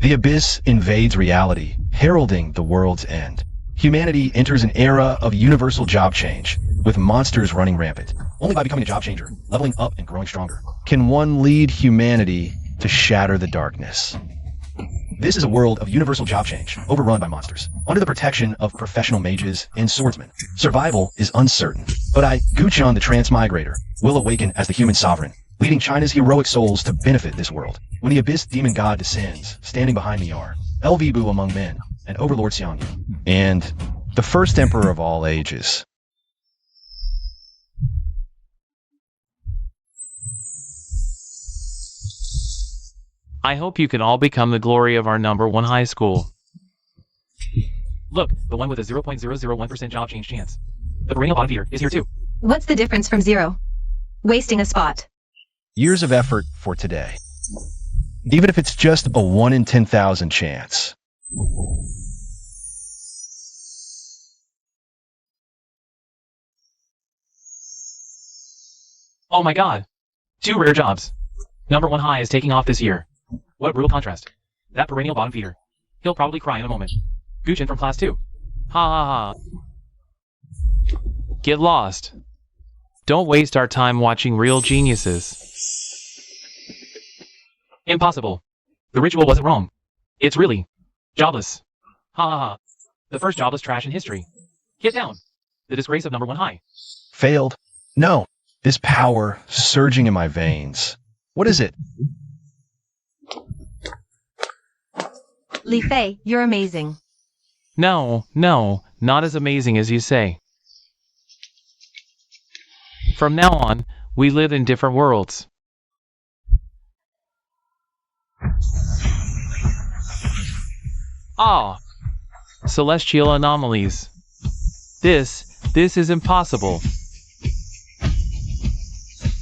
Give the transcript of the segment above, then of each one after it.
The abyss invades reality, heralding the world's end. Humanity enters an era of universal job change, with monsters running rampant. Only by becoming a job changer, leveling up and growing stronger, can one lead humanity to shatter the darkness. This is a world of universal job change, overrun by monsters, under the protection of professional mages and swordsmen. Survival is uncertain, but Guan the Transmigrator will awaken as the human sovereign, leading China's heroic souls to benefit this world. When the Abyss Demon God descends, standing behind me are LV among men, and Overlord Xiangyu, and the first emperor of all ages. I hope you can all become the glory of our #1 high school. Look, the one with a 0.001% job change chance. The perennial volunteer is here too. What's the difference from zero? Wasting a spot. Years of effort for today. Even if it's just a 1 in 10,000 chance. Oh my god. 2 rare jobs. #1 high is taking off this year. What a brutal contrast. That perennial bottom feeder. He'll probably cry in a moment. Guchin from class 2. Ha ha ha. Get lost. Don't waste our time watching real geniuses. Impossible. The ritual wasn't wrong. It's really jobless. Ha ha ha. The first jobless trash in history. Get down. The disgrace of #1 high. Failed? No. This power surging in my veins. What is it? Li Fei, you're amazing. No, not as amazing as you say. From now on, we live in different worlds. Ah, celestial anomalies. This is impossible.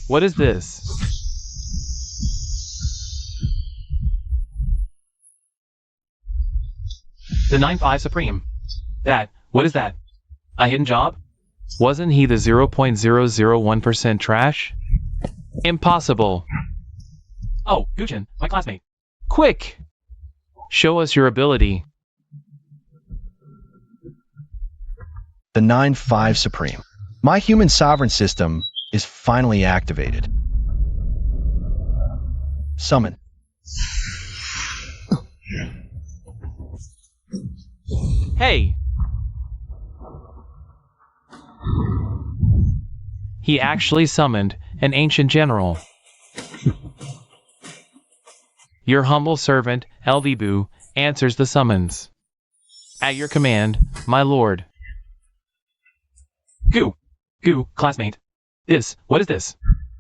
What is this? The 9-5 Supreme. What is that? A hidden job? Wasn't he the 0.001% trash? Impossible. Oh, Guchin, my classmate. Quick! Show us your ability. The 9-5 Supreme. My human sovereign system is finally activated. Summon. Hey! He actually summoned an ancient general. Your humble servant, Elvibu, answers the summons. At your command, my lord. Gu, classmate. What is this?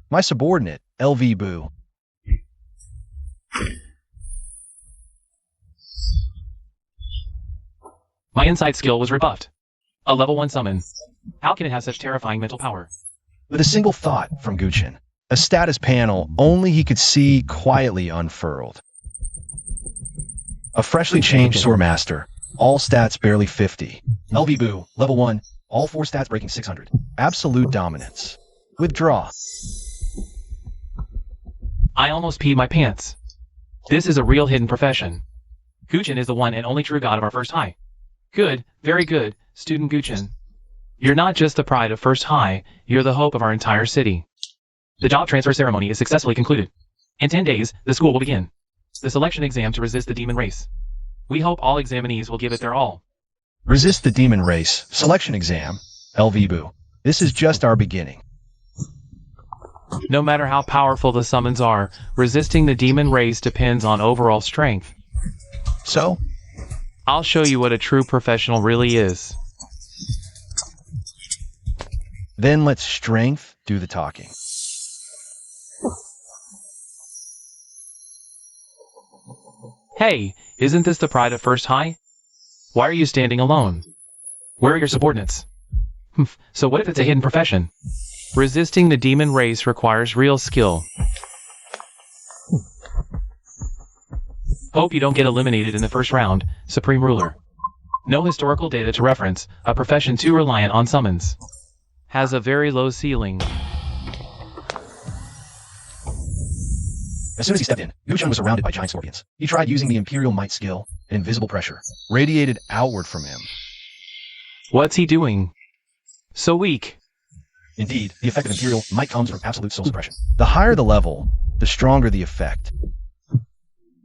My subordinate, LV. My insight skill was rebuffed. A level 1 summon. How can it have such terrifying mental power? With a single thought from Guchin, a status panel only he could see quietly unfurled. A freshly changed Swordmaster, all stats barely 50. LV level 1, all 4 stats breaking 600. Absolute dominance. Withdraw. I almost peed my pants. This is a real hidden profession. Guchin is the one and only true god of our first high. Good, very good, student Guchin. You're not just the pride of First High, you're the hope of our entire city. The job transfer ceremony is successfully concluded. In 10 days, the school will begin. The selection exam to resist the demon race. We hope all examinees will give it their all. Resist the demon race. Selection exam. LV. This is just our beginning. No matter how powerful the summons are, resisting the demon race depends on overall strength. So? I'll show you what a true professional really is. Then let strength do the talking. Hey, isn't this the pride of First High? Why are you standing alone? Where are your subordinates? So what if it's a hidden profession? Resisting the demon race requires real skill. Hope you don't get eliminated in the first round, Supreme Ruler. No historical data to reference, a profession too reliant on summons. Has a very low ceiling. As soon as he stepped in, Guchan was surrounded by giant scorpions. He tried using the Imperial Might skill, and invisible pressure radiated outward from him. What's he doing? So weak. Indeed, the effect of Imperial Might comes from absolute soul suppression. The higher the level, the stronger the effect.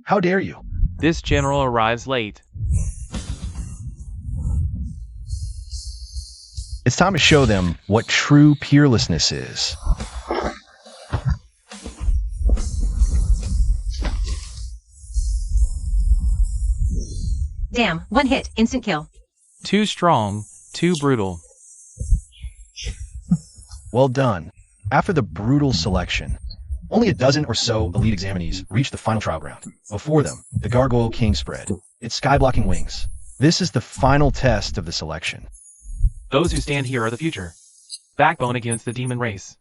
How dare you? This general arrives late. It's time to show them what true peerlessness is. Damn, one hit, instant kill. Too strong, too brutal. Well done. After the brutal selection, only a dozen or so elite examinees reached the final trial ground. Before them, the Gargoyle King spread its sky-blocking wings. This is the final test of the selection. Those who stand here are the future. Backbone against the demon race.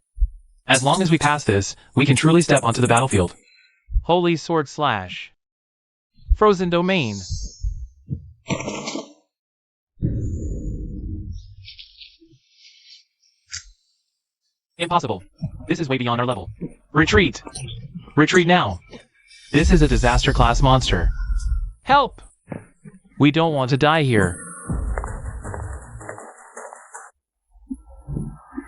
As long as we pass this, we can truly step onto the battlefield. Holy Sword Slash. Frozen Domain. Impossible. This is way beyond our level. Retreat. Retreat now. This is a disaster class monster. Help! We don't want to die here.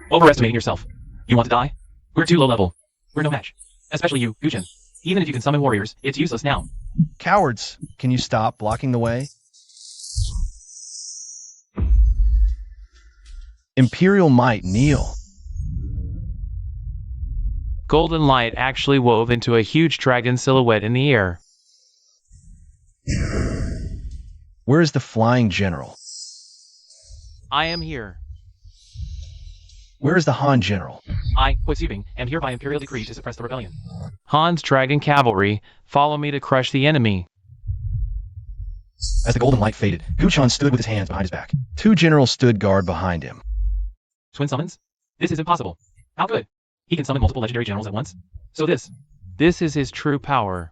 Overestimating yourself. You want to die? We're too low level. We're no match. Especially you, Guchan. Even if you can summon warriors, it's useless now. Cowards, can you stop blocking the way? Imperial Might, kneel. Golden light actually wove into a huge dragon silhouette in the air. Where is the flying general? I am here. Where is the Han general? I, Huizibing, am here by imperial decree to suppress the rebellion. Han's dragon cavalry, follow me to crush the enemy. As the golden light faded, Guchan stood with his hands behind his back. Two generals stood guard behind him. Twin summons? This is impossible. How good? He can summon multiple legendary generals at once. So this is his true power.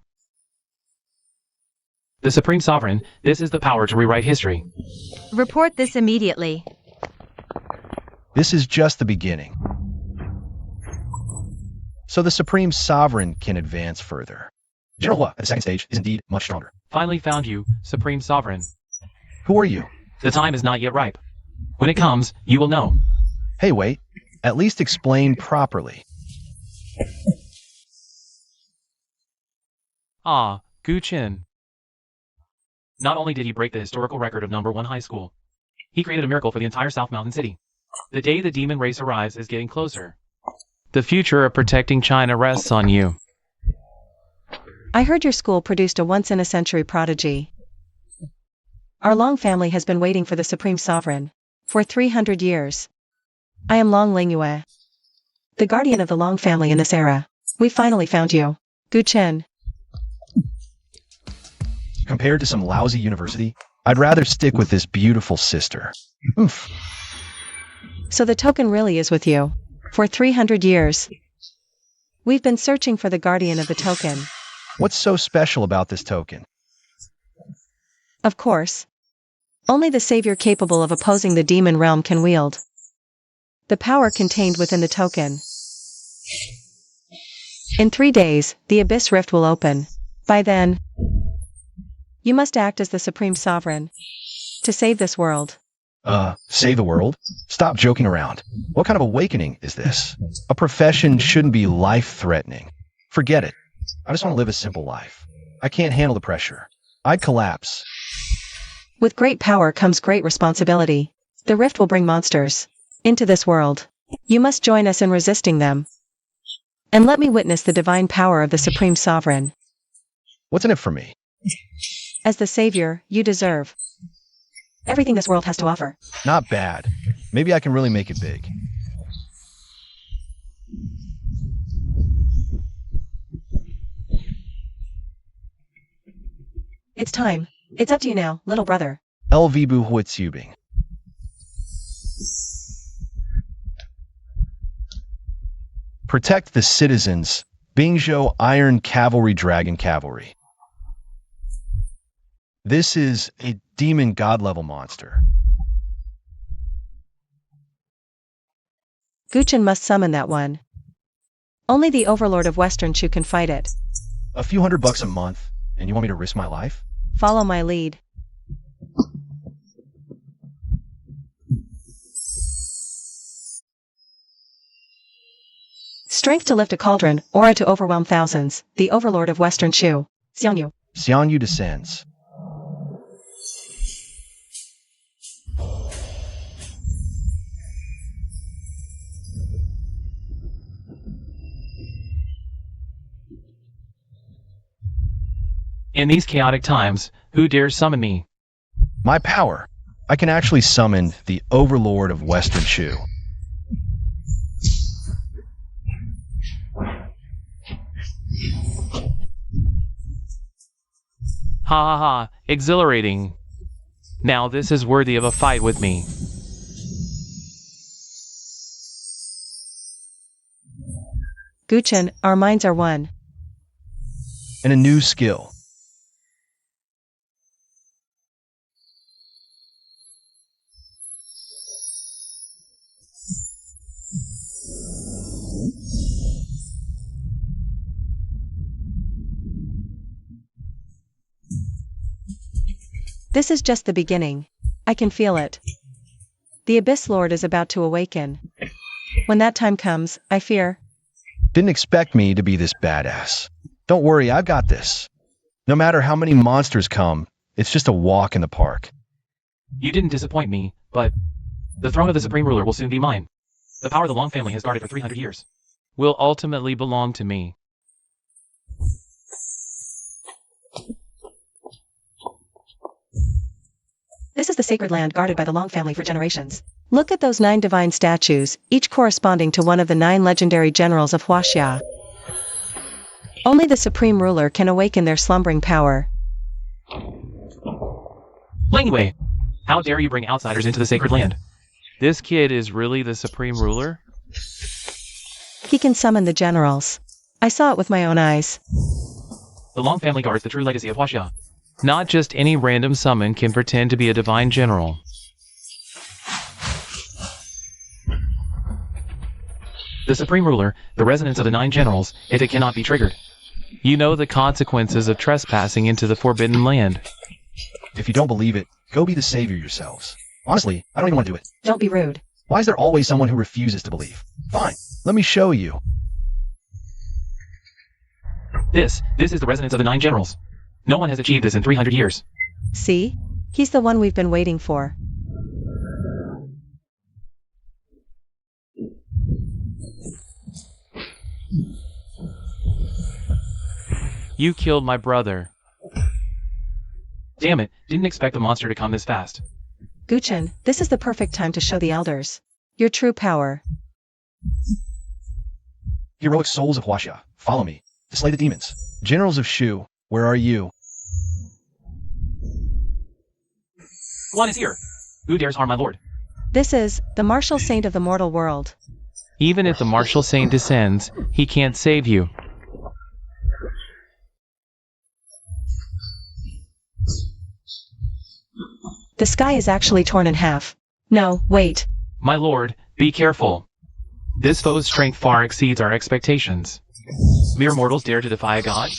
The Supreme Sovereign, this is the power to rewrite history. Report this immediately. This is just the beginning. So the Supreme Sovereign can advance further. General Hua, at the second stage, is indeed much stronger. Finally found you, Supreme Sovereign. Who are you? The time is not yet ripe. When it comes, you will know. Hey, wait. At least explain properly. Ah, Guchan. Not only did he break the historical record of #1 high school, he created a miracle for the entire South Mountain City. The day the demon race arrives is getting closer. The future of protecting China rests on you. I heard your school produced a once-in-a-century prodigy. Our Long family has been waiting for the Supreme Sovereign for 300 years. I am Long Lingyue, the guardian of the Long family in this era. We finally found you, Guchan. Compared to some lousy university, I'd rather stick with this beautiful sister. Oof. So the token really is with you. For 300 years. We've been searching for the guardian of the token. What's so special about this token? Of course. Only the savior capable of opposing the demon realm can wield the power contained within the token. In 3 days, the Abyss Rift will open. By then, you must act as the Supreme Sovereign to save this world. Save the world? Stop joking around. What kind of awakening is this? A profession shouldn't be life-threatening. Forget it. I just want to live a simple life. I can't handle the pressure. I'd collapse. With great power comes great responsibility. The rift will bring monsters into this world. You must join us in resisting them. And let me witness the divine power of the Supreme Sovereign. What's in it for me? As the savior, you deserve everything this world has to offer. Not bad. Maybe I can really make it big. It's time. It's up to you now, little brother. LVbu Huizibing. Protect the citizens. Bingzhou Iron Cavalry Dragon Cavalry. This is a demon god-level monster. Guchan must summon that one. Only the Overlord of Western Shu can fight it. A few $100 a month, and you want me to risk my life? Follow my lead. Strength to lift a cauldron, aura to overwhelm thousands, the overlord of Western Shu. Xiangyu. Xianyu descends. In these chaotic times, who dares summon me? My power. I can actually summon the Overlord of Western Shu. Ha ha ha, exhilarating. Now this is worthy of a fight with me. Guchen, our minds are one. And a new skill. This is just the beginning. I can feel it. The Abyss Lord is about to awaken. When that time comes, I fear. Didn't expect me to be this badass. Don't worry, I've got this. No matter how many monsters come, it's just a walk in the park. You didn't disappoint me, but the throne of the Supreme Ruler will soon be mine. The power the Long family has guarded for 300 years will ultimately belong to me. This is the sacred land guarded by the Long family for generations. Look at those 9 divine statues, each corresponding to one of the 9 legendary generals of Huaxia. Only the Supreme Ruler can awaken their slumbering power. Langway, how dare you bring outsiders into the sacred land? This kid is really the Supreme Ruler? He can summon the generals. I saw it with my own eyes. The Long family guards the true legacy of Huaxia. Not just any random summon can pretend to be a divine general. The Supreme Ruler, the resonance of the 9 generals, if it cannot be triggered. You know the consequences of trespassing into the Forbidden Land. If you don't believe it, go be the savior yourselves. Honestly, I don't even want to do it. Don't be rude. Why is there always someone who refuses to believe? Fine, let me show you. This is the resonance of the 9 generals. No one has achieved this in 300 years. See? He's the one we've been waiting for. You killed my brother. Damn it, didn't expect the monster to come this fast. Guchen, this is the perfect time to show the elders your true power. Heroic souls of Huaxia, follow me to slay the demons. Generals of Shu, where are you? Guan is here. Who dares harm my lord? This is the martial saint of the mortal world. Even if the martial saint descends, he can't save you. The sky is actually torn in half. No, wait. My lord, be careful. This foe's strength far exceeds our expectations. Mere mortals dare to defy a god?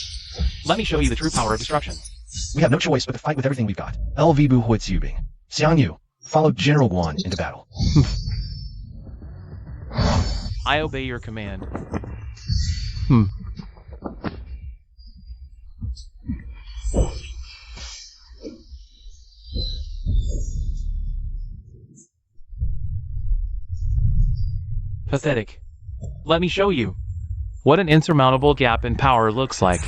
Let me show you the true power of destruction. We have no choice but to fight with everything we've got. LVbu Huitzubing. Xiangyu, follow General Guan into battle. I obey your command. Pathetic. Let me show you what an insurmountable gap in power looks like.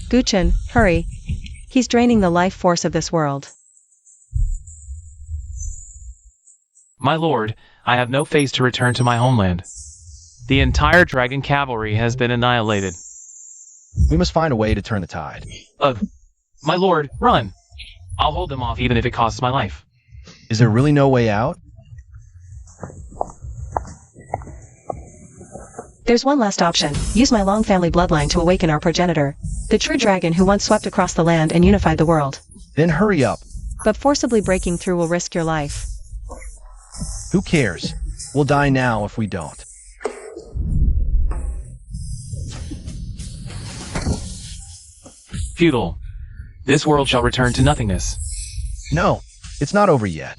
Guchen, hurry. He's draining the life force of this world. My lord, I have no face to return to my homeland. The entire dragon cavalry has been annihilated. We must find a way to turn the tide. My lord, run! I'll hold them off even if it costs my life. Is there really no way out? There's one last option. Use my Long family bloodline to awaken our progenitor, the true dragon who once swept across the land and unified the world. Then hurry up. But forcibly breaking through will risk your life. Who cares? We'll die now if we don't. Feudal. This world shall return to nothingness. No, it's not over yet.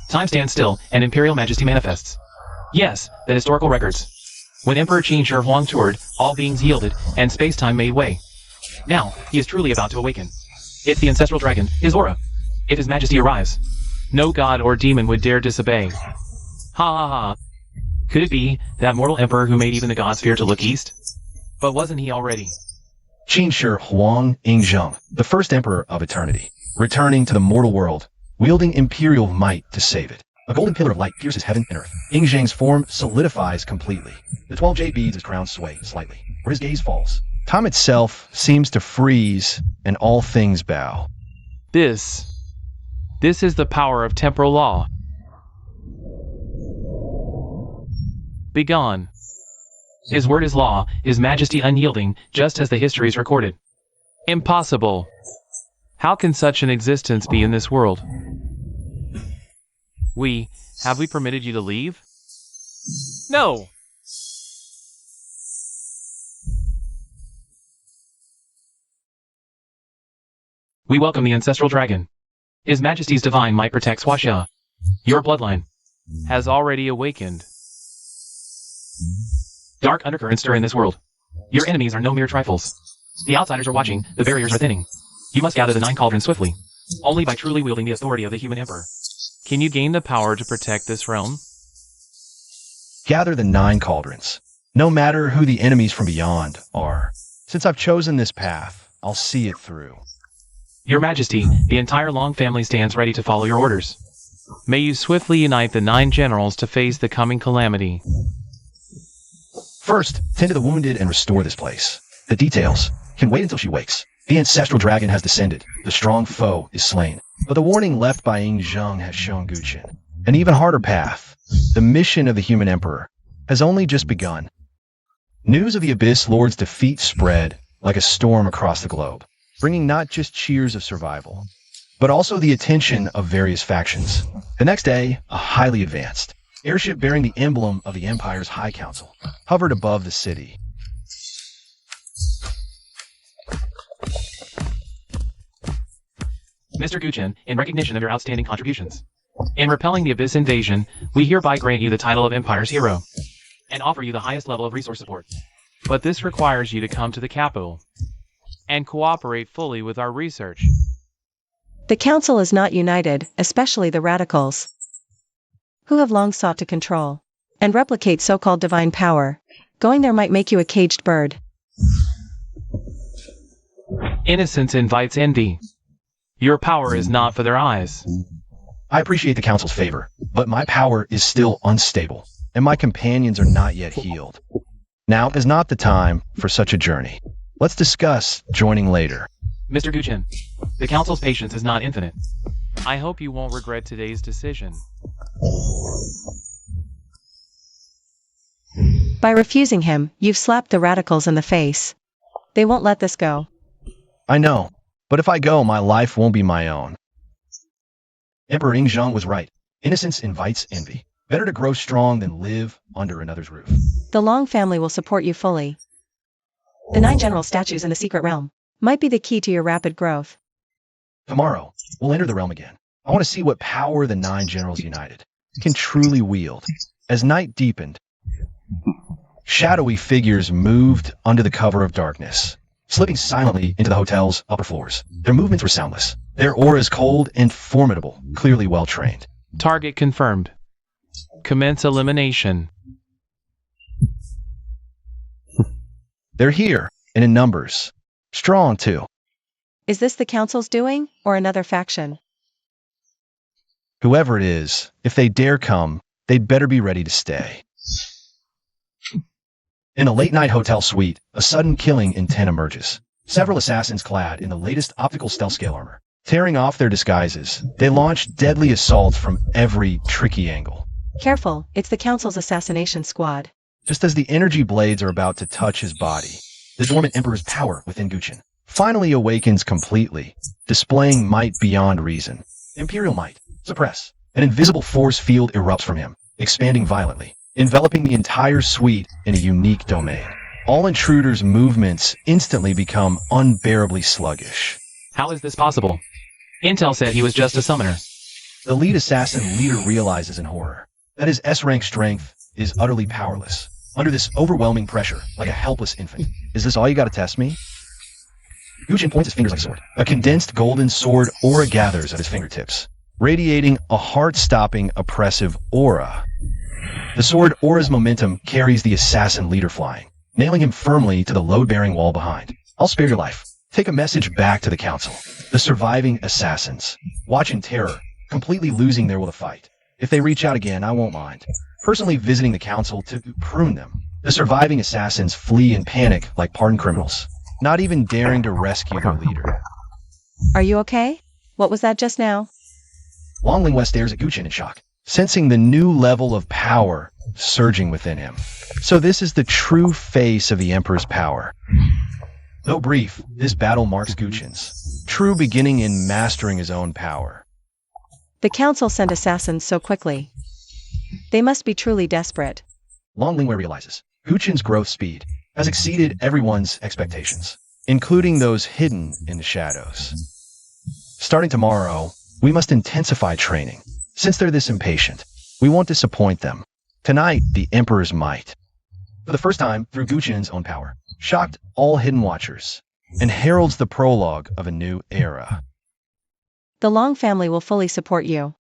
Time stands still, and imperial majesty manifests. Yes, the historical records. When Emperor Qin Shi Huang toured, all beings yielded, and space-time made way. Now, he is truly about to awaken. It's the ancestral dragon, his aura. If his majesty arrives, no god or demon would dare disobey. Ha ha ha. Could it be that mortal emperor who made even the gods fear to look east? But wasn't he already? Qin Shi Huang Ingzheng, the first emperor of eternity, returning to the mortal world, wielding imperial might to save it. A golden pillar of light pierces heaven and earth. Ingzheng's form solidifies completely. The 12 jade beads his crown sway slightly, where his gaze falls. Time itself seems to freeze, and all things bow. This is the power of temporal law. Begone. His word is law, his majesty unyielding, just as the histories recorded. Impossible. How can such an existence be in this world? Have we permitted you to leave? No! We welcome the ancestral dragon. His majesty's divine might protects Huaxia. Your bloodline has already awakened. Dark undercurrents stir in this world. Your enemies are no mere trifles. The outsiders are watching, the barriers are thinning. You must gather the 9 cauldrons swiftly. Only by truly wielding the authority of the human emperor can you gain the power to protect this realm. Gather the 9 cauldrons, no matter who the enemies from beyond are. Since I've chosen this path, I'll see it through. Your Majesty, the entire Long family stands ready to follow your orders. May you swiftly unite the 9 generals to face the coming calamity. First, tend to the wounded and restore this place. The details can wait until she wakes. The ancestral dragon has descended. The strong foe is slain. But the warning left by Ingzheng has shown Guqin an even harder path. The mission of the human emperor has only just begun. News of the Abyss Lord's defeat spread like a storm across the globe, bringing not just cheers of survival, but also the attention of various factions. The next day, a highly advanced airship bearing the emblem of the Empire's High Council hovered above the city. Mr. Guqin, in recognition of your outstanding contributions, in repelling the Abyss invasion, we hereby grant you the title of Empire's Hero, and offer you the highest level of resource support. But this requires you to come to the capital, and cooperate fully with our research. The Council is not united, especially the radicals, who have long sought to control and replicate so-called divine power. Going there might make you a caged bird. Innocence invites envy. Your power is not for their eyes. I appreciate the Council's favor, but my power is still unstable, and my companions are not yet healed. Now is not the time for such a journey. Let's discuss joining later. Mr. Guqin, the Council's patience is not infinite. I hope you won't regret today's decision. By refusing him, you've slapped the radicals in the face. They won't let this go. I know, but if I go, my life won't be my own. Emperor Ingzheng was right. Innocence invites envy. Better to grow strong than live under another's roof. The Long family will support you fully. The 9 general statues in the secret realm might be the key to your rapid growth. Tomorrow, we'll enter the realm again. I want to see what power the 9 generals united can truly wield. As night deepened, shadowy figures moved under the cover of darkness, slipping silently into the hotel's upper floors. Their movements were soundless. Their auras cold and formidable, clearly well-trained. Target confirmed. Commence elimination. They're here, and in numbers. Strong, too. Is this the Council's doing, or another faction? Whoever it is, if they dare come, they'd better be ready to stay. In a late-night hotel suite, a sudden killing intent emerges. Several assassins clad in the latest optical stealth scale armor. Tearing off their disguises, they launch deadly assaults from every tricky angle. Careful, it's the Council's assassination squad. Just as the energy blades are about to touch his body, the dormant Emperor's power within Guqin finally awakens completely, displaying might beyond reason. Imperial might. Suppress. An invisible force field erupts from him, expanding violently, enveloping the entire suite in a unique domain. All intruders' movements instantly become unbearably sluggish. How is this possible? Intel said he was just a summoner. The lead assassin leader realizes in horror that his S-rank strength is utterly powerless under this overwhelming pressure, like a helpless infant. Is this all you gotta test me? Guchin points his fingers like a sword. A condensed golden sword aura gathers at his fingertips, radiating a heart-stopping, oppressive aura. The sword aura's momentum carries the assassin leader flying, nailing him firmly to the load-bearing wall behind. I'll spare your life. Take a message back to the council. The surviving assassins watch in terror, completely losing their will to fight. If they reach out again, I won't mind personally visiting the council to prune them. The surviving assassins flee in panic like pardoned criminals, not even daring to rescue their leader. Are you okay? What was that just now? Long Lingwei stares at Guchin in shock, sensing the new level of power surging within him. So this is the true face of the Emperor's power. Though brief, this battle marks Guchin's true beginning in mastering his own power. The council sent assassins so quickly. They must be truly desperate. Long Lingwei realizes Guchin's growth speed has exceeded everyone's expectations, including those hidden in the shadows. Starting tomorrow, we must intensify training. Since they're this impatient, we won't disappoint them. Tonight, the Emperor's might, for the first time through Guchin's own power, shocked all hidden watchers and heralds the prologue of a new era. The Long family will fully support you.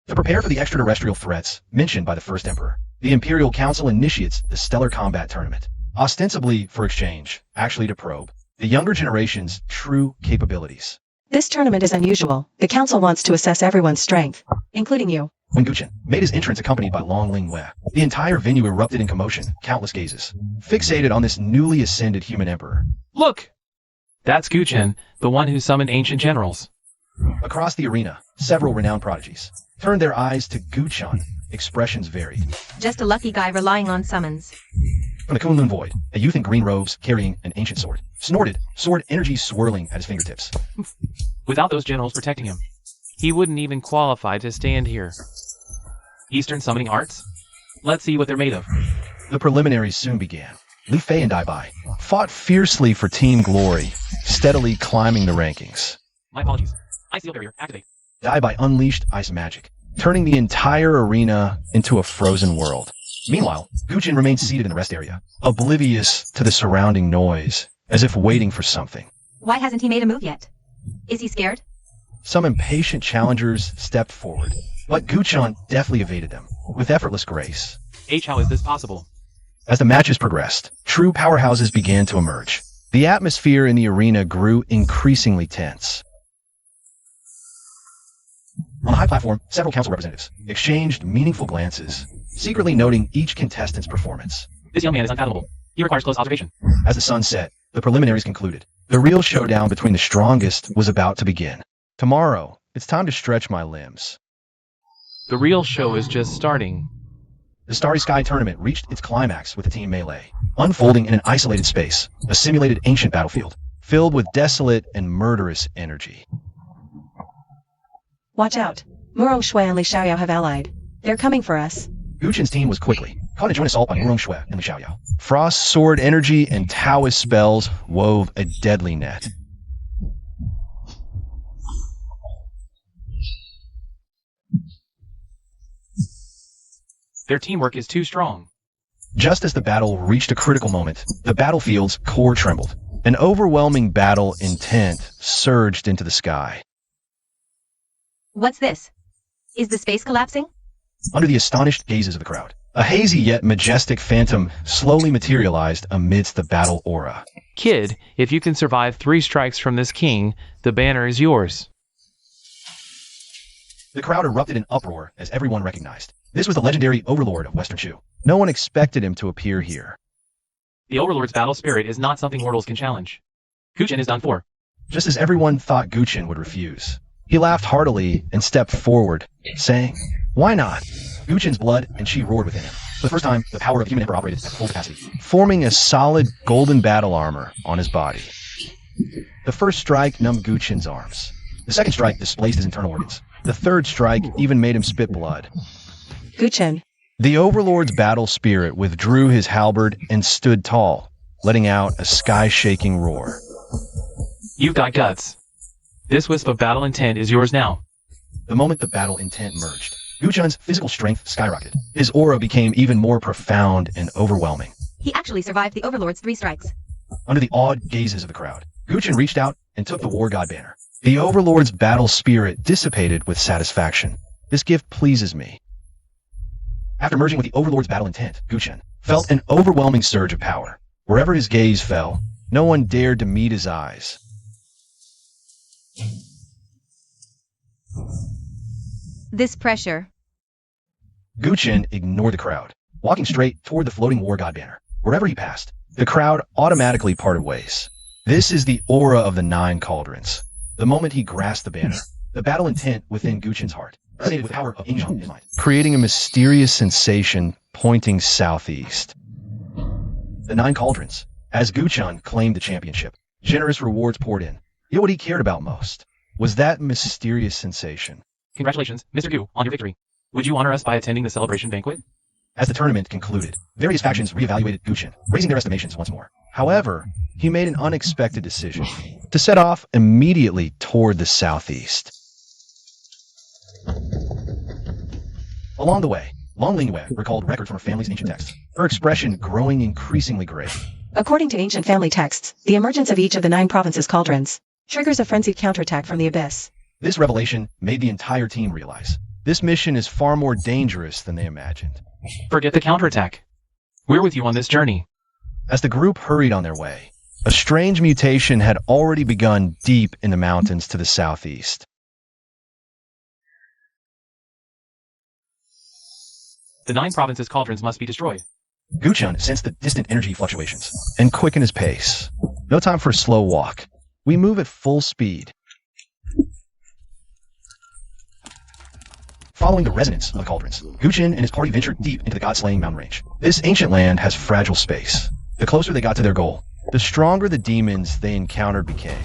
To prepare for the extraterrestrial threats mentioned by the first Emperor, the Imperial Council initiates the Stellar Combat Tournament, ostensibly for exchange, actually to probe the younger generation's true capabilities. This tournament is unusual. The council wants to assess everyone's strength, including you. When Guchin made his entrance accompanied by Long Lingwei, the entire venue erupted in commotion, countless gazes, fixated on this newly ascended human emperor. Look! That's Guchin, the one who summoned ancient generals. Across the arena, several renowned prodigies turned their eyes to Guchin. Expressions varied. Just a lucky guy relying on summons. From the Kunlun Void, a youth in green robes carrying an ancient sword snorted, sword energy swirling at his fingertips. Without those generals protecting him, he wouldn't even qualify to stand here. Eastern summoning arts? Let's see what they're made of. The preliminaries soon began. Li Fei and Dai Bai fought fiercely for team glory, steadily climbing the rankings. My apologies. Ice Seal Barrier, activate. Dai Bai unleashed ice magic, turning the entire arena into a frozen world. Meanwhile, Guchin remained seated in the rest area, oblivious to the surrounding noise, as if waiting for something. Why hasn't he made a move yet? Is he scared? Some impatient challengers stepped forward, but Guchin deftly evaded them, with effortless grace. How is this possible? As the matches progressed, true powerhouses began to emerge. The atmosphere in the arena grew increasingly tense. On the high platform, several council representatives exchanged meaningful glances, secretly noting each contestant's performance. This young man is unfathomable. He requires close observation. As the sun set, the preliminaries concluded. The real showdown between the strongest was about to begin. Tomorrow, it's time to stretch my limbs. The real show is just starting. The Starry Sky tournament reached its climax with the team melee, unfolding in an isolated space, a simulated ancient battlefield, filled with desolate and murderous energy. Watch out. Murong Shui and Li Xiaoyao have allied. They're coming for us. Guchin's team was quickly caught in joint assault by Murong Shui and Li Xiaoyao. Frost sword energy and Taoist spells wove a deadly net. Their teamwork is too strong. Just as the battle reached a critical moment, the battlefield's core trembled. An overwhelming battle intent surged into the sky. What's this? Is the space collapsing? Under the astonished gazes of the crowd, a hazy yet majestic phantom slowly materialized amidst the battle aura. Kid, if you can survive 3 strikes from this king, the banner is yours. The crowd erupted in uproar as everyone recognized. This was the legendary Overlord of Western Shu. No one expected him to appear here. The Overlord's battle spirit is not something mortals can challenge. Guchin is done for. Just as everyone thought Guchin would refuse, he laughed heartily and stepped forward, saying, "Why not?" Guchin's blood and chi roared within him. For the first time, the power of the human emperor operated at full capacity, forming a solid golden battle armor on his body. The first strike numbed Guchin's arms. The second strike displaced his internal organs, The third strike even made him spit blood. Guchen. The Overlord's battle spirit withdrew his halberd and stood tall, letting out a sky-shaking roar. You've got guts. This wisp of battle intent is yours now. The moment the battle intent merged, Guchan's physical strength skyrocketed. His aura became even more profound and overwhelming. He actually survived the Overlord's 3 strikes. Under the awed gazes of the crowd, Guchan reached out and took the War God banner. The Overlord's battle spirit dissipated with satisfaction. This gift pleases me. After merging with the Overlord's battle intent, Guchan felt an overwhelming surge of power. Wherever his gaze fell, no one dared to meet his eyes. This pressure. Guchan ignored the crowd, walking straight toward the floating War God banner. Wherever he passed, the crowd automatically parted ways. This is the aura of the 9 cauldrons. The moment he grasped the banner, the battle intent within Guchan's heart resonated with the power of angel in his mind, creating a mysterious sensation pointing southeast. The 9 cauldrons. As Guchan claimed the championship, generous rewards poured in. Yet what he cared about most was that mysterious sensation. Congratulations, Mr. Gu, on your victory. Would you honor us by attending the celebration banquet? As the tournament concluded, various factions reevaluated Guchan, raising their estimations once more. However, he made an unexpected decision to set off immediately toward the southeast. Along the way, Long Lingwei recalled records from her family's ancient texts, her expression growing increasingly grave. According to ancient family texts, the emergence of each of the 9 provinces' cauldrons triggers a frenzied counterattack from the abyss. This revelation made the entire team realize this mission is far more dangerous than they imagined. Forget the counterattack. We're with you on this journey. As the group hurried on their way, a strange mutation had already begun deep in the mountains to the southeast. The 9 provinces' cauldrons must be destroyed. Guchan sensed the distant energy fluctuations and quickened his pace. No time for a slow walk. We move at full speed. Following the resonance of the cauldrons, Guchan and his party ventured deep into the god-slaying mountain range. This ancient land has fragile space. The closer they got to their goal, the stronger the demons they encountered became.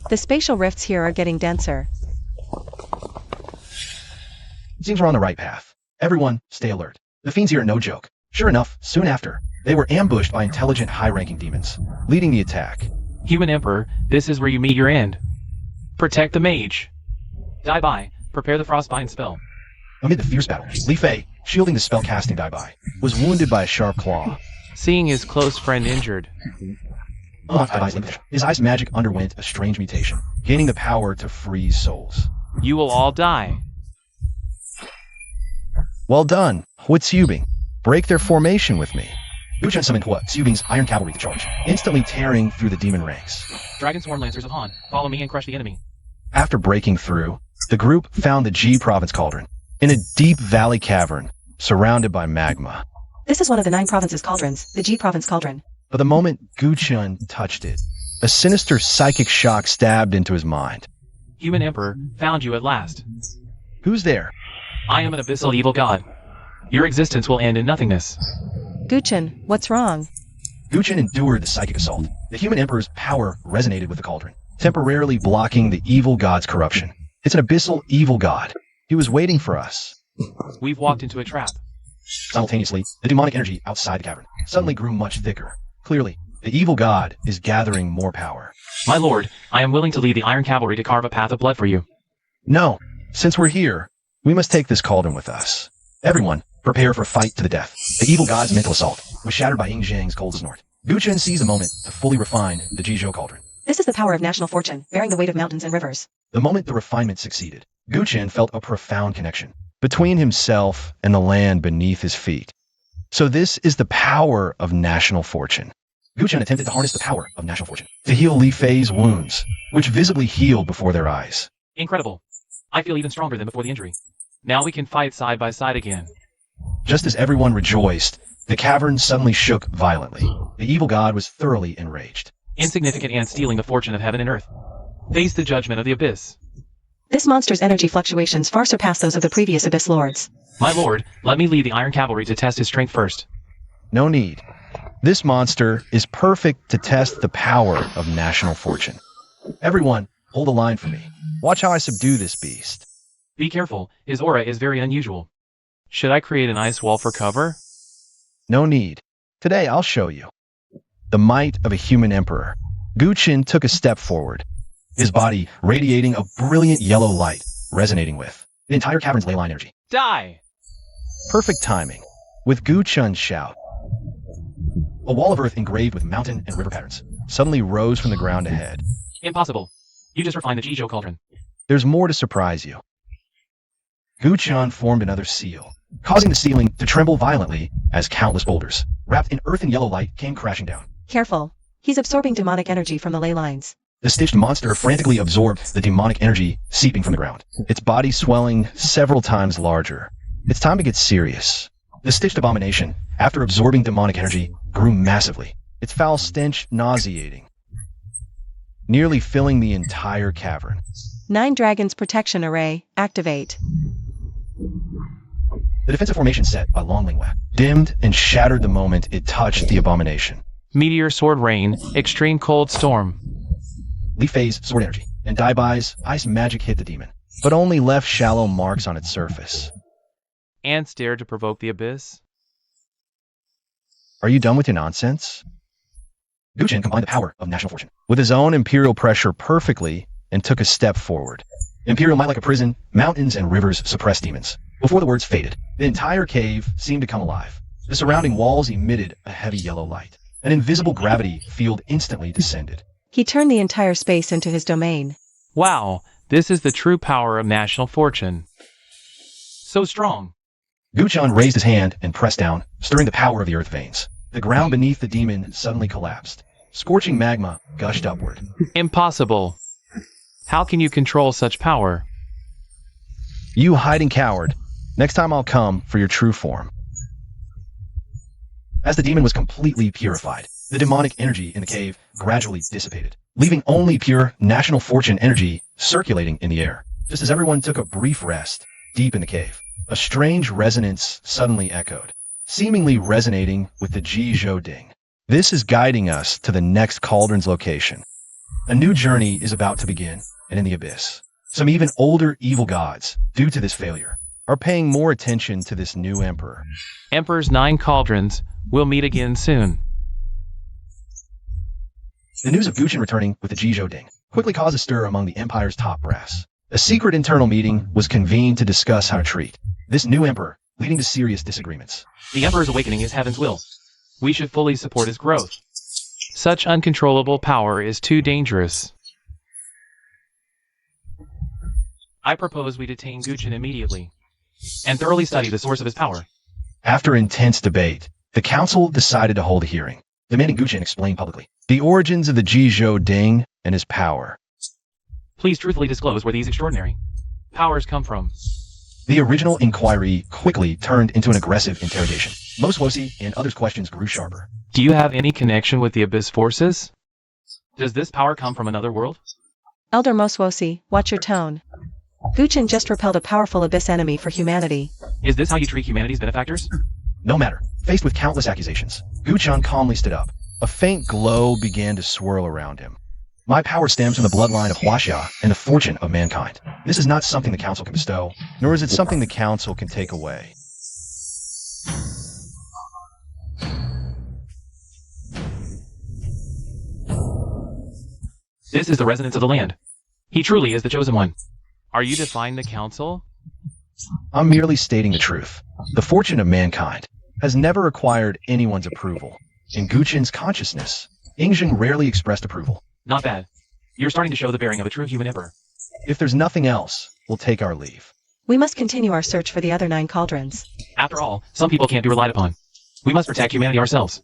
The spatial rifts here are getting denser. It seems we're on the right path. Everyone, stay alert. The fiends here are no joke. Sure enough, soon after, they were ambushed by intelligent, high-ranking demons, leading the attack. Human Emperor, this is where you meet your end. Protect the mage. Die by. Prepare the frostbind spell. Amid the fierce battle, Li Fei, shielding the spell-casting Dai-Bai, was wounded by a sharp claw. Seeing his close friend injured. Unlocked Dai-Bai's linkage, his eye's magic underwent a strange mutation, gaining the power to freeze souls. You will all die. Well done, Hua Tsubing. Break their formation with me. Guchan summoned Hua Tsubing's iron cavalry to charge, instantly tearing through the demon ranks. Dragon Sworn Lancers of Han, follow me and crush the enemy. After breaking through, the group found the G Province Cauldron, in a deep valley cavern, surrounded by magma. This is one of the 9 provinces' cauldrons, the G Province Cauldron. But the moment Guchan touched it, a sinister psychic shock stabbed into his mind. Human Emperor, found you at last. Who's there? I am an abyssal evil god. Your existence will end in nothingness. Guchan, what's wrong? Guchan endured the psychic assault. The human emperor's power resonated with the cauldron, temporarily blocking the evil god's corruption. It's an abyssal evil god. He was waiting for us. We've walked into a trap. Simultaneously, the demonic energy outside the cavern suddenly grew much thicker. Clearly, the evil god is gathering more power. My lord, I am willing to lead the Iron Cavalry to carve a path of blood for you. No, since we're here, we must take this cauldron with us. Everyone, prepare for a fight to the death. The evil god's mental assault was shattered by Ying Zhang's cold snort. Guchan seized a moment to fully refine the Jizhou cauldron. This is the power of national fortune, bearing the weight of mountains and rivers. The moment the refinement succeeded, Guchan felt a profound connection between himself and the land beneath his feet. So this is the power of national fortune. Guchan attempted to harness the power of national fortune to heal Li Fei's wounds, which visibly healed before their eyes. Incredible. I feel even stronger than before the injury. Now we can fight side by side again. Just as everyone rejoiced, the cavern suddenly shook violently. The evil god was thoroughly enraged. Insignificant ants stealing the fortune of heaven and earth. Face the judgment of the abyss. This monster's energy fluctuations far surpass those of the previous abyss lords. My lord, let me lead the Iron Cavalry to test his strength first. No need. This monster is perfect to test the power of national fortune. Everyone, hold a line for me. Watch how I subdue this beast. Be careful, his aura is very unusual. Should I create an ice wall for cover? No need. Today I'll show you. The might of a human emperor. Guqin took a step forward, his body radiating a brilliant yellow light, resonating with the entire cavern's ley line energy. Die! Perfect timing. With Guqin's shout, a wall of earth engraved with mountain and river patterns suddenly rose from the ground ahead. Impossible. You just refined the Jizhou cauldron. There's more to surprise you. Guqin formed another seal, causing the ceiling to tremble violently as countless boulders, wrapped in earth and yellow light, came crashing down. Careful. He's absorbing demonic energy from the ley lines. The stitched monster frantically absorbed the demonic energy seeping from the ground, its body swelling several times larger. It's time to get serious. The stitched abomination, after absorbing demonic energy, grew massively, its foul stench nauseating, nearly filling the entire cavern. 9 Dragons Protection Array, activate. The defensive formation set by Long Lingwa dimmed and shattered the moment it touched the abomination. Meteor Sword Rain, Extreme Cold Storm. Li Fei's sword energy and Dai Bai's ice magic hit the demon, but only left shallow marks on its surface. Ants dare to provoke the abyss? Are you done with your nonsense? Guqin combined the power of national fortune with his own imperial pressure perfectly and took a step forward. Imperial might like a prison, mountains and rivers suppressed demons. Before the words faded, the entire cave seemed to come alive. The surrounding walls emitted a heavy yellow light. An invisible gravity field instantly descended. He turned the entire space into his domain. Wow, this is the true power of national fortune. So strong. Guqin raised his hand and pressed down, stirring the power of the earth veins. The ground beneath the demon suddenly collapsed. Scorching magma gushed upward. Impossible. How can you control such power? You hiding coward. Next time I'll come for your true form. As the demon was completely purified, the demonic energy in the cave gradually dissipated, leaving only pure national fortune energy circulating in the air. Just as everyone took a brief rest, deep in the cave, a strange resonance suddenly echoed, seemingly resonating with the Jizhou Ding. This is guiding us to the next cauldron's location. A new journey is about to begin, and in the abyss, some even older evil gods, due to this failure, are paying more attention to this new emperor. Emperor's 9 cauldrons. We'll meet again soon. The news of Guqin returning with the Jizhou Ding quickly caused a stir among the empire's top brass. A secret internal meeting was convened to discuss how to treat this new emperor, leading to serious disagreements. The Emperor's awakening is heaven's will. We should fully support his growth. Such uncontrollable power is too dangerous. I propose we detain Guqin immediately and thoroughly study the source of his power. After intense debate, the council decided to hold a hearing, demanding Guqin explain publicly the origins of the Jizhou Ding and his power. Please truthfully disclose where these extraordinary powers come from. The original inquiry quickly turned into an aggressive interrogation. Most Wosi and others' questions grew sharper. Do you have any connection with the Abyss forces? Does this power come from another world? Elder Moswosi, watch your tone. Guqin just repelled a powerful abyss enemy for humanity. Is this how you treat humanity's benefactors? No matter. Faced with countless accusations, Guqin calmly stood up. A faint glow began to swirl around him. My power stems from the bloodline of Huaxia and the fortune of mankind. This is not something the council can bestow, nor is it something the council can take away. This is the resonance of the land. He truly is the chosen one. Are you defying the council? I'm merely stating the truth. The fortune of mankind has never acquired anyone's approval. In Guqin's consciousness, Yingjing rarely expressed approval. Not bad. You're starting to show the bearing of a true human emperor. If there's nothing else, we'll take our leave. We must continue our search for the other 9 cauldrons. After all, some people can't be relied upon. We must protect humanity ourselves.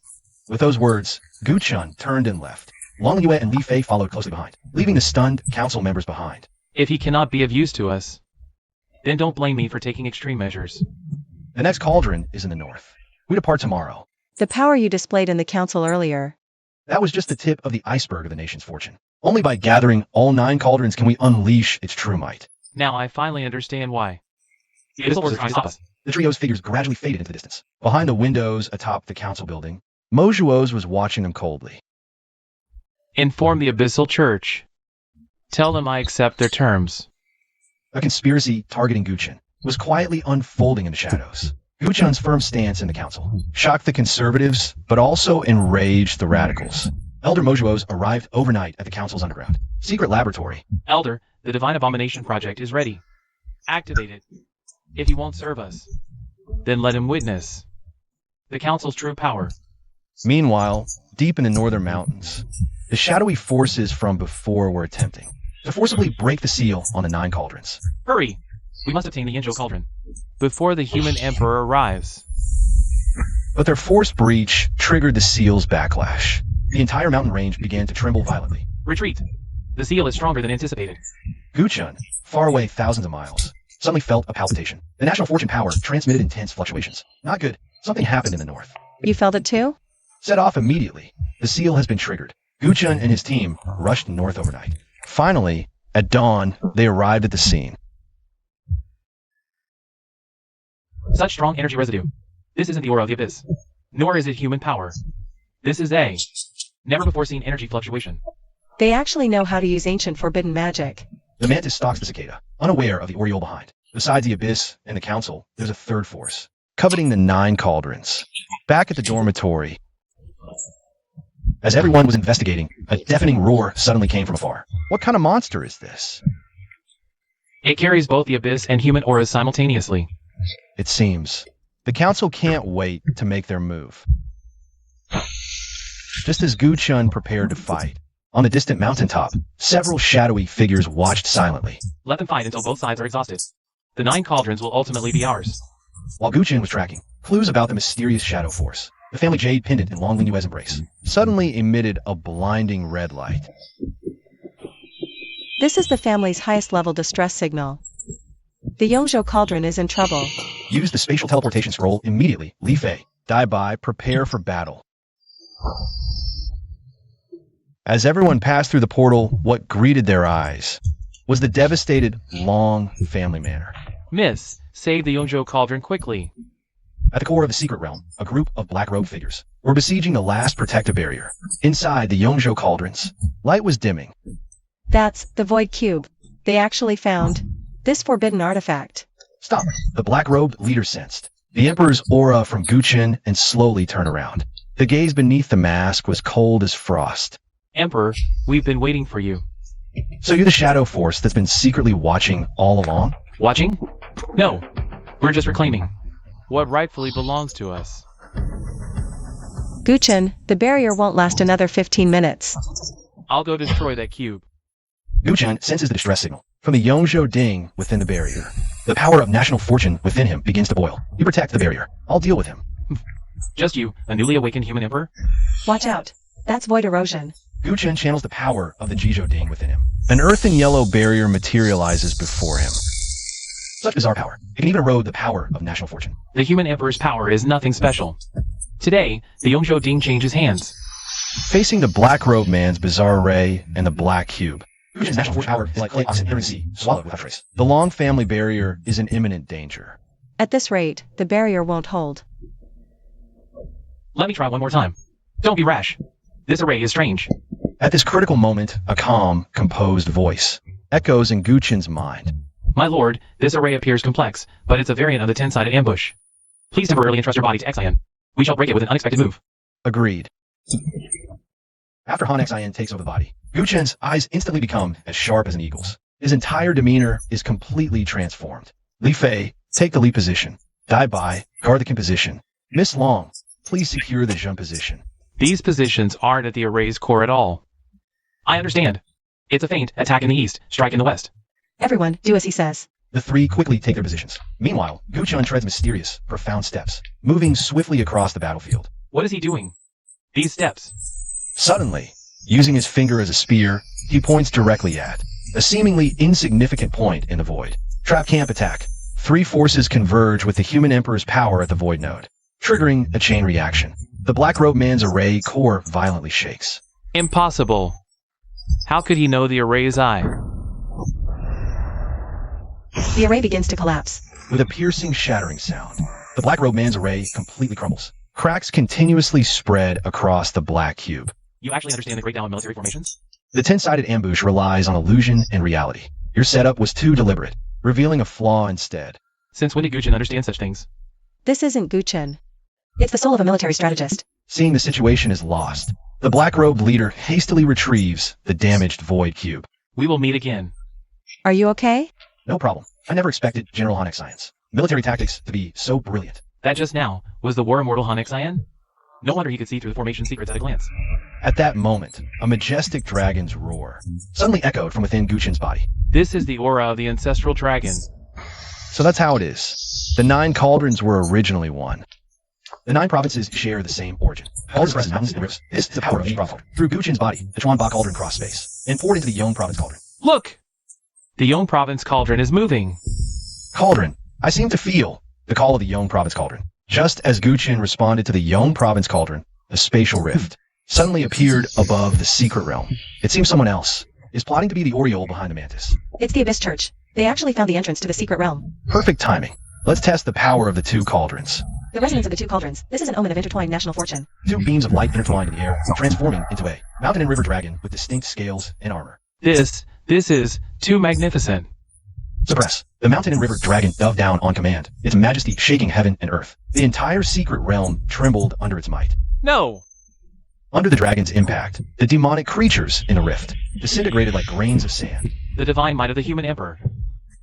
With those words, Guqin turned and left. Long Yue and Li Fei followed closely behind, leaving the stunned council members behind. If he cannot be of use to us, then don't blame me for taking extreme measures. The next cauldron is in the north. We depart tomorrow. The power you displayed in the council earlier. That was just the tip of the iceberg of the nation's fortune. Only by gathering all 9 cauldrons can we unleash its true might. Now I finally understand why. The Abyssal Wars are trying to stop us. The trio's figures gradually faded into the distance. Behind the windows atop the council building, Mojuo's was watching them coldly. Inform the Abyssal Church. Tell them I accept their terms. A conspiracy targeting Guchen was quietly unfolding in the shadows. Guchen's firm stance in the council shocked the conservatives, but also enraged the radicals. Elder Mojuos arrived overnight at the council's underground secret laboratory. Elder, the Divine Abomination Project is ready. Activate it. If he won't serve us, then let him witness the council's true power. Meanwhile, deep in the northern mountains, the shadowy forces from before were attempting to forcibly break the seal on the 9 cauldrons. Hurry! We must obtain the Angel Cauldron before the human emperor arrives. But their forced breach triggered the seal's backlash. The entire mountain range began to tremble violently. Retreat! The seal is stronger than anticipated. Guchen, far away thousands of miles, suddenly felt a palpitation. The national fortune power transmitted intense fluctuations. Not good. Something happened in the north. You felt it too? Set off immediately. The seal has been triggered. Guchen and his team rushed north overnight. Finally, at dawn, they arrived at the scene. Such strong energy residue. This isn't the aura of the abyss, nor is it human power. This is a never-before-seen energy fluctuation. They actually know how to use ancient forbidden magic. The mantis stalks the cicada, unaware of the oriole behind. Besides the abyss and the council, there's a third force, coveting the 9 cauldrons. Back at the dormitory, as everyone was investigating, a deafening roar suddenly came from afar. What kind of monster is this? It carries both the abyss and human auras simultaneously. It seems. The council can't wait to make their move. Just as Guchen prepared to fight, on the distant mountaintop, several shadowy figures watched silently. Let them fight until both sides are exhausted. The 9 cauldrons will ultimately be ours. While Guchen was tracking clues about the mysterious shadow force, the family jade pendant in Long Linue's embrace suddenly emitted a blinding red light. This is the family's highest level distress signal. The Yongzhou Cauldron is in trouble. Use the spatial teleportation scroll immediately. Li Fei, Dai Bai, prepare for battle. As everyone passed through the portal, what greeted their eyes was the devastated Long family manor. Miss, save the Yongzhou Cauldron quickly. At the core of the secret realm, a group of black-robed figures were besieging the last protective barrier. Inside the Yongzhou cauldrons, light was dimming. That's the Void Cube. They actually found this forbidden artifact. Stop! The black-robed leader sensed the Emperor's aura from Guchen and slowly turned around. The gaze beneath the mask was cold as frost. Emperor, we've been waiting for you. So you're the shadow force that's been secretly watching all along? Watching? No, we're just reclaiming what rightfully belongs to us. Guchen, the barrier won't last another 15 minutes. I'll go destroy that cube. Guchen senses the distress signal from the Yongzhou ding within the barrier. The power of national fortune within him begins to boil. You protect the barrier. I'll deal with him. Just you, a newly awakened human emperor? Watch out. That's void erosion. Guchen channels the power of the Jizhou ding within him. An earth and yellow barrier materializes before him. Such bizarre power. It can even erode the power of national fortune. The human emperor's power is nothing special. Today, the Yongzhou ding changes hands. Facing the black-robed man's bizarre ray and the black cube, Guchen's national force power is like clay oxen entering the sea, swallowed without trace. The Long family barrier is in imminent danger. At this rate, the barrier won't hold. Let me try one more time. Don't be rash. This array is strange. At this critical moment, a calm, composed voice echoes in Guchen's mind. My lord, this array appears complex, but it's a variant of the 10-sided ambush. Please temporarily entrust your body to Xian. We shall break it with an unexpected move. Agreed. After Han Xian takes over the body, Guchen's eyes instantly become as sharp as an eagle's. His entire demeanor is completely transformed. Li Fei, take the lead position. Dai Bai, guard the position. Miss Long, please secure the jump position. These positions aren't at the array's core at all. I understand. It's a feint, attack in the east, strike in the west. Everyone, do as he says. The three quickly take their positions. Meanwhile, Guchen treads mysterious, profound steps, moving swiftly across the battlefield. What is he doing? These steps. Suddenly, using his finger as a spear, he points directly at a seemingly insignificant point in the void. Trap camp attack. 3 forces converge with the human emperor's power at the void node, triggering a chain reaction. The black-robed man's array core violently shakes. Impossible. How could he know the array's eye? The array begins to collapse. With a piercing, shattering sound, the black-robed man's array completely crumbles. Cracks continuously spread across the black cube. You actually understand the Great Tao and military formations? The 10-sided ambush relies on illusion and reality. Your setup was too deliberate, revealing a flaw instead. Since when did Guchin understand such things? This isn't Guchin. It's the soul of a military strategist. Seeing the situation is lost, the black-robed leader hastily retrieves the damaged void cube. We will meet again. Are you okay? No problem. I never expected General Hanek science, military tactics to be so brilliant. That just now was the war immortal Hanek Cyan? No wonder he could see through the formation secrets at a glance. At that moment, a majestic dragon's roar suddenly echoed from within Guchin's body. This is the aura of the ancestral dragon. So that's how it is. The 9 cauldrons were originally one. The 9 provinces share the same origin. All the mountains and rivers. This is the power of each province. Through Guchin's body, the Chuan Ba cauldron crossed space and poured into the Yong province cauldron. Look! The Yong province cauldron is moving. Cauldron, I seem to feel the call of the Yong province cauldron. Just as Guchin responded to the Yong province cauldron, a spatial rift suddenly appeared above the secret realm. It seems someone else is plotting to be the Oriole behind the mantis. It's the Abyss Church. They actually found the entrance to the secret realm. Perfect timing. Let's test the power of the 2 cauldrons. The resonance of the 2 cauldrons. This is an omen of intertwined national fortune. 2 beams of light intertwined in the air, transforming into a mountain and river dragon with distinct scales and armor. This is too magnificent. Suppress. The mountain and river dragon dove down on command, its majesty shaking heaven and earth. The entire secret realm trembled under its might. No! Under the dragon's impact, the demonic creatures in the rift disintegrated like grains of sand. The divine might of the human emperor.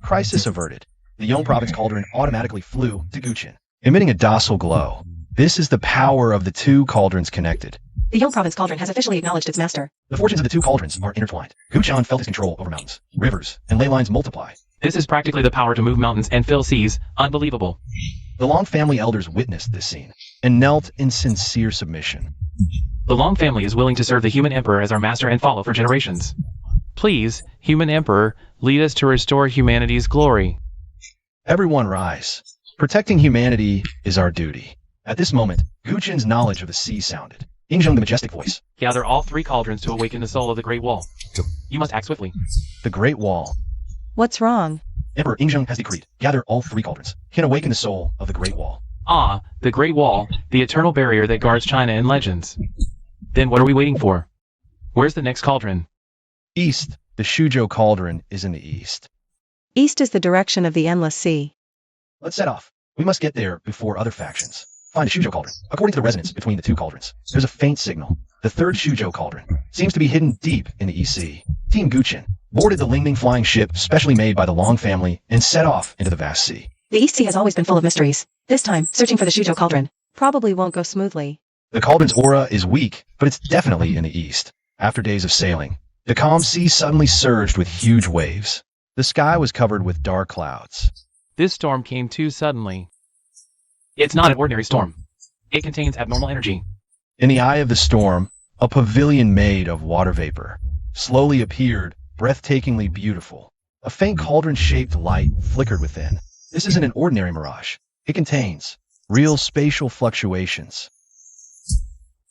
Crisis averted. The Yong province cauldron automatically flew to Guchin, emitting a docile glow. This is the power of the 2 cauldrons connected. The Yong province cauldron has officially acknowledged its master. The fortunes of the 2 cauldrons are intertwined. Guchan felt his control over mountains, rivers, and ley lines multiply. This is practically the power to move mountains and fill seas. Unbelievable. The Long family elders witnessed this scene and knelt in sincere submission. The Long family is willing to serve the human emperor as our master and follow for generations. Please, human emperor, lead us to restore humanity's glory. Everyone rise. Protecting humanity is our duty. At this moment, Guchin's knowledge of the sea sounded. Ingjung the majestic voice. Gather all 3 cauldrons to awaken the soul of the Great Wall. You must act swiftly. The Great Wall. What's wrong? Emperor Ingjung has decreed, gather all 3 cauldrons. Can awaken the soul of the Great Wall. Ah, the Great Wall, the eternal barrier that guards China in legends. Then what are we waiting for? Where's the next cauldron? East. The Shuzhou cauldron is in the east. East is the direction of the endless sea. Let's set off. We must get there before other factions. Find the Shuzhou cauldron. According to the resonance between the 2 cauldrons, there's a faint signal. The 3rd Shuzhou cauldron seems to be hidden deep in the East Sea. Team Guchin boarded the Lingning flying ship specially made by the Long family and set off into the vast sea. The East Sea has always been full of mysteries. This time, searching for the Shuzhou cauldron probably won't go smoothly. The cauldron's aura is weak, but it's definitely in the east. After days of sailing, the calm sea suddenly surged with huge waves. The sky was covered with dark clouds. This storm came too suddenly. It's not an ordinary storm. It contains abnormal energy. In the eye of the storm, a pavilion made of water vapor slowly appeared, breathtakingly beautiful. A faint cauldron-shaped light flickered within. This isn't an ordinary mirage. It contains real spatial fluctuations.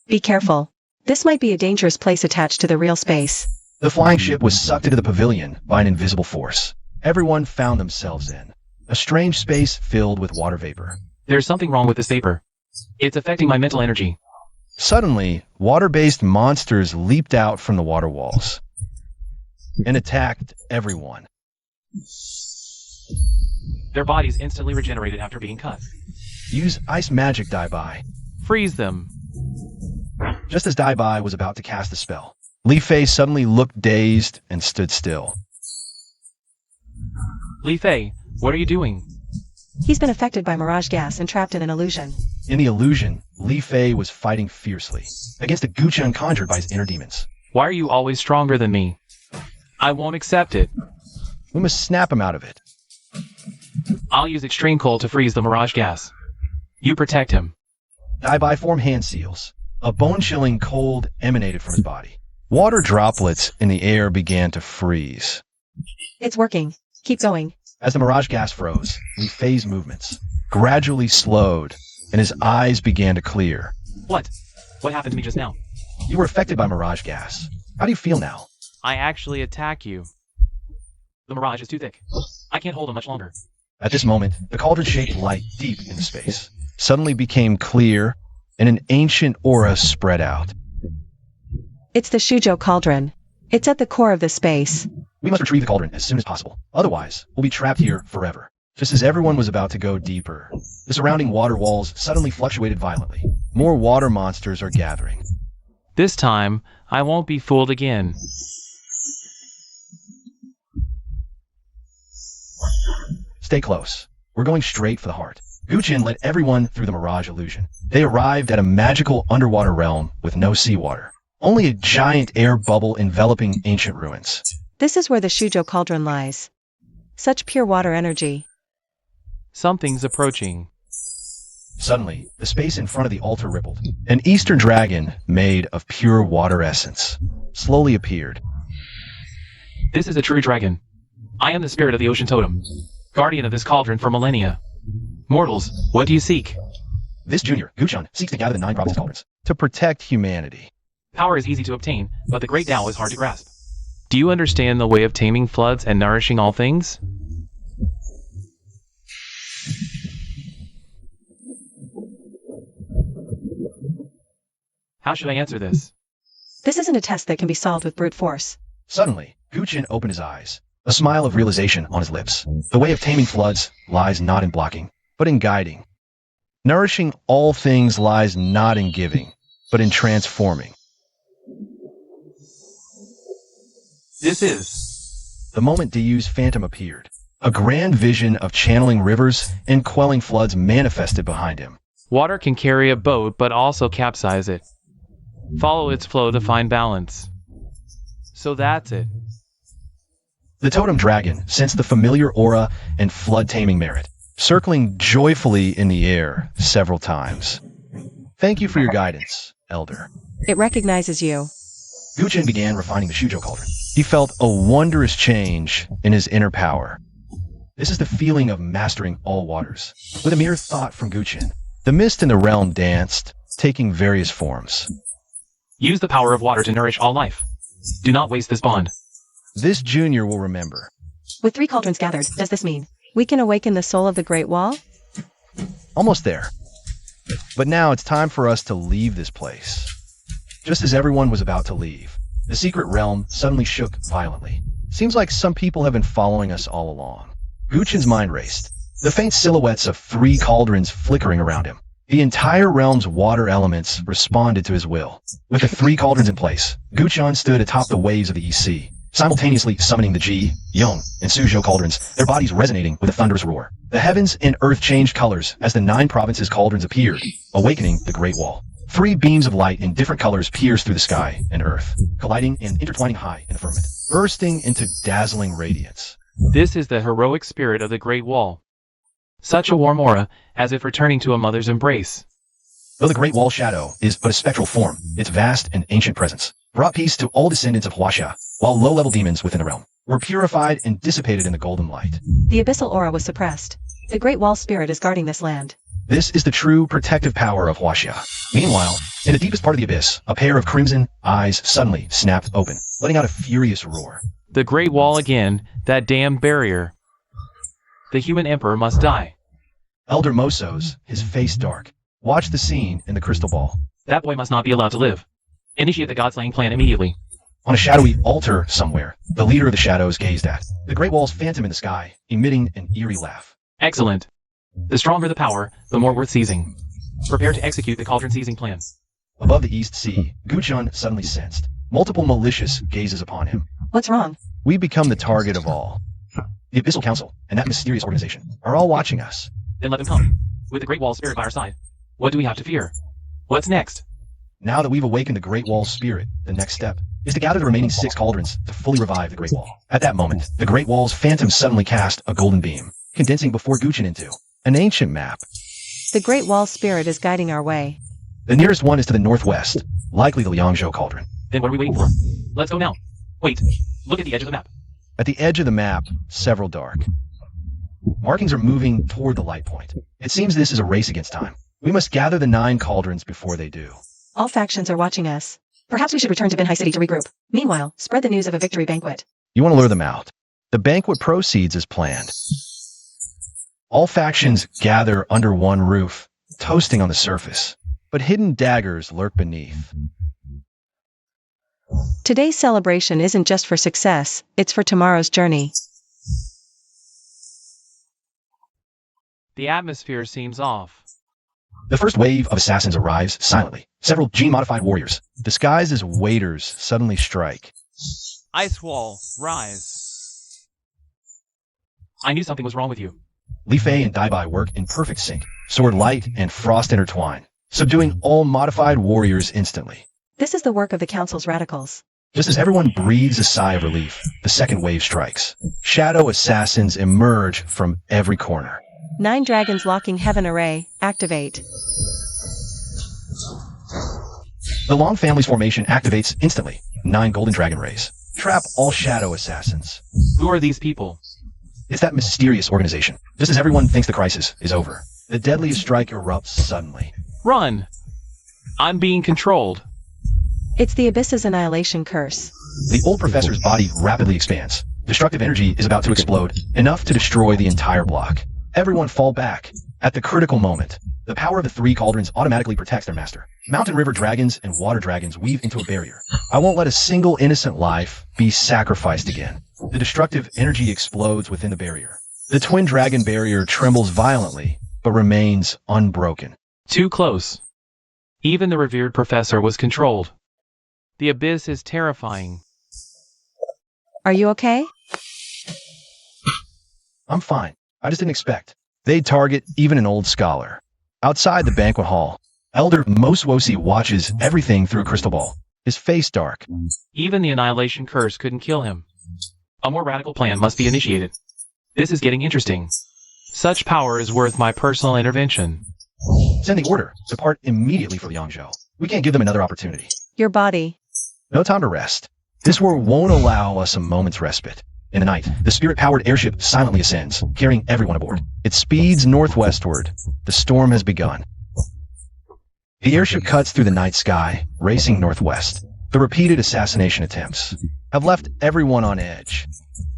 Be careful. This might be a dangerous place attached to the real space. The flying ship was sucked into the pavilion by an invisible force. Everyone found themselves in a strange space filled with water vapor. There's something wrong with this vapor. It's affecting my mental energy. Suddenly, water-based monsters leaped out from the water walls and attacked everyone. Their bodies instantly regenerated after being cut. Use ice magic, Dai Bai. Freeze them. Just as Dai Bai was about to cast the spell, Li Fei suddenly looked dazed and stood still. Li Fei, what are you doing? He's been affected by mirage gas and trapped in an illusion. In the illusion, Li Fei was fighting fiercely against a Guchan conjured by his inner demons. Why are you always stronger than me? I won't accept it. We must snap him out of it. I'll use extreme cold to freeze the mirage gas. You protect him. Dai Bai formed hand seals. A bone-chilling cold emanated from his body. Water droplets in the air began to freeze. It's working. Keep going. As the mirage gas froze, Li Fei's movements gradually slowed, and his eyes began to clear. What? What happened to me just now? You were affected by mirage gas. How do you feel now? I actually attack you. The mirage is too thick. I can't hold him much longer. At this moment, the cauldron-shaped light deep into space suddenly became clear, and an ancient aura spread out. It's the Shuzhou cauldron. It's at the core of the space. We must retrieve the cauldron as soon as possible. Otherwise, we'll be trapped here forever. Just as everyone was about to go deeper, the surrounding water walls suddenly fluctuated violently. More water monsters are gathering. This time, I won't be fooled again. Stay close. We're going straight for the heart. Guchin led everyone through the mirage illusion. They arrived at a magical underwater realm with no seawater. Only a giant air bubble enveloping ancient ruins. This is where the Shujo cauldron lies. Such pure water energy. Something's approaching. Suddenly, the space in front of the altar rippled. An Eastern dragon made of pure water essence slowly appeared. This is a true dragon. I am the spirit of the ocean totem, guardian of this cauldron for millennia. Mortals, what do you seek? This junior, Guchan, seeks to gather the 9 provinces cauldrons to protect humanity. Power is easy to obtain, but the great Tao is hard to grasp. Do you understand the way of taming floods and nourishing all things? How should I answer this? This isn't a test that can be solved with brute force. Suddenly, Guchin opened his eyes, a smile of realization on his lips. The way of taming floods lies not in blocking, but in guiding. Nourishing all things lies not in giving, but in transforming. This is... The moment Diyu's phantom appeared, a grand vision of channeling rivers and quelling floods manifested behind him. Water can carry a boat, but also capsize it. Follow its flow to find balance. So that's it. The totem dragon sensed the familiar aura and flood taming merit, circling joyfully in the air several times. Thank you for your guidance, Elder. It recognizes you. Guchin began refining the Shujo cauldron. He felt a wondrous change in his inner power. This is the feeling of mastering all waters. With a mere thought from Guchin, the mist in the realm danced, taking various forms. Use the power of water to nourish all life. Do not waste this bond. This junior will remember. With 3 cauldrons gathered, does this mean? We can awaken the soul of the Great Wall? Almost there. But now it's time for us to leave this place. Just as everyone was about to leave, the secret realm suddenly shook violently. Seems like some people have been following us all along. Guchin's mind raced, the faint silhouettes of 3 cauldrons flickering around him. The entire realm's water elements responded to his will. With the 3 cauldrons in place, Guchan stood atop the waves of the East Sea, simultaneously summoning the Ji, Yong, and Suzhou cauldrons, their bodies resonating with a thunderous roar. The heavens and earth changed colors as the 9 provinces cauldrons appeared, awakening the Great Wall. 3 beams of light in different colors pierced through the sky and earth, colliding and intertwining high in the firmament, bursting into dazzling radiance. This is the heroic spirit of the Great Wall. Such a warm aura, as if returning to a mother's embrace. Though the Great Wall shadow is but a spectral form, its vast and ancient presence brought peace to all descendants of Huaxia, while low-level demons within the realm were purified and dissipated in the golden light. The abyssal aura was suppressed. The Great Wall spirit is guarding this land. This is the true protective power of Huaxia. Meanwhile, in the deepest part of the abyss, a pair of crimson eyes suddenly snapped open, letting out a furious roar. The Great Wall again, that damn barrier. The human emperor must die. Elder Mosos, his face dark, watched the scene in the crystal ball. That boy must not be allowed to live. Initiate the God-slaying plan immediately. On a shadowy altar somewhere, the leader of the shadows gazed at the Great Wall's phantom in the sky, emitting an eerie laugh. Excellent. The stronger the power, the more worth seizing. Prepare to execute the cauldron seizing plan. Above the East Sea, Guchan suddenly sensed multiple malicious gazes upon him. What's wrong? We become the target of all. The Abyssal Council and that mysterious organization are all watching us. Then let them come. With the Great Wall spirit by our side. What do we have to fear? What's next? Now that we've awakened the Great Wall's spirit, the next step is to gather the remaining 6 cauldrons to fully revive the Great Wall. At that moment, the Great Wall's phantom suddenly cast a golden beam, condensing before Guchin into an ancient map. The Great Wall spirit is guiding our way. The nearest one is to the northwest, likely the Liangzhou cauldron. Then what are we waiting for? Let's go now. Wait, look at the edge of the map. At the edge of the map, several dark markings are moving toward the light point. It seems this is a race against time. We must gather the 9 cauldrons before they do. All factions are watching us. Perhaps we should return to Binhai City to regroup. Meanwhile, spread the news of a victory banquet. You want to lure them out. The banquet proceeds as planned. All factions gather under one roof, toasting on the surface, but hidden daggers lurk beneath. Today's celebration isn't just for success, it's for tomorrow's journey. The atmosphere seems off. The first wave of assassins arrives silently. Several gene-modified warriors, disguised as waiters, suddenly strike. Ice wall, rise. I knew something was wrong with you. Li Fei and Dai Bai work in perfect sync. Sword light and frost intertwine, subduing all modified warriors instantly. This is the work of the Council's radicals. Just as everyone breathes a sigh of relief, the second wave strikes. Shadow assassins emerge from every corner. 9 dragons locking heaven array, activate. The Long family's formation activates instantly. 9 golden dragon rays. Trap all shadow assassins. Who are these people? It's that mysterious organization. Just as everyone thinks the crisis is over, the deadliest strike erupts suddenly. Run! I'm being controlled. It's the Abyss's annihilation curse. The old professor's body rapidly expands. Destructive energy is about to explode, enough to destroy the entire block. Everyone fall back. At the critical moment, the power of the 3 cauldrons automatically protects their master. Mountain river dragons and water dragons weave into a barrier. I won't let a single innocent life be sacrificed again. The destructive energy explodes within the barrier. The twin dragon barrier trembles violently, but remains unbroken. Too close. Even the revered professor was controlled. The abyss is terrifying. Are you okay? I'm fine. I just didn't expect. They'd target even an old scholar. Outside the banquet hall, Elder Moswosi watches everything through a crystal ball, his face dark. Even the annihilation curse couldn't kill him. A more radical plan must be initiated. This is getting interesting. Such power is worth my personal intervention. Send the order. Depart immediately for Liangzhou. We can't give them another opportunity. Your body. No time to rest. This war won't allow us a moment's respite. In the night, the spirit-powered airship silently ascends, carrying everyone aboard. It speeds northwestward. The storm has begun. The airship cuts through the night sky, racing northwest. The repeated assassination attempts have left everyone on edge.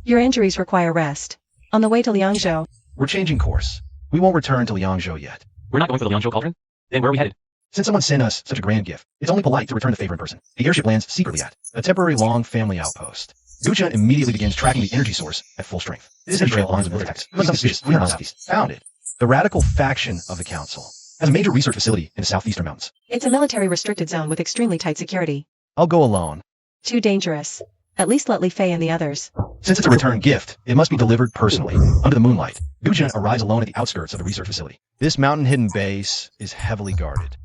Your injuries require rest. On the way to Liangzhou. We're changing course. We won't return to Liangzhou yet. We're not going for the Liangzhou cauldron? Then where are we headed? Since someone sent us such a grand gift, it's only polite to return the favor in person. The airship lands secretly at a temporary Long family outpost. Guan immediately begins tracking the energy source at full strength. This energy trail aligns with military tactics. Something suspicious. 300 miles southeast. Found it. The radical faction of the council has a major research facility in the southeastern mountains. It's a military restricted zone with extremely tight security. I'll go alone. Too dangerous. At least let Li Fei and the others. Since it's a return gift, it must be delivered personally, under the moonlight. Guan arrives alone at the outskirts of the research facility. This mountain-hidden base is heavily guarded.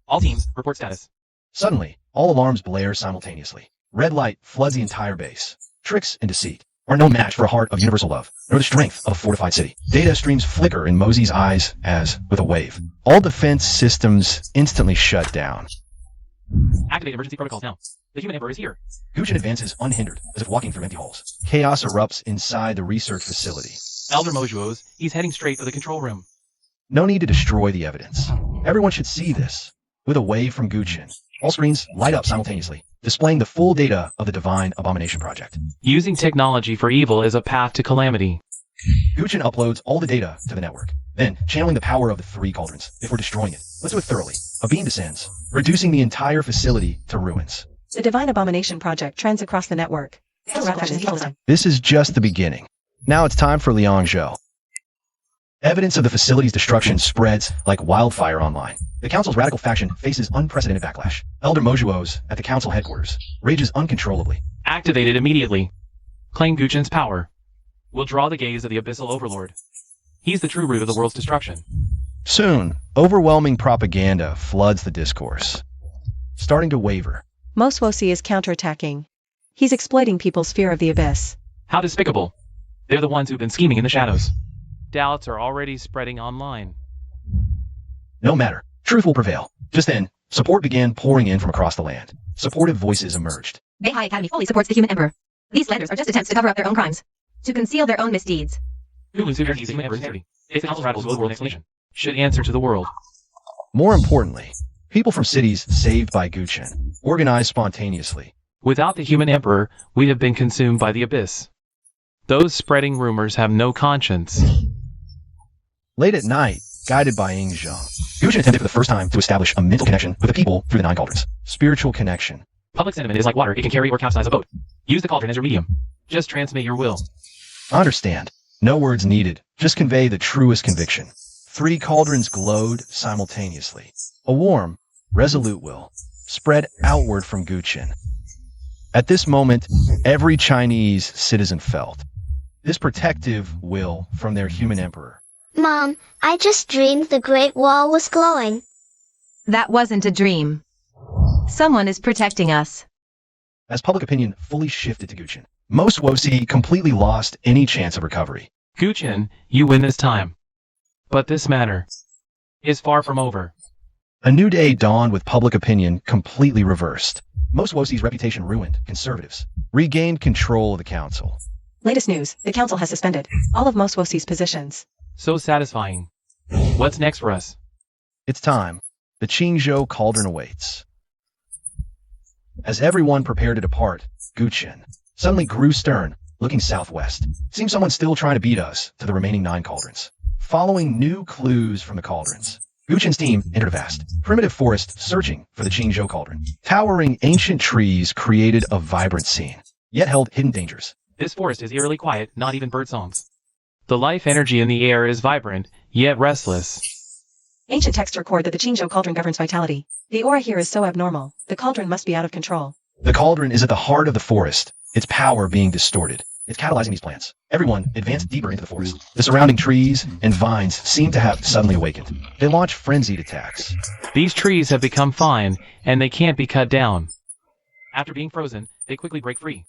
All teams, report status. Suddenly, all alarms blare simultaneously. Red light floods the entire base. Tricks and deceit are no match for a heart of universal love, nor the strength of a fortified city. Data streams flicker in Mosey's eyes as, with a wave, all defense systems instantly shut down. Activate emergency protocols now. The human emperor is here. Guan advances unhindered, as if walking through empty halls. Chaos erupts inside the research facility. Elder Mojuos, he's heading straight for the control room. No need to destroy the evidence. Everyone should see this. With a wave from Guan, all screens light up simultaneously, displaying the full data of the Divine Abomination Project. Using technology for evil is a path to calamity. Guan uploads all the data to the network, then channeling the power of the 3 cauldrons before destroying it. Let's do it thoroughly. A beam descends, reducing the entire facility to ruins. The Divine Abomination Project trends across the network. This is just the beginning. Now it's time for Liangzhou. Evidence of the facility's destruction spreads like wildfire online. The council's radical faction faces unprecedented backlash. Elder Mojuos, at the council headquarters, rages uncontrollably. Activate it immediately. Claim Guchan's power. We'll draw the gaze of the abyssal overlord. He's the true root of the world's destruction. Soon, overwhelming propaganda floods the discourse, starting to waver. Moswosi is counterattacking. He's exploiting people's fear of the abyss. How despicable. They're the ones who've been scheming in the shadows. Doubts are already spreading online. No matter. Truth will prevail. Just then, support began pouring in from across the land. Supportive voices emerged. Beihai Academy fully supports the human emperor. These slanders are just attempts to cover up their own crimes, to conceal their own misdeeds. Hulu's who guarantees the human emperor's integrity. If the council's radicals will world explanation, should answer to the world. More importantly, people from cities saved by Guchan organized spontaneously. Without the human emperor, we'd have been consumed by the abyss. Those spreading rumors have no conscience. Late at night, guided by Yingzheng, Guchan attempted for the first time to establish a mental connection with the people through the 9 cauldrons. Spiritual connection. Public sentiment is like water. It can carry or capsize a boat. Use the cauldron as your medium. Just transmit your will. Understand. No words needed. Just convey the truest conviction. 3 cauldrons glowed simultaneously. A warm, resolute will spread outward from Guqin. At this moment, every Chinese citizen felt this protective will from their human emperor. Mom, I just dreamed the Great Wall was glowing. That wasn't a dream. Someone is protecting us. As public opinion fully shifted to Guqin, most Wosi completely lost any chance of recovery. Guqin, you win this time. But this matter is far from over. A new day dawned with public opinion completely reversed. Most Wosi's reputation ruined. Conservatives regained control of the council. Latest news, the council has suspended all of most Wosi's positions. So satisfying. What's next for us? It's time. The Qingzhou cauldron awaits. As everyone prepared to depart, Guqin suddenly grew stern, looking southwest. Seems someone's still trying to beat us to the remaining 9 cauldrons. Following new clues from the cauldrons, Guqin's team entered a vast, primitive forest searching for the Qingzhou cauldron. Towering ancient trees created a vibrant scene, yet held hidden dangers. This forest is eerily quiet, not even bird songs. The life energy in the air is vibrant, yet restless. Ancient texts record that the Qingzhou cauldron governs vitality. The aura here is so abnormal, the cauldron must be out of control. The cauldron is at the heart of the forest, its power being distorted. It's catalyzing these plants. Everyone advanced deeper into the forest. The surrounding trees and vines seem to have suddenly awakened. They launch frenzied attacks. These trees have become fine, and they can't be cut down. After being frozen, they quickly break free.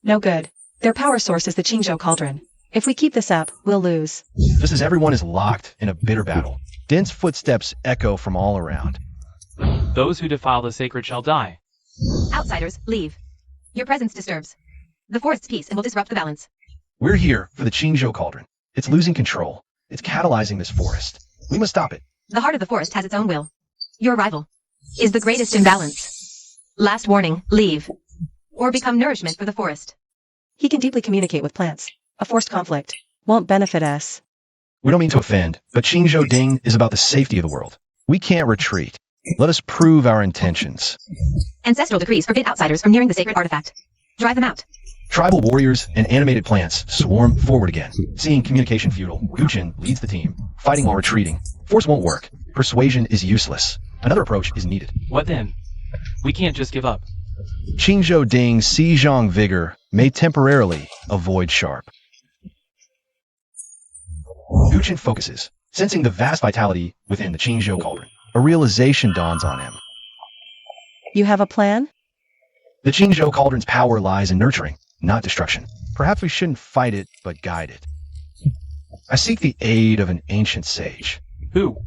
No good. Their power source is the Qingzhou cauldron. If we keep this up, we'll lose. Just as everyone is locked in a bitter battle, dense footsteps echo from all around. Those who defile the sacred shall die. Outsiders, leave. Your presence disturbs the forest's peace and will disrupt the balance. We're here for the Qingzhou cauldron. It's losing control. It's catalyzing this forest. We must stop it. The heart of the forest has its own will. Your rival is the greatest imbalance. Last warning, leave. Or become nourishment for the forest. He can deeply communicate with plants. A forced conflict won't benefit us. We don't mean to offend, but Qingzhou Ding is about the safety of the world. We can't retreat. Let us prove our intentions. Ancestral decrees forbid outsiders from nearing the sacred artifact. Drive them out. Tribal warriors and animated plants swarm forward again. Seeing communication futile, Guqin leads the team, fighting while retreating. Force won't work. Persuasion is useless. Another approach is needed. What then? We can't just give up. Qingzhou Ding's Xizhang vigor may temporarily avoid sharp. Guqin focuses, sensing the vast vitality within the Qingzhou cauldron. A realization dawns on him. You have a plan? The Qingzhou cauldron's power lies in nurturing, not destruction. Perhaps we shouldn't fight it, but guide it. I seek the aid of an ancient sage. Who?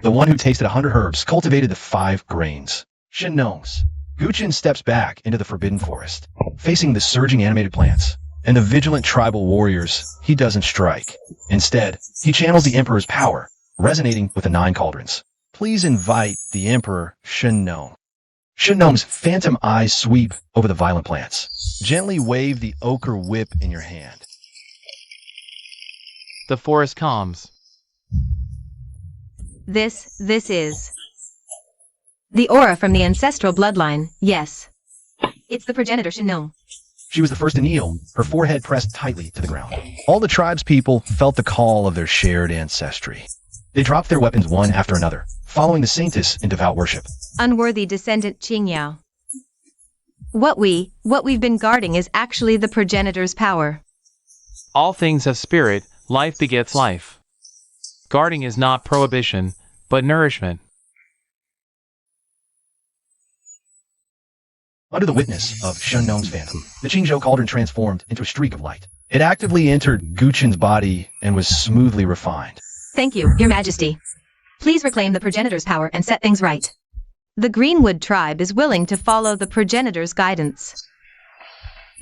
The one who tasted 100 herbs, cultivated the 5 grains. Shinnomes. Guqin steps back into the forbidden forest, facing the surging animated plants. And the vigilant tribal warriors, he doesn't strike. Instead, he channels the Emperor's power, resonating with the 9 cauldrons. Please invite the Emperor Shinnome. Shinnome's phantom eyes sweep over the violent plants. Gently wave the ochre whip in your hand. The forest calms. This is the aura from the ancestral bloodline, yes. It's the progenitor Shinnome. She was the first to kneel, her forehead pressed tightly to the ground. All the tribe's people felt the call of their shared ancestry. They dropped their weapons one after another, following the saintess in devout worship. Unworthy descendant Qingyao. What we've been guarding is actually the progenitor's power. All things have spirit, life begets life. Guarding is not prohibition, but nourishment. Under the witness of Shinnome's phantom, the Qingzhou cauldron transformed into a streak of light. It actively entered Guqin's body and was smoothly refined. Thank you, Your Majesty. Please reclaim the progenitor's power and set things right. The Greenwood tribe is willing to follow the progenitor's guidance.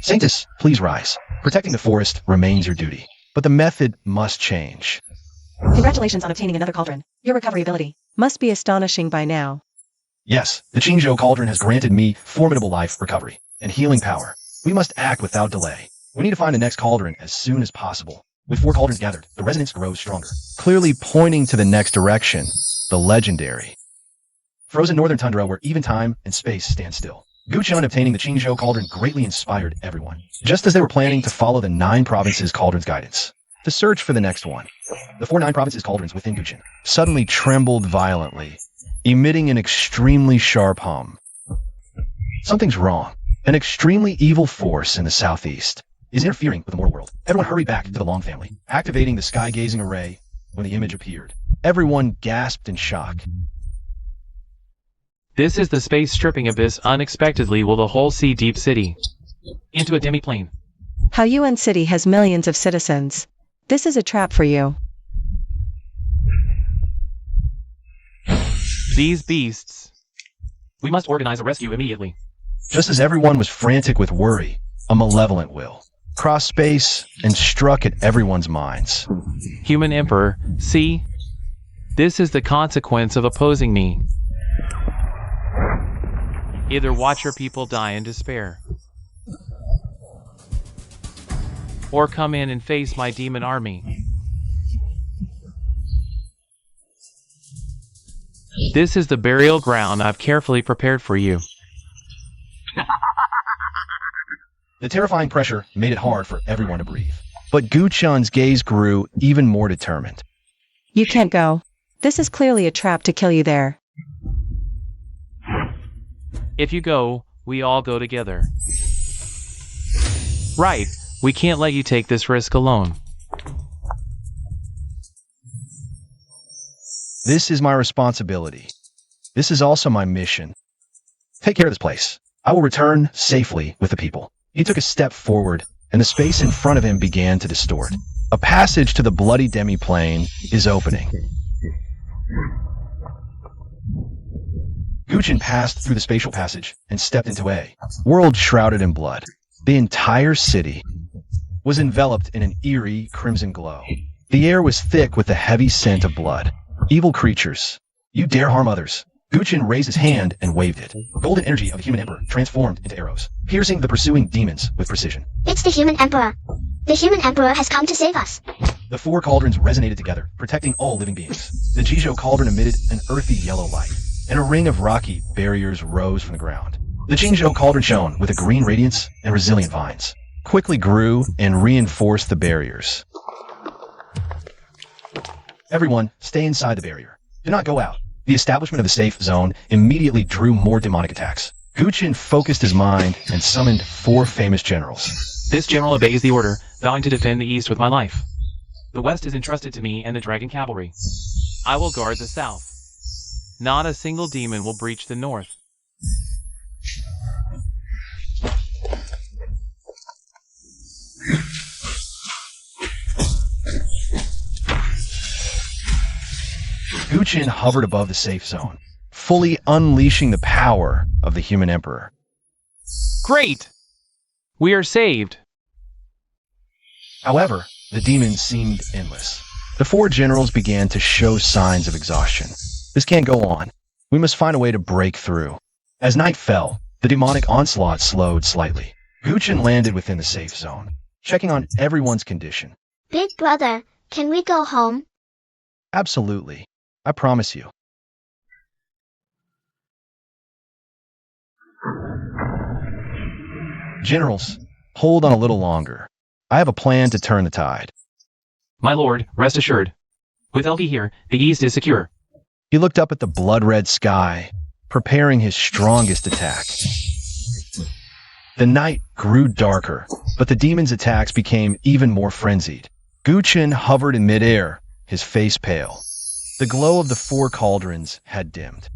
Saintess, please rise. Protecting the forest remains your duty, but the method must change. Congratulations on obtaining another cauldron. Your recovery ability must be astonishing by now. Yes, the Qingzhou cauldron has granted me formidable life recovery and healing power. We must act without delay. We need to find the next cauldron as soon as possible. With 4 cauldrons gathered, the resonance grows stronger, clearly pointing to the next direction, the legendary. Frozen northern tundra where even time and space stand still. Guchun obtaining the Qingzhou cauldron greatly inspired everyone, just as they were planning to follow the 9 provinces cauldron's guidance. To search for the next one, the 4 9 provinces cauldrons within Guchun suddenly trembled violently, emitting an extremely sharp hum. Something's wrong. An extremely evil force in the southeast is interfering with the mortal world. Everyone hurried back to the Long family, activating the sky-gazing array when the image appeared. Everyone gasped in shock. This is the space stripping abyss. Unexpectedly will the whole sea deep city into a demiplane. How UN City has millions of citizens. This is a trap for you. These beasts. We must organize a rescue immediately. Just as everyone was frantic with worry, a malevolent will crossed space and struck at everyone's minds. Human Emperor, see? This is the consequence of opposing me. Either watch your people die in despair, or come in and face my demon army. This is the burial ground I've carefully prepared for you. The terrifying pressure made it hard for everyone to breathe. But Guchun's gaze grew even more determined. You can't go. This is clearly a trap to kill you there. If you go, we all go together. Right, we can't let you take this risk alone. This is my responsibility. This is also my mission. Take care of this place. I will return safely with the people. He took a step forward, and the space in front of him began to distort. A passage to the bloody demiplane is opening. Guchun passed through the spatial passage and stepped into a world shrouded in blood. The entire city was enveloped in an eerie crimson glow. The air was thick with the heavy scent of blood. Evil creatures, you dare harm others. Guchun raised his hand and waved it. Golden energy of the human emperor transformed into arrows, piercing the pursuing demons with precision. It's the human emperor. The human emperor has come to save us. The 4 cauldrons resonated together, protecting all living beings. The Qingzhou cauldron emitted an earthy yellow light, and a ring of rocky barriers rose from the ground. The Qingzhou cauldron shone with a green radiance, and resilient vines quickly grew and reinforced the barriers. Everyone, stay inside the barrier. Do not go out. The establishment of the safe zone immediately drew more demonic attacks. Guchun focused his mind and summoned 4 famous generals. This general obeys the order, vowing to defend the east with my life. The west is entrusted to me and the dragon cavalry. I will guard the south. Not a single demon will breach the north. Guchun hovered above the safe zone, fully unleashing the power of the human emperor. Great! We are saved. However, the demons seemed endless. The 4 generals began to show signs of exhaustion. This can't go on. We must find a way to break through. As night fell, the demonic onslaught slowed slightly. Guchun landed within the safe zone, checking on everyone's condition. Big brother, can we go home? Absolutely. I promise you. Generals, hold on a little longer. I have a plan to turn the tide. My lord, rest assured. With Elgi here, the east is secure. He looked up at the blood-red sky, preparing his strongest attack. The night grew darker, but the demon's attacks became even more frenzied. Guchun hovered in midair, his face pale. The glow of the 4 cauldrons had dimmed.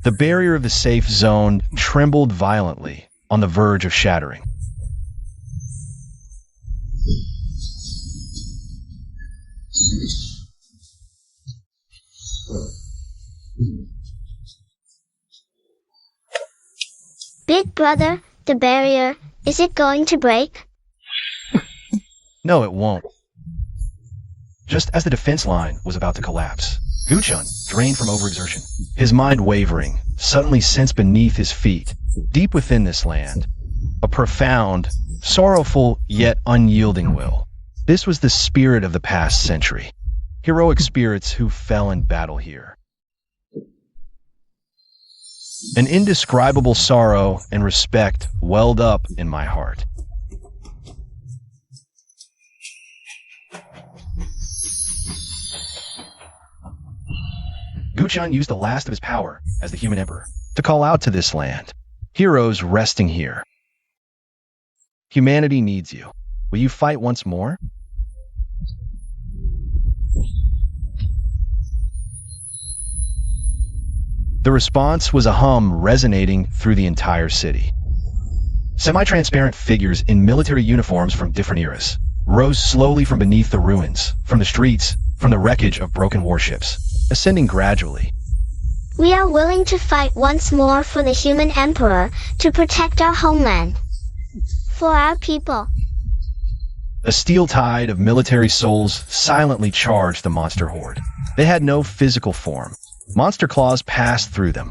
The barrier of the safe zone trembled violently, on the verge of shattering. Big brother, the barrier, is it going to break? No, it won't. Just as the defense line was about to collapse, Guchun, drained from overexertion, his mind wavering, suddenly sensed beneath his feet, deep within this land, a profound, sorrowful yet unyielding will. This was the spirit of the past century, heroic spirits who fell in battle here. An indescribable sorrow and respect welled up in my heart. Guan used the last of his power as the human emperor to call out to this land. Heroes resting here. Humanity needs you. Will you fight once more? The response was a hum resonating through the entire city. Semi-transparent figures in military uniforms from different eras rose slowly from beneath the ruins, from the streets, from the wreckage of broken warships, ascending gradually. We are willing to fight once more for the human emperor, to protect our homeland. For our people. A steel tide of military souls silently charged the monster horde. They had no physical form. Monster claws passed through them,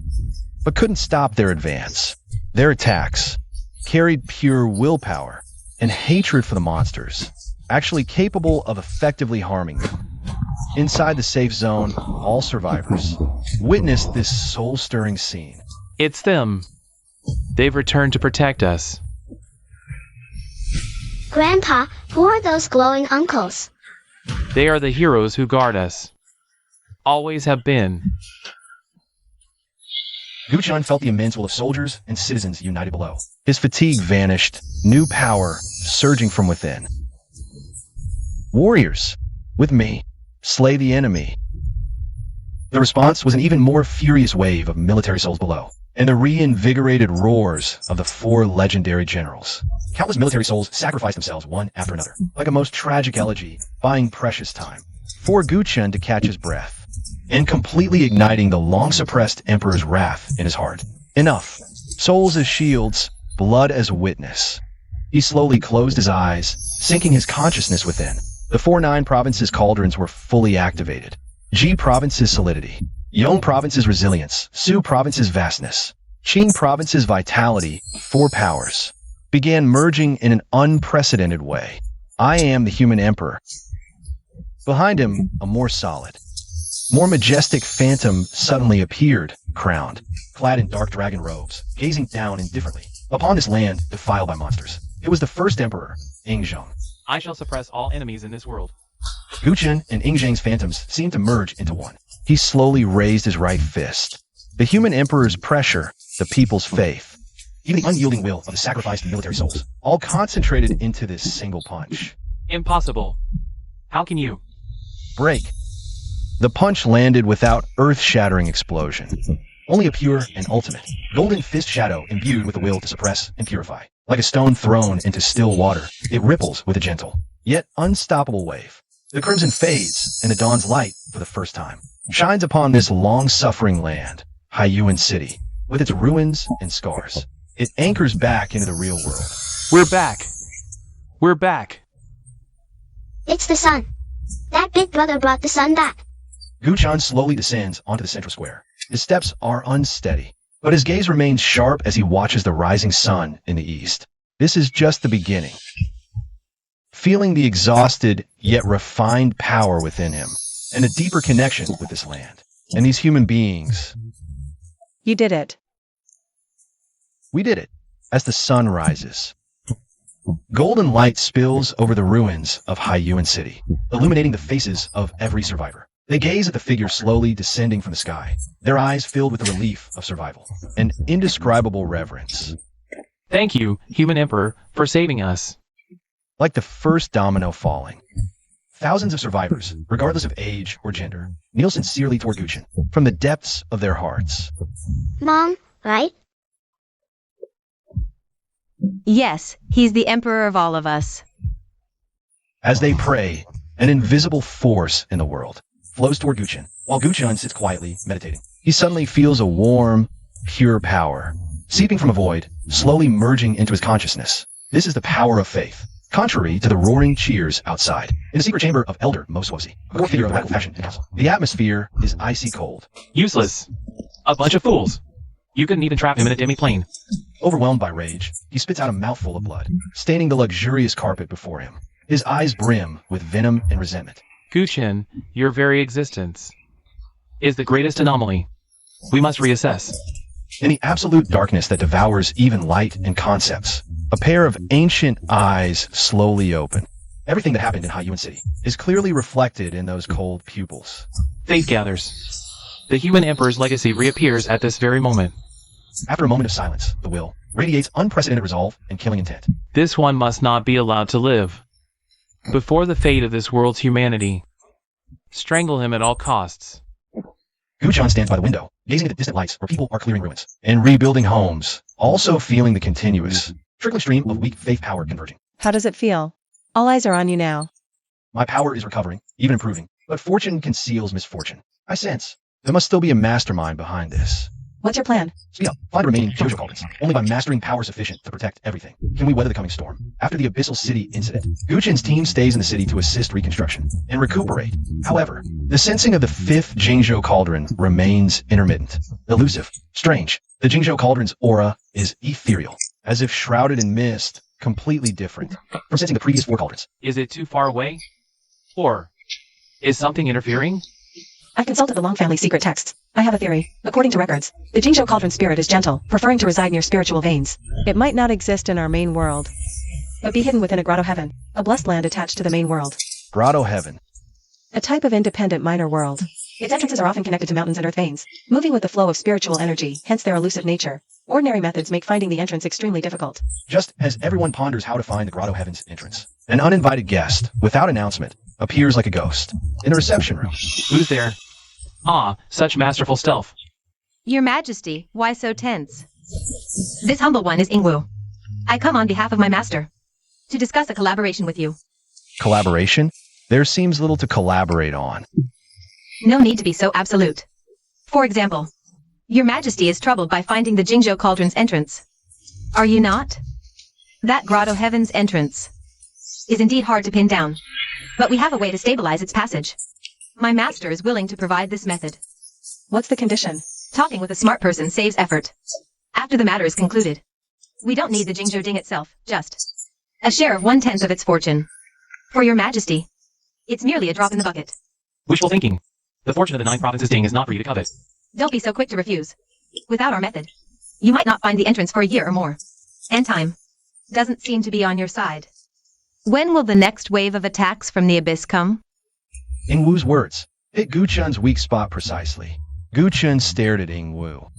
but couldn't stop their advance. Their attacks carried pure willpower and hatred for the monsters, actually capable of effectively harming them. Inside the safe zone, all survivors witnessed this soul-stirring scene. It's them. They've returned to protect us. Grandpa, who are those glowing uncles? They are the heroes who guard us. Always have been. Guan felt the immense will of soldiers and citizens united below. His fatigue vanished, new power surging from within. Warriors, with me, slay the enemy. The response was an even more furious wave of military souls below, and the reinvigorated roars of the 4 legendary generals. Countless military souls sacrificed themselves one after another, like a most tragic elegy, buying precious time for Guan to catch his breath, and completely igniting the long-suppressed emperor's wrath in his heart. Enough. Souls as shields, blood as witness. He slowly closed his eyes, sinking his consciousness within. The 4-9 provinces' cauldrons were fully activated. Ji province's solidity, Yong province's resilience, Su province's vastness, Qing province's vitality, 4 powers, began merging in an unprecedented way. I am the human emperor. Behind him, a more solid, more majestic phantom suddenly appeared, crowned, clad in dark dragon robes, gazing down indifferently upon this land defiled by monsters. It was the first emperor, Ingzheng. I shall suppress all enemies in this world. Guan and Ingzheng's phantoms seemed to merge into one. He slowly raised his right fist. The human emperor's pressure, the people's faith, even the unyielding will of the sacrificed military souls, all concentrated into this single punch. Impossible. How can you? Break. The punch landed without earth-shattering explosion. Only a pure and ultimate, golden fist shadow imbued with the will to suppress and purify. Like a stone thrown into still water, it ripples with a gentle, yet unstoppable wave. The crimson fades, and the dawn's light, for the first time, shines upon this long-suffering land, Haiyuan City, with its ruins and scars. It anchors back into the real world. We're back. We're back. It's the sun. That big brother brought the sun back. Guan slowly descends onto the central square. His steps are unsteady, but his gaze remains sharp as he watches the rising sun in the east. This is just the beginning. Feeling the exhausted yet refined power within him, and a deeper connection with this land, and these human beings. You did it. We did it, as the sun rises. Golden light spills over the ruins of Haiyuan City, illuminating the faces of every survivor. They gaze at the figure slowly descending from the sky, their eyes filled with the relief of survival, and indescribable reverence. Thank you, human emperor, for saving us. Like the first domino falling, thousands of survivors, regardless of age or gender, kneel sincerely toward Guan from the depths of their hearts. Mom, right? Yes, he's the emperor of all of us. As they pray, an invisible force in the world flows toward Guan, while Guan sits quietly, meditating. He suddenly feels a warm, pure power, seeping from a void, slowly merging into his consciousness. This is the power of faith, contrary to the roaring cheers outside. In the secret chamber of Elder Moswosi, a core figure of radical fashion and hustle, the atmosphere is icy cold. Useless. A bunch of fools. You couldn't even trap him in a demi-plane. Overwhelmed by rage, he spits out a mouthful of blood, staining the luxurious carpet before him. His eyes brim with venom and resentment. Guan, your very existence is the greatest anomaly. We must reassess. In the absolute darkness that devours even light and concepts, a pair of ancient eyes slowly open. Everything that happened in Haiyuan City is clearly reflected in those cold pupils. Fate gathers. The human emperor's legacy reappears at this very moment. After a moment of silence, the will radiates unprecedented resolve and killing intent. This one must not be allowed to live. Before the fate of this world's humanity. Strangle him at all costs. Guchan stands by the window, gazing at the distant lights where people are clearing ruins and rebuilding homes, also feeling the continuous, trickling stream of weak faith power converging. How does it feel? All eyes are on you now. My power is recovering, even improving, but fortune conceals misfortune. I sense there must still be a mastermind behind this. What's your plan? Speed up. Find the remaining Jojo cauldrons. Only by mastering power sufficient to protect everything can we weather the coming storm. After the Abyssal City incident, Guchan's team stays in the city to assist reconstruction and recuperate. However, the sensing of the 5th Jingzhou cauldron remains intermittent, elusive, strange. The Jingzhou cauldron's aura is ethereal, as if shrouded in mist, completely different from sensing the previous 4 cauldrons. Is it too far away? Or is something interfering? I've consulted the Long family secret texts. I have a theory. According to records, the Jingzhou cauldron spirit is gentle, preferring to reside near spiritual veins. It might not exist in our main world, but be hidden within a grotto heaven, a blessed land attached to the main world. Grotto heaven. A type of independent minor world. Its entrances are often connected to mountains and earth veins, moving with the flow of spiritual energy, hence their elusive nature. Ordinary methods make finding the entrance extremely difficult. Just as everyone ponders how to find the grotto heaven's entrance, an uninvited guest, without announcement, appears like a ghost in the reception room. Who's there? Ah, such masterful stealth. Your Majesty, why so tense? This humble one is Ingwu. I come on behalf of my master to discuss a collaboration with you. Collaboration? There seems little to collaborate on. No need to be so absolute. For example, Your Majesty is troubled by finding the Jingzhou cauldron's entrance. Are you not? That grotto heaven's entrance is indeed hard to pin down, but we have a way to stabilize its passage. My master is willing to provide this method. What's the condition? Talking with a smart person saves effort. After the matter is concluded, we don't need the Jingzhou Ding itself, just a share of 1/10 of its fortune. For Your Majesty, it's merely a drop in the bucket. Wishful thinking. The fortune of the 9 provinces Ding is not for you to covet. Don't be so quick to refuse. Without our method, you might not find the entrance for a year or more. And time doesn't seem to be on your side. When will the next wave of attacks from the abyss come? Ingwu's words hit Guchan's weak spot precisely. Guchan stared at Ingwu,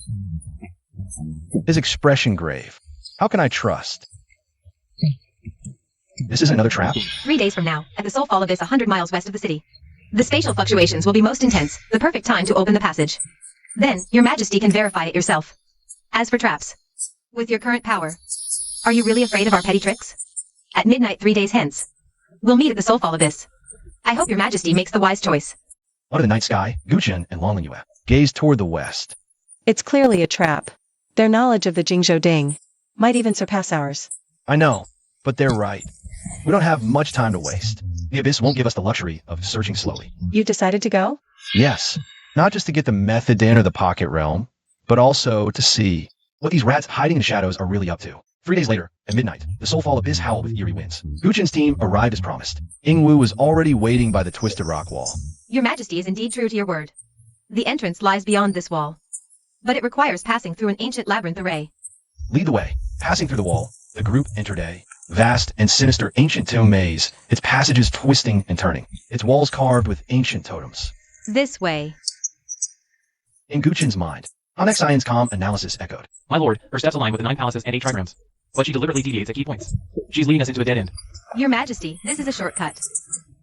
his expression grave. How can I trust? This is another trap? 3 days from now, at the Soulfall Abyss 100 miles west of the city. The spatial fluctuations will be most intense, the perfect time to open the passage. Then, Your Majesty can verify it yourself. As for traps, with your current power, are you really afraid of our petty tricks? At midnight 3 days hence, we'll meet at the Soulfall Abyss. I hope Your Majesty makes the wise choice. Under the night sky, Guchan and Longlin gazed toward the west. It's clearly a trap. Their knowledge of the Jingzhou Ding might even surpass ours. I know, but they're right. We don't have much time to waste. The abyss won't give us the luxury of searching slowly. You decided to go? Yes, not just to get the method to enter the pocket realm, but also to see what these rats hiding in the shadows are really up to. 3 days later, at midnight, the Soulfall Abyss howled with eerie winds. Guchan's team arrived as promised. Ingwu was already waiting by the twisted rock wall. Your Majesty is indeed true to your word. The entrance lies beyond this wall, but it requires passing through an ancient labyrinth array. Lead the way. Passing through the wall, the group entered a vast and sinister ancient tomb maze, its passages twisting and turning, its walls carved with ancient totems. This way. In Guchan's mind, Onyxian's calm analysis echoed. My lord, her steps align with the 9 palaces and 8 trigrams. But she deliberately deviates at key points. She's leading us into a dead end. Your Majesty, this is a shortcut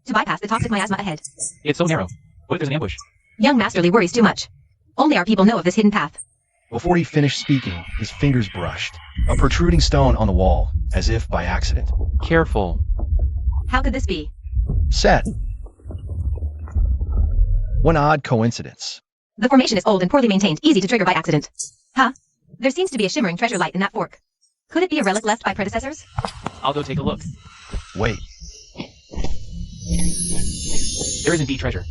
to bypass the toxic miasma ahead. It's so narrow. What if there's an ambush? Young Masterly worries too much. Only our people know of this hidden path. Before he finished speaking, his fingers brushed a protruding stone on the wall, as if by accident. Careful. How could this be? Set. One odd coincidence. The formation is old and poorly maintained, easy to trigger by accident. Huh? There seems to be a shimmering treasure light in that fork. Could it be a relic left by predecessors? I'll go take a look. Wait. There is indeed treasure.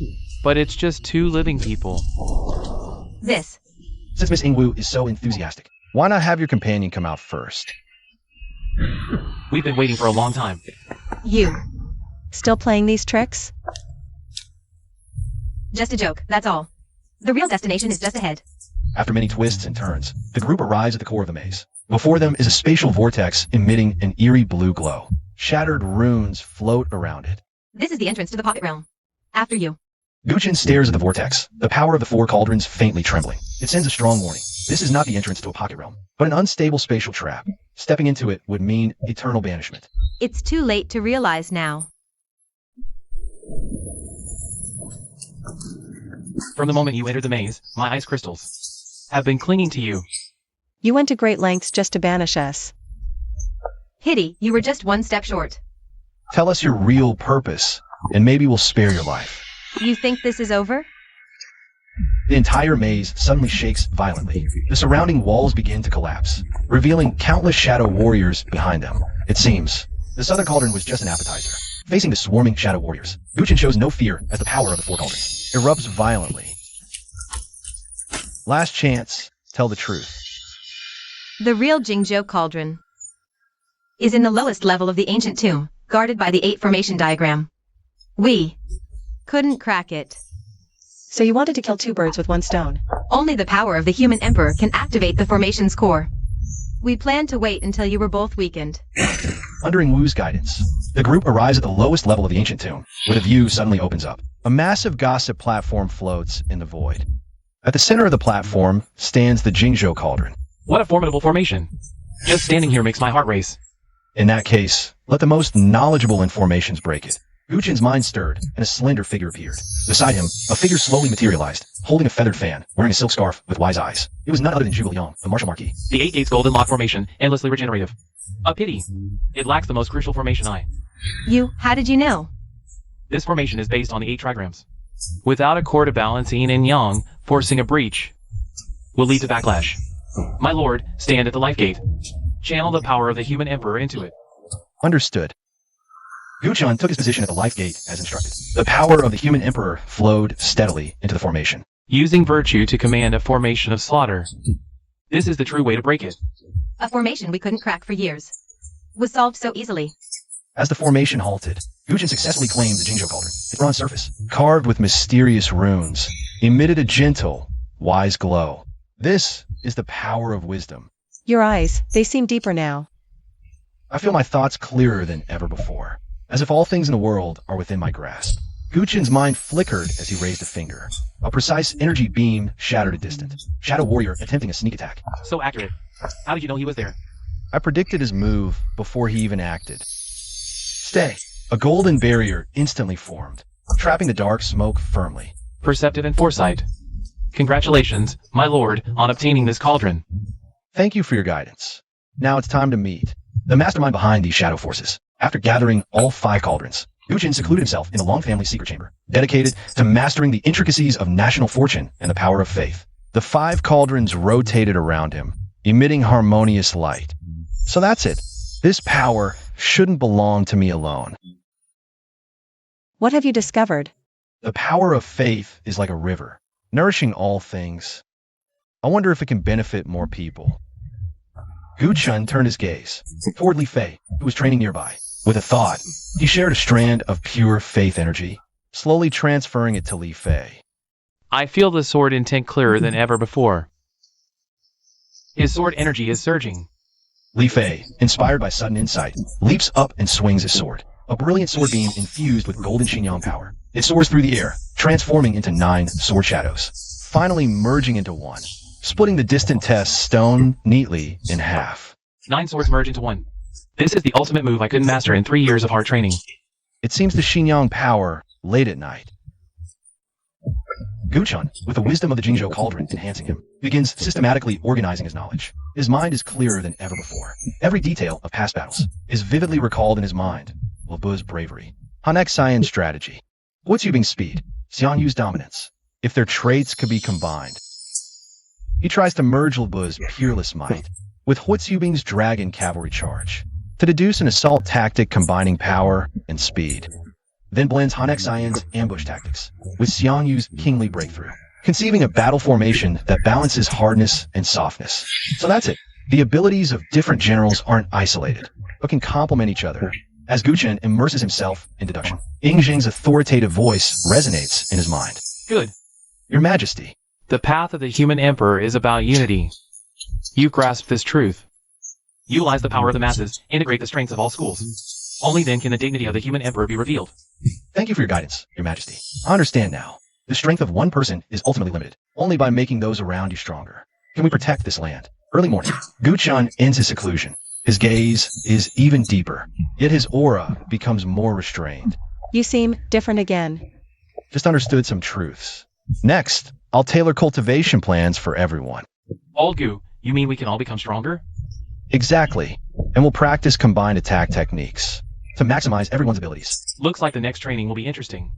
But it's just 2 living people. This. Since Miss Ingwu is so enthusiastic, why not have your companion come out first? We've been waiting for a long time. You. Still playing these tricks? Just a joke, that's all. The real destination is just ahead. After many twists and turns, the group arrives at the core of the maze. Before them is a spatial vortex emitting an eerie blue glow. Shattered runes float around it. This is the entrance to the pocket realm. After you. Guchen stares at the vortex, the power of the four cauldrons faintly trembling. It sends a strong warning. This is not the entrance to a pocket realm, but an unstable spatial trap. Stepping into it would mean eternal banishment. It's too late to realize now. From the moment you entered the maze, my ice crystals have been clinging to you. You went to great lengths just to banish us. Hitty, you were just one step short. Tell us your real purpose, and maybe we'll spare your life. You think this is over? The entire maze suddenly shakes violently. The surrounding walls begin to collapse, revealing countless shadow warriors behind them. It seems the southern cauldron was just an appetizer. Facing the swarming shadow warriors, Guchen shows no fear as the power of the four cauldrons erupts violently. Last chance, tell the truth. The real Jingzhou cauldron is in the lowest level of the ancient tomb, guarded by the 8 formation diagram. We couldn't crack it. So you wanted to kill 2 birds with 1 stone. Only the power of the human emperor can activate the formation's core. We planned to wait until you were both weakened. Under Wu's guidance, the group arrives at the lowest level of the ancient tomb, where the view suddenly opens up. A massive gossip platform floats in the void. At the center of the platform stands the Jingzhou cauldron. What a formidable formation. Just standing here makes my heart race. In that case, let the most knowledgeable in formations break it. Guchen's mind stirred, and a slender figure appeared. Beside him, a figure slowly materialized, holding a feathered fan, wearing a silk scarf with wise eyes. It was none other than Zhuge Liang, the martial marquis. The 8 gates golden lock formation, endlessly regenerative. A pity. It lacks the most crucial formation eye. How did you know? This formation is based on the 8 trigrams. Without a core to balance yin and yang, forcing a breach will lead to backlash. My lord, stand at the life gate. Channel the power of the human emperor into it. Understood. Guchen took his position at the life gate as instructed. The power of the human emperor flowed steadily into the formation. Using virtue to command a formation of slaughter. This is the true way to break it. A formation we couldn't crack for years was solved so easily. As the formation halted, Guchen successfully claimed the Jingzhou cauldron. Its bronze surface, carved with mysterious runes, emitted a gentle, wise glow. This is the power of wisdom. Your eyes, they seem deeper now. I feel my thoughts clearer than ever before, as if all things in the world are within my grasp. Guchen's mind flickered as he raised a finger. A precise energy beam shattered a distant shadow warrior attempting a sneak attack. So accurate. How did you know he was there? I predicted his move before he even acted. Stay. A golden barrier instantly formed, trapping the dark smoke firmly. Perceptive and foresight. Congratulations, my lord, on obtaining this cauldron. Thank you for your guidance. Now it's time to meet the mastermind behind these shadow forces. After gathering all 5 cauldrons, Guchen secluded himself in the Long family secret chamber, dedicated to mastering the intricacies of national fortune and the power of faith. The 5 cauldrons rotated around him, emitting harmonious light. So that's it. This power shouldn't belong to me alone. What have you discovered? The power of faith is like a river, nourishing all things. I wonder if it can benefit more people. Guchen turned his gaze toward Li Fei, who was training nearby. With a thought, he shared a strand of pure faith energy, slowly transferring it to Li Fei. I feel the sword intent clearer than ever before. His sword energy is surging. Li Fei, inspired by sudden insight, leaps up and swings his sword. A brilliant sword beam infused with golden Xinjiang power. It soars through the air, transforming into 9 sword shadows, finally merging into one, splitting the distant test stone neatly in half. 9 swords merge into one. This is the ultimate move I couldn't master in 3 years of hard training. It seems the Xinjiang power late at night. Guchen, with the wisdom of the Jingzhou cauldron enhancing him, begins systematically organizing his knowledge. His mind is clearer than ever before. Every detail of past battles is vividly recalled in his mind. Lebu's bravery, Hanek Cyan's strategy, What's Yubing's speed, Xian Yu's dominance, if their traits could be combined. He tries to merge Lebu's peerless might with Huitzubing's dragon cavalry charge to deduce an assault tactic combining power and speed. Then blends Hanek Cyan's ambush tactics with Xian Yu's kingly breakthrough, conceiving a battle formation that balances hardness and softness. So that's it. The abilities of different generals aren't isolated, but can complement each other. As Guchen immerses himself in deduction, Ying Jing's authoritative voice resonates in his mind. Good. Your Majesty, The path of the human emperor is about unity. You grasp this truth. Utilize the power of the masses, integrate the strengths of all schools. Only then can the dignity of the human emperor be revealed. Thank you for your guidance, Your Majesty. I understand now. The strength of one person is ultimately limited, only by making those around you stronger. Can we protect this land? Early morning, Guan ends his seclusion. His gaze is even deeper, yet his aura becomes more restrained. You seem different again. Just understood some truths. Next, I'll tailor cultivation plans for everyone. Old Gu, you mean we can all become stronger? Exactly. And we'll practice combined attack techniques to maximize everyone's abilities. Looks like the next training will be interesting.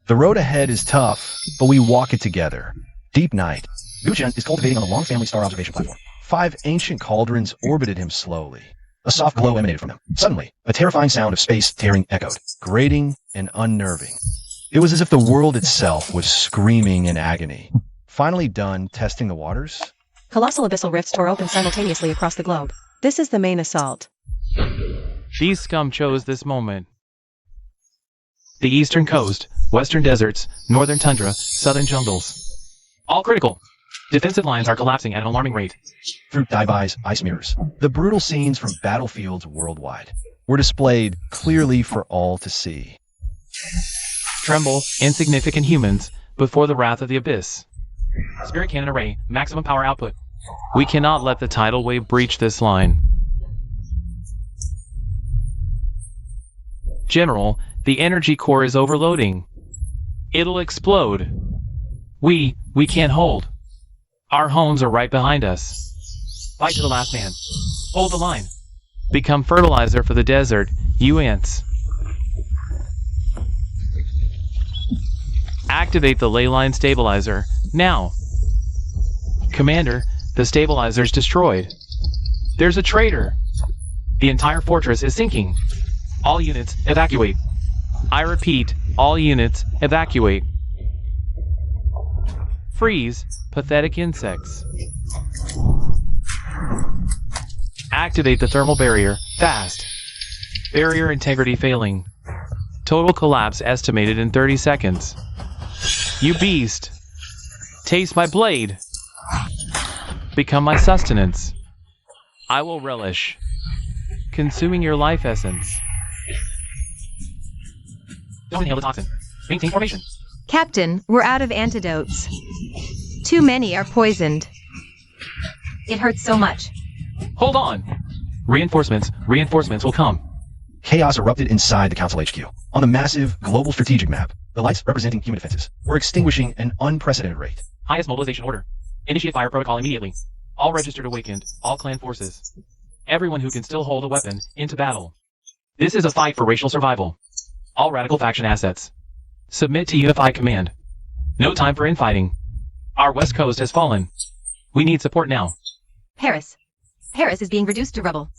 The road ahead is tough, but we walk it together. Deep night. Guan is cultivating on a long family star observation platform. 5 ancient cauldrons orbited him slowly. A soft glow emanated from them. Suddenly, a terrifying sound of space tearing echoed, grating and unnerving. It was as if the world itself was screaming in agony. Finally done testing the waters, Colossal abyssal rifts tore open simultaneously across the globe. This is the main assault. These scum chose this moment. The eastern coast, western deserts, northern tundra, southern jungles. All critical. Defensive lines are collapsing at an alarming rate. through Daibai ice mirrors, the brutal scenes from battlefields worldwide were displayed clearly for all to see. Tremble, insignificant humans, before the wrath of the abyss. Spirit cannon array, maximum power output. We cannot let the tidal wave breach this line. General, the energy core is overloading. It'll explode. We can't hold. Our homes are right behind us. Fight to the last man. Hold the line. Become fertilizer for the desert, you ants. Activate the ley line stabilizer, now. Commander, the stabilizer's destroyed. There's a traitor. The entire fortress is sinking. All units, evacuate. I repeat, all units, evacuate. Freeze, pathetic insects. Activate the thermal barrier, fast. Barrier integrity failing. Total collapse estimated in 30 seconds. You beast. Taste my blade. Become my sustenance. I will relish. Consuming your life essence. Don't inhale the toxin. Maintain formation. Captain, we're out of antidotes. Too many are poisoned. It hurts so much. Hold on. Reinforcements will come. Chaos erupted inside the Council HQ. On the massive global strategic map, the lights representing human defenses were extinguishing an unprecedented rate. Highest mobilization order. Initiate fire protocol immediately. All registered awakened, all clan forces. Everyone who can still hold a weapon, into battle. This is a fight for racial survival. All radical faction assets. Submit to unified command. No time for infighting. Our west coast has fallen. We need support now. Paris. Paris is being reduced to rubble.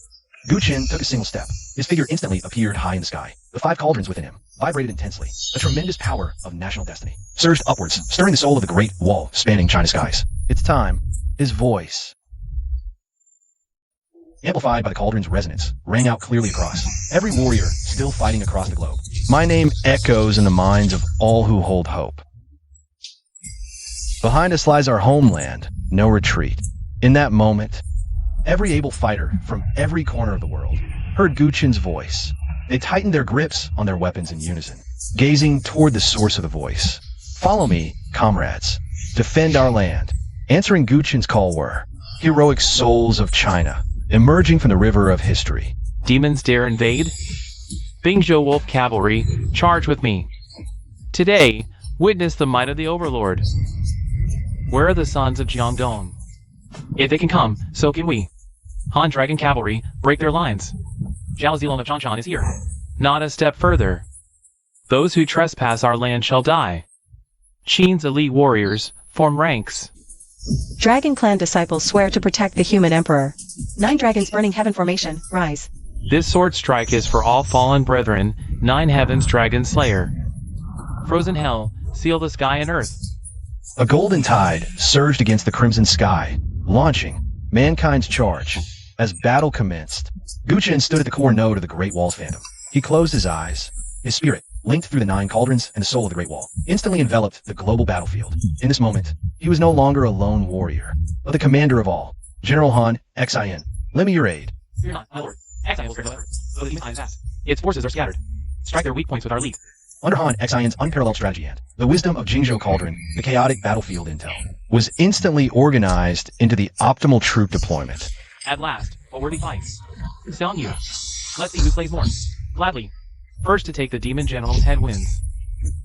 Guan took a single step. His figure instantly appeared high in the sky. The 5 cauldrons within him vibrated intensely. A tremendous power of national destiny surged upwards, stirring the soul of the Great Wall spanning China's skies. It's time. His voice, amplified by the cauldron's resonance, rang out clearly across. Every warrior still fighting across the globe. My name echoes in the minds of all who hold hope. Behind us lies our homeland, no retreat. In that moment, every able fighter from every corner of the world heard Guchan's voice. They tightened their grips on their weapons in unison, gazing toward the source of the voice. Follow me, comrades. Defend our land. Answering Guchan's call were heroic souls of China, emerging from the river of history. Demons dare invade? Bingzhou Wolf Cavalry, charge with me. Today, witness the might of the Overlord. Where are the sons of Jiangdong? If they can come, so can we. Han Dragon Cavalry, break their lines. Zhao Zilong of Changshan is here. Not a step further. Those who trespass our land shall die. Qin's elite warriors, form ranks. Dragon Clan disciples swear to protect the human emperor. 9 dragons burning heaven formation, rise. This sword strike is for all fallen brethren, 9 heavens dragon slayer. Frozen hell, seal the sky and earth. A golden tide surged against the crimson sky, launching mankind's charge. As battle commenced, Guchan stood at the core node of the Great Wall's phantom. He closed his eyes, his spirit linked through the 9 cauldrons and the soul of the Great Wall, instantly enveloped the global battlefield. In this moment, he was no longer a lone warrior, but the commander of all. General Han, XIN, lend me your aid. Fear not, my lord. XI will spare no effort. Though the demon time is vast, its forces are scattered. Strike their weak points with our lead. Under Han, XIN's unparalleled strategy and the wisdom of Jingzhou Cauldron, the chaotic battlefield intel was instantly organized into the optimal troop deployment. At last, a worthy fight. Xiang Yu. Let's see who slays more. Gladly. First to take the demon general's head wins.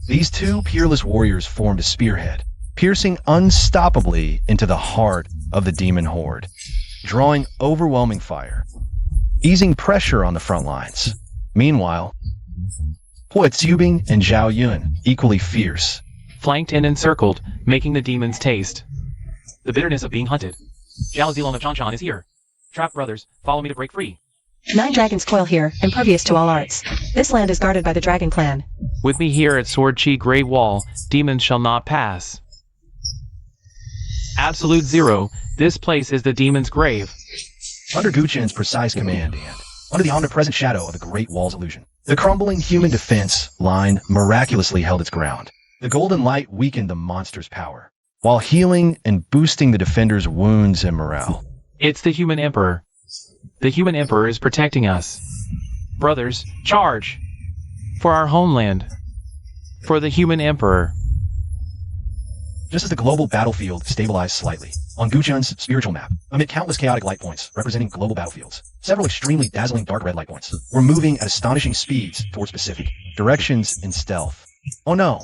These 2 peerless warriors formed a spearhead, piercing unstoppably into the heart of the demon horde, drawing overwhelming fire, easing pressure on the front lines. Meanwhile, Hui Zubing and Zhao Yun, equally fierce, Flanked and encircled, making the demons taste the bitterness of being hunted. Zhao Zilong of Chanchan is here. Trap brothers, follow me to break free. 9 dragons coil here, impervious to all arts. This land is guarded by the dragon clan. With me here at Sword Chi Great Wall, demons shall not pass. Absolute zero, this place is the demon's grave. under Guchen's precise command and under the omnipresent shadow of the Great Wall's illusion. The crumbling human defense line miraculously held its ground. The golden light weakened the monster's power, while healing and boosting the defender's wounds and morale. It's the human emperor. The human emperor is protecting us. Brothers, charge! For our homeland. For the human emperor. Just as the global battlefield stabilized slightly, on Guchen's spiritual map, amid countless chaotic light points representing global battlefields, several extremely dazzling dark red light points were moving at astonishing speeds toward specific directions in stealth. Oh no!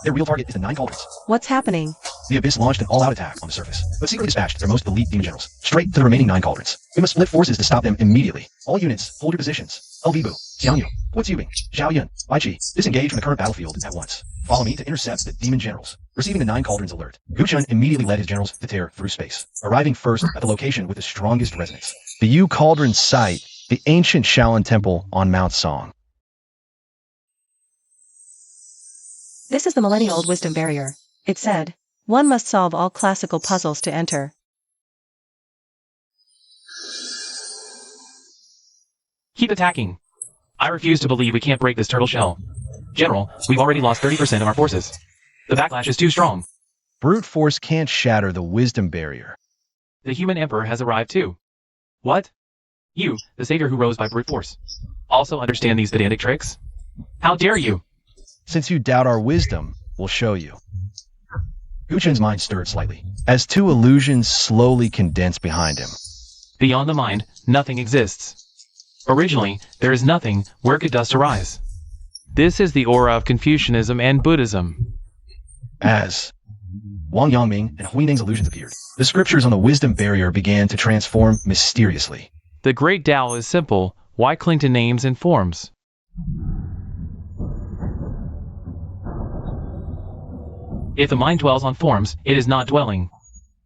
Their real target is the 9 cauldrons. What's happening? The Abyss launched an all-out attack on the surface, but secretly dispatched their most elite demon generals straight to the remaining 9 cauldrons. We must split forces to stop them immediately. All units, hold your positions. LVBU, Xiangyu, Huizubing, Zhaoyun, Baiqi, disengage from the current battlefield at once. Follow me to intercept the demon generals. Receiving the 9 cauldrons alert, Guchen immediately led his generals to tear through space, arriving first at the location with the strongest resonance. The Yu Cauldron site, the ancient Shaolin temple on Mount Song. This is the millennial-old wisdom barrier. It said, one must solve all classical puzzles to enter. Keep attacking. I refuse to believe we can't break this turtle shell. General, we've already lost 30% of our forces. The backlash is too strong. Brute force can't shatter the wisdom barrier. The human emperor has arrived too. What? You, the savior who rose by brute force, also understand these pedantic tricks? How dare you? Since you doubt our wisdom, we'll show you. Guchen's mind stirred slightly, as 2 illusions slowly condensed behind him. Beyond the mind, nothing exists. Originally, there is nothing. Where could dust arise? This is the aura of Confucianism and Buddhism. As Wang Yangming and Huining's illusions appeared, the scriptures on the wisdom barrier began to transform mysteriously. The great Tao is simple. Why cling to names and forms? If the mind dwells on forms, it is not dwelling.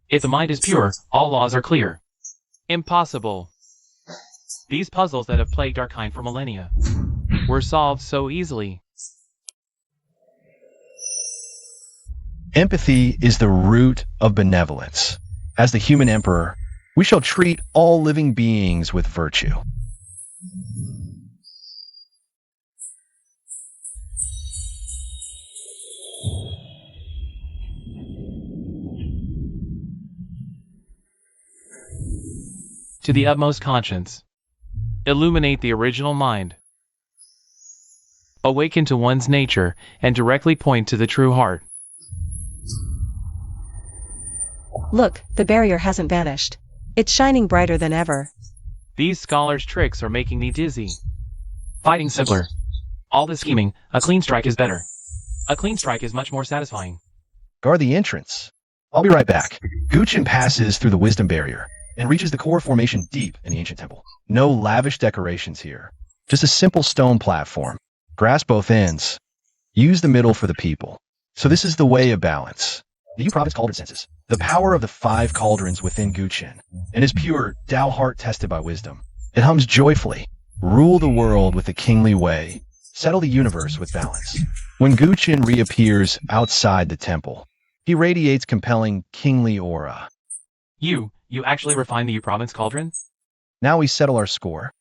If the mind is pure, all laws are clear. Impossible. These puzzles that have plagued our kind for millennia were solved so easily. Empathy is the root of benevolence. As the human emperor, we shall treat all living beings with virtue. To the utmost conscience. Illuminate the original mind. Awaken to one's nature and directly point to the true heart. Look, the barrier hasn't vanished. It's shining brighter than ever. These scholars' tricks are making me dizzy. Fighting simpler. All this scheming, a clean strike is better. A clean strike is much more satisfying. Guard the entrance. I'll be right back. Guchen passes through the wisdom barrier and reaches the core formation deep in the ancient temple. No lavish decorations here. Just a simple stone platform. Grasp both ends. Use the middle for the people. So this is the way of balance. The Yu province cauldron senses the power of the 5 cauldrons within Guchen, and his pure Tao heart tested by wisdom. It hums joyfully. Rule the world with the kingly way. Settle the universe with balance. When Guchen reappears outside the temple, he radiates compelling kingly aura. You actually refined the Yu province cauldron? Now we settle our score.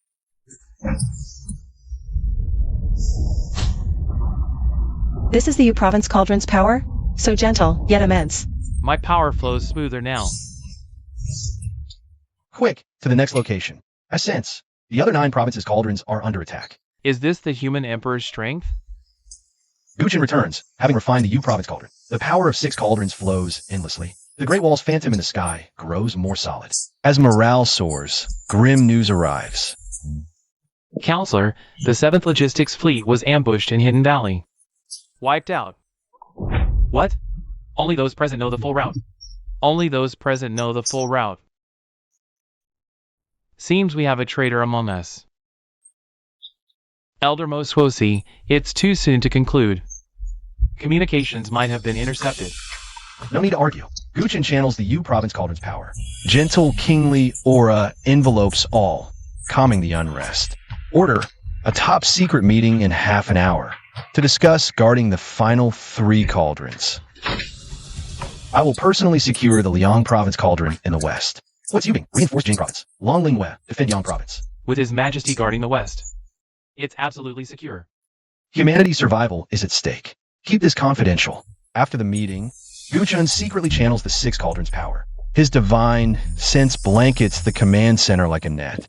This is the U province cauldron's power? So gentle, yet immense. My power flows smoother now. Quick, to the next location. I sense the other 9 provinces' cauldrons are under attack. Is this the human emperor's strength? Guchen returns, having refined the U province cauldron. The power of 6 cauldrons flows endlessly. The Great Wall's phantom in the sky grows more solid. As morale soars, grim news arrives. Counselor, the 7th Logistics Fleet was ambushed in Hidden Valley. Wiped out. What? Only those present know the full route. Only those present know the full route. Seems we have a traitor among us. Elder Moswosi, it's too soon to conclude. Communications might have been intercepted. No need to argue. Guchen channels the U province cauldron's power. Gentle, kingly aura envelopes all, calming the unrest. Order a top secret meeting in half an hour to discuss guarding the final 3 cauldrons. I will personally secure the Liang province cauldron in the west. What's Yubing? Reinforce Jing province. Long Lingwei, defend Yang province. With His Majesty guarding the west. It's absolutely secure. Humanity's survival is at stake. Keep this confidential. After the meeting, Guchun secretly channels the 6 cauldrons' power. His divine sense blankets the command center like a net.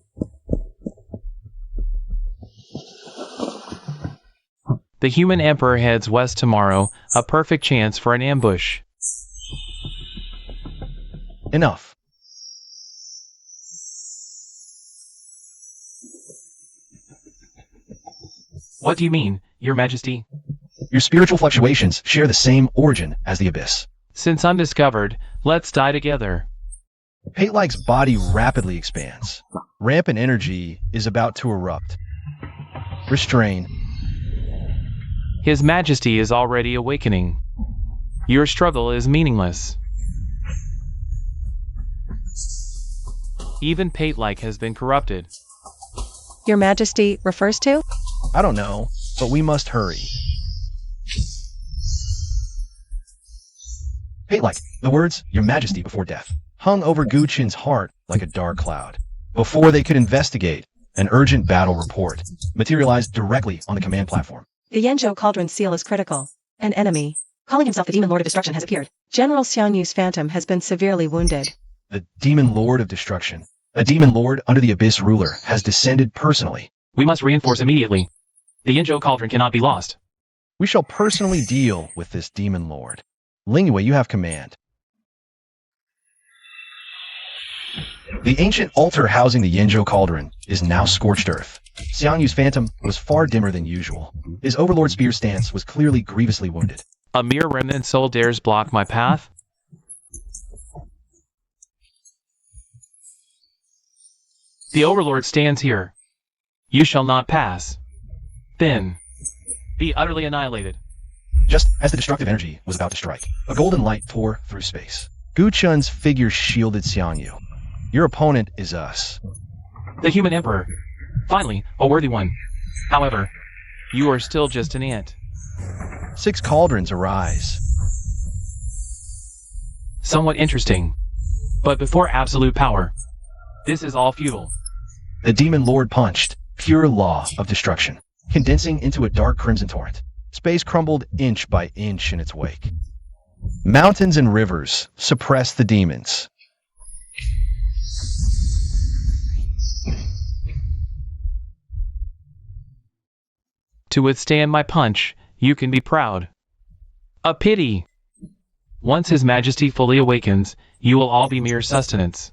The human emperor heads west tomorrow, a perfect chance for an ambush. Enough. What do you mean, Your Majesty? Your spiritual fluctuations share the same origin as the abyss. Since undiscovered, let's die together. Pate-like's body rapidly expands. Rampant energy is about to erupt. Restrain. His Majesty is already awakening. Your struggle is meaningless. Even Pate-like has been corrupted. Your Majesty refers to? I don't know, but we must hurry. Pate-like, the words, Your Majesty before death, hung over Guchin's heart like a dark cloud. Before they could investigate, an urgent battle report materialized directly on the command platform. The Yanzhou cauldron seal is critical. An enemy, calling himself the Demon Lord of Destruction, has appeared. General Xiang Yu's phantom has been severely wounded. The Demon Lord of Destruction, a Demon Lord under the Abyss ruler, has descended personally. We must reinforce immediately. The Yanzhou cauldron cannot be lost. We shall personally deal with this Demon Lord. Lingyue, you have command. The ancient altar housing the Yanzhou cauldron is now scorched earth. Xiang Yu's phantom was far dimmer than usual. His Overlord spear stance was clearly grievously wounded. A mere remnant soul dares block my path? The Overlord stands here. You shall not pass. Then, be utterly annihilated. Just as the destructive energy was about to strike, a golden light tore through space. Guchun's figure shielded Xiang Yu. Your opponent is us. The human emperor. Finally, a worthy one. However, you are still just an ant. 6 cauldrons arise. Somewhat interesting. But before absolute power, this is all futile. The Demon Lord punched, pure law of destruction, condensing into a dark crimson torrent. Space crumbled inch by inch in its wake. Mountains and rivers suppressed the demons. To withstand my punch, you can be proud. A pity! Once His Majesty fully awakens, you will all be mere sustenance.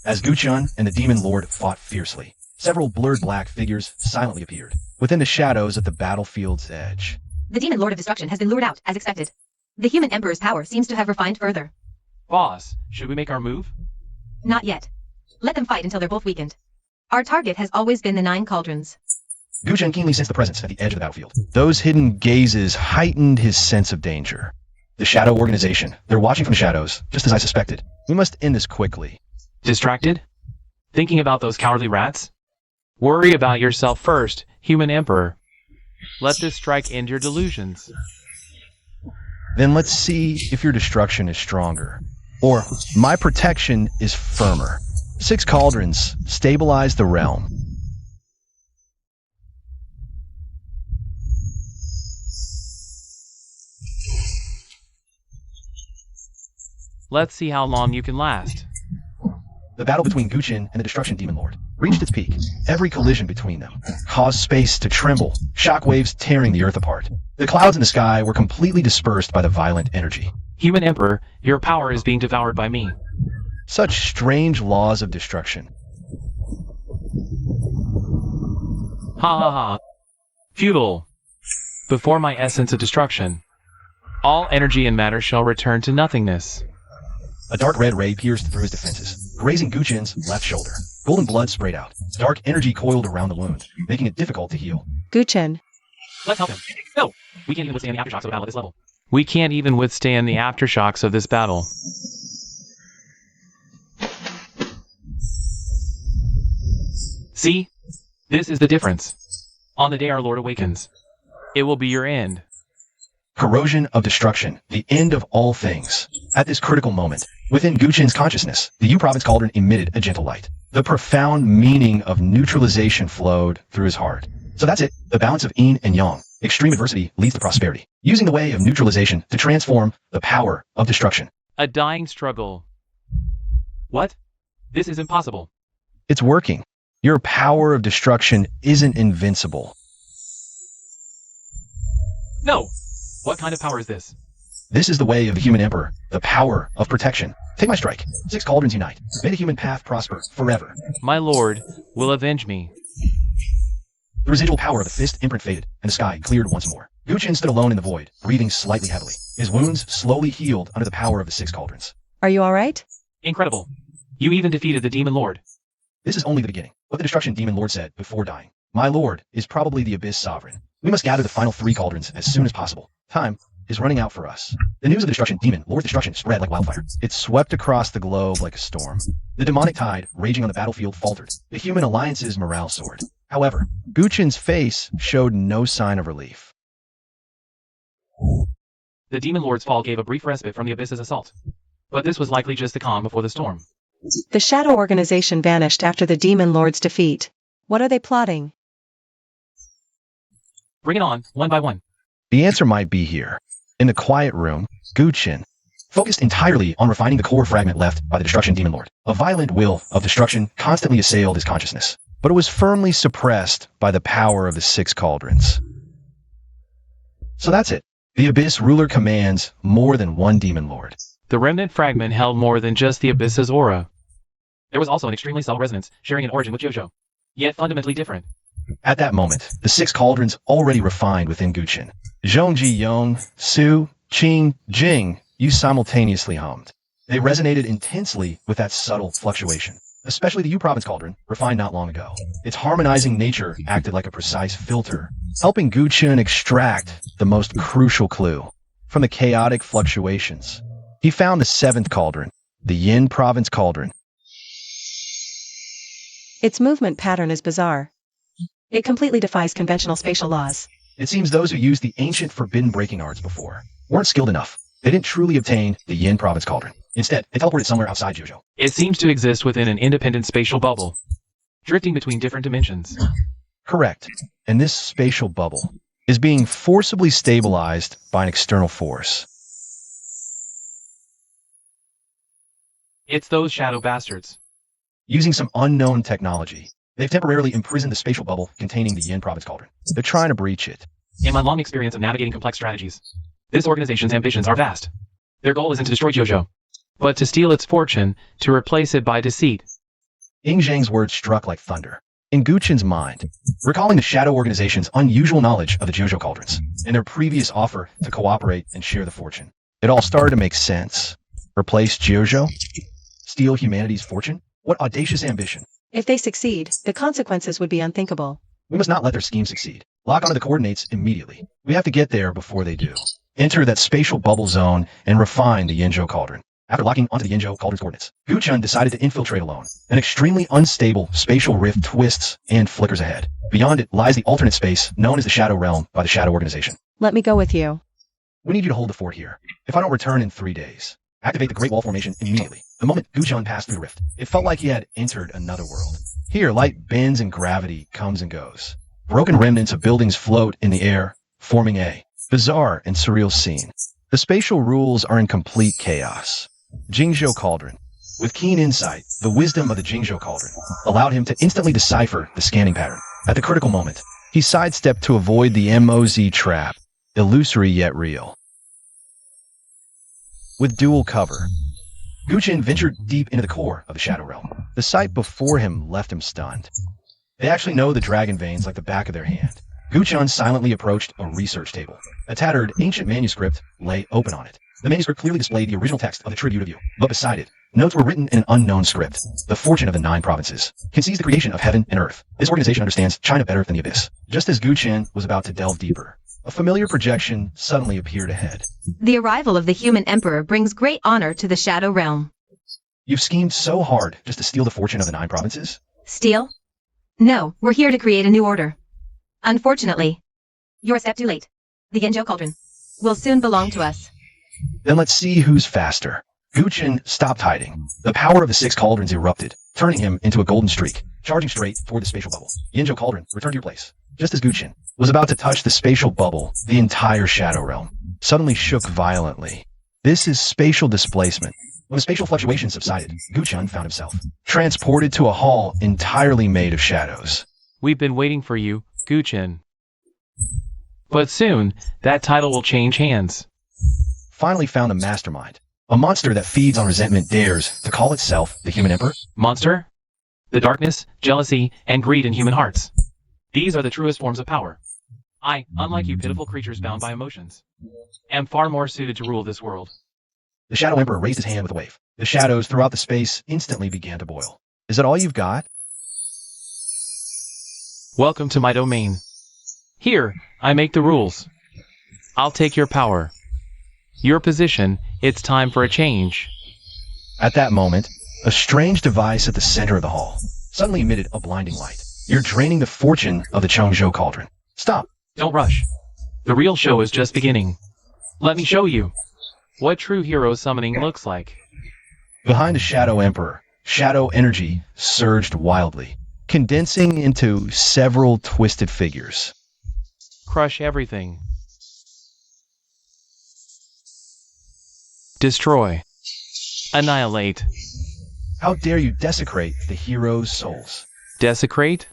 As Guchun and the Demon Lord fought fiercely, several blurred black figures silently appeared, within the shadows at the battlefield's edge. The Demon Lord of Destruction has been lured out, as expected. The human emperor's power seems to have refined further. Boss, should we make our move? Not yet. Let them fight until they're both weakened. Our target has always been the 9 cauldrons. Guchen keenly sensed the presence at the edge of the battlefield. Those hidden gazes heightened his sense of danger. The Shadow Organization. They're watching from the shadows, just as I suspected. We must end this quickly. Distracted? Thinking about those cowardly rats? Worry about yourself first, human emperor. Let this strike end your delusions. Then let's see if your destruction is stronger. Or my protection is firmer. 6 cauldrons stabilize the realm. Let's see how long you can last. The battle between Guqin and the Destruction Demon Lord reached its peak. Every collision between them caused space to tremble, shockwaves tearing the earth apart. The clouds in the sky were completely dispersed by the violent energy. Human Emperor, your power is being devoured by me. Such strange laws of destruction. Ha ha ha. Futile. Before my essence of destruction, all energy and matter shall return to nothingness. A dark red ray pierced through his defenses, grazing Guqin's left shoulder. Golden blood sprayed out. Dark energy coiled around the wound, making it difficult to heal. Guqin, Let's help him. No! We can't even withstand the aftershocks of a battle at this level. We can't even withstand the aftershocks of this battle. See? This is the difference. On the day our Lord awakens, it will be your end. Corrosion of destruction, the end of all things. At this critical moment, within Guqin's consciousness, the U Province cauldron emitted a gentle light. The profound meaning of neutralization flowed through his heart. So that's it, the balance of yin and yang. Extreme adversity leads to prosperity. Using the way of neutralization to transform the power of destruction. A dying struggle. What? This is impossible. It's working. Your power of destruction isn't invincible. No! What kind of power is this? This is the way of the human emperor, the power of protection. Take my strike. 6 cauldrons unite. May the human path prosper forever. My lord will avenge me. The residual power of the fist imprint faded, and the sky cleared once more. Guqin stood alone in the void, breathing slightly heavily. His wounds slowly healed under the power of the 6 cauldrons. are you alright? Incredible. You even defeated the Demon Lord. This is only the beginning. What the Destruction Demon Lord said before dying. My lord is probably the Abyss Sovereign. We must gather the final 3 cauldrons as soon as possible. Time is running out for us. The news of the Destruction Demon Lord's destruction spread like wildfire. It swept across the globe like a storm. The demonic tide raging on the battlefield faltered. The human alliance's morale soared. However, Guqin's face showed no sign of relief. The Demon Lord's fall gave a brief respite from the Abyss's assault. But this was likely just the calm before the storm. The Shadow Organization vanished after the Demon Lord's defeat. What are they plotting? Bring it on, one by one. The answer might be here. In the quiet room, Guqin focused entirely on refining the core fragment left by the Destruction Demon Lord. A violent will of destruction constantly assailed his consciousness, but it was firmly suppressed by the power of the 6 cauldrons. So that's it. The Abyss ruler commands more than one Demon Lord. The remnant fragment held more than just the Abyss's aura. There was also an extremely subtle resonance, sharing an origin with Jojo, yet fundamentally different. At that moment, the 6 cauldrons already refined within Guqin. Zhongji Yong, Su, Qing, Jing, you simultaneously hummed. They resonated intensely with that subtle fluctuation, especially the U Province cauldron, refined not long ago. Its harmonizing nature acted like a precise filter, helping Guqin extract the most crucial clue from the chaotic fluctuations. He found the 7th cauldron, the Yin Province cauldron. Its movement pattern is bizarre. It completely defies conventional spatial laws. It seems those who used the ancient forbidden breaking arts before weren't skilled enough. They didn't truly obtain the Yin Province cauldron. Instead, they teleported somewhere outside Jojo. It seems to exist within an independent spatial bubble, drifting between different dimensions. Correct. And this spatial bubble is being forcibly stabilized by an external force. It's those shadow bastards. Using some unknown technology, they've temporarily imprisoned the spatial bubble containing the Yin Province cauldron. They're trying to breach it. In my long experience of navigating complex strategies, this organization's ambitions are vast. Their goal isn't to destroy Jojo, but to steal its fortune, to replace it by deceit. Ying Zhang's words struck like thunder in Guqin's mind, recalling the Shadow Organization's unusual knowledge of the Jojo cauldrons and their previous offer to cooperate and share the fortune. It all started to make sense. Replace Jojo? Steal humanity's fortune? What audacious ambition. If they succeed, the consequences would be unthinkable. We must not let their scheme succeed. Lock onto the coordinates immediately. We have to get there before they do. Enter that spatial bubble zone and refine the Yinzhou cauldron. After locking onto the Yinzhou cauldron's coordinates, Guqin decided to infiltrate alone. An extremely unstable spatial rift twists and flickers ahead. Beyond it lies the alternate space known as the Shadow Realm by the Shadow Organization. Let me go with you. We need you to hold the fort here. If I don't return in 3 days, activate the Great Wall Formation immediately. The moment Guqin passed through the rift, it felt like he had entered another world. Here, light bends and gravity comes and goes. Broken remnants of buildings float in the air, forming a bizarre and surreal scene. The spatial rules are in complete chaos. Jingzhou Cauldron. With keen insight, the wisdom of the Jingzhou Cauldron allowed him to instantly decipher the scanning pattern. At the critical moment, he sidestepped to avoid the MOZ trap, illusory yet real. With dual cover, Guchen ventured deep into the core of the Shadow Realm. The sight before him left him stunned. They actually know the dragon veins like the back of their hand. Guchen silently approached a research table. A tattered, ancient manuscript lay open on it. The manuscript clearly displayed the original text of the Tribute of You, but beside it, notes were written in an unknown script. The fortune of the 9 provinces concedes the creation of heaven and earth. This organization understands China better than the abyss. Just as Guchen was about to delve deeper, a familiar projection suddenly appeared ahead. The arrival of the human emperor brings great honor to the Shadow Realm. You've schemed so hard just to steal the fortune of the 9 provinces? Steal? No, we're here to create a new order. Unfortunately, you're a step too late. The Yinzhou Cauldron will soon belong to us. Then let's see who's faster. Guchen stopped hiding. The power of the 6 cauldrons erupted, turning him into a golden streak, charging straight toward the spatial bubble. Yinzhou Cauldron, return to your place. Just as Guchen was about to touch the spatial bubble, the entire Shadow Realm suddenly shook violently. This is spatial displacement. When the spatial fluctuation subsided, Guchen found himself transported to a hall entirely made of shadows. We've been waiting for you, Guchen. But soon, that title will change hands. Finally found the mastermind. A monster that feeds on resentment dares to call itself the Human Emperor? Monster? The darkness, jealousy, and greed in human hearts. These are the truest forms of power. I, unlike you pitiful creatures bound by emotions, am far more suited to rule this world. The Shadow Emperor raised his hand with a wave. The shadows throughout the space instantly began to boil. Is that all you've got? Welcome to my domain. Here, I make the rules. I'll take your power. Your position, it's time for a change. At that moment, a strange device at the center of the hall suddenly emitted a blinding light. You're draining the fortune of the Chongzhou Cauldron. Stop. Don't rush. The real show is just beginning. Let me show you what true hero summoning looks like. Behind the Shadow Emperor, shadow energy surged wildly, condensing into several twisted figures. Crush everything. Destroy. Annihilate. How dare you desecrate the hero's souls? Desecrate?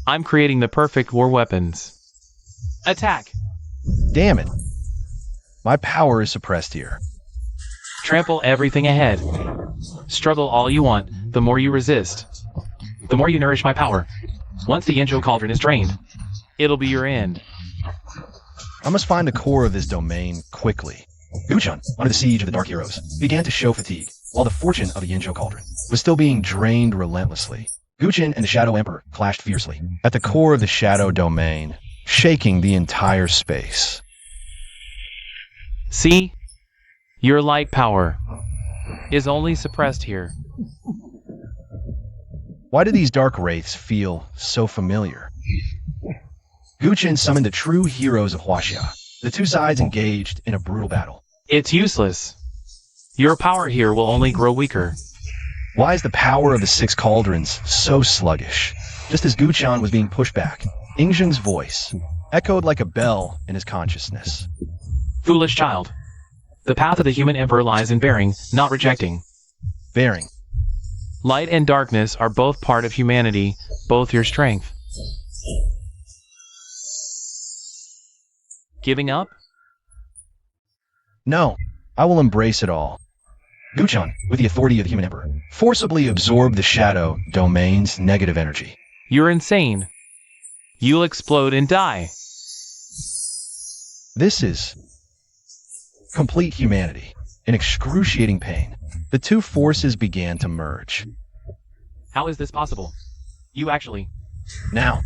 I'm creating the perfect war weapons. Attack! Damn it. My power is suppressed here. Trample everything ahead. Struggle all you want, the more you resist. The more you nourish my power. Once the Yinzhou Cauldron is drained, it'll be your end. I must find the core of this domain quickly. Guchen, under the siege of the Dark Heroes, began to show fatigue, while the fortune of the Yinzhou Cauldron was still being drained relentlessly. Guchen and the Shadow Emperor clashed fiercely at the core of the Shadow Domain, shaking the entire space. See? Your light power is only suppressed here. Why do these dark wraiths feel so familiar? Guchen summoned the true heroes of Huaxia. The two sides engaged in a brutal battle. It's useless. Your power here will only grow weaker. Why is the power of the 6 cauldrons so sluggish? Just as Guchen was being pushed back, Ingzhen's voice echoed like a bell in his consciousness. Foolish child. The path of the human emperor lies in bearing, not rejecting. Bearing. Light and darkness are both part of humanity, both your strength. Giving up? No, I will embrace it all. Guchen, with the authority of the Human Emperor, forcibly absorbed the Shadow Domain's negative energy. You're insane. You'll explode and die. This is complete humanity, in excruciating pain. The two forces began to merge. How is this possible? You actually... Now,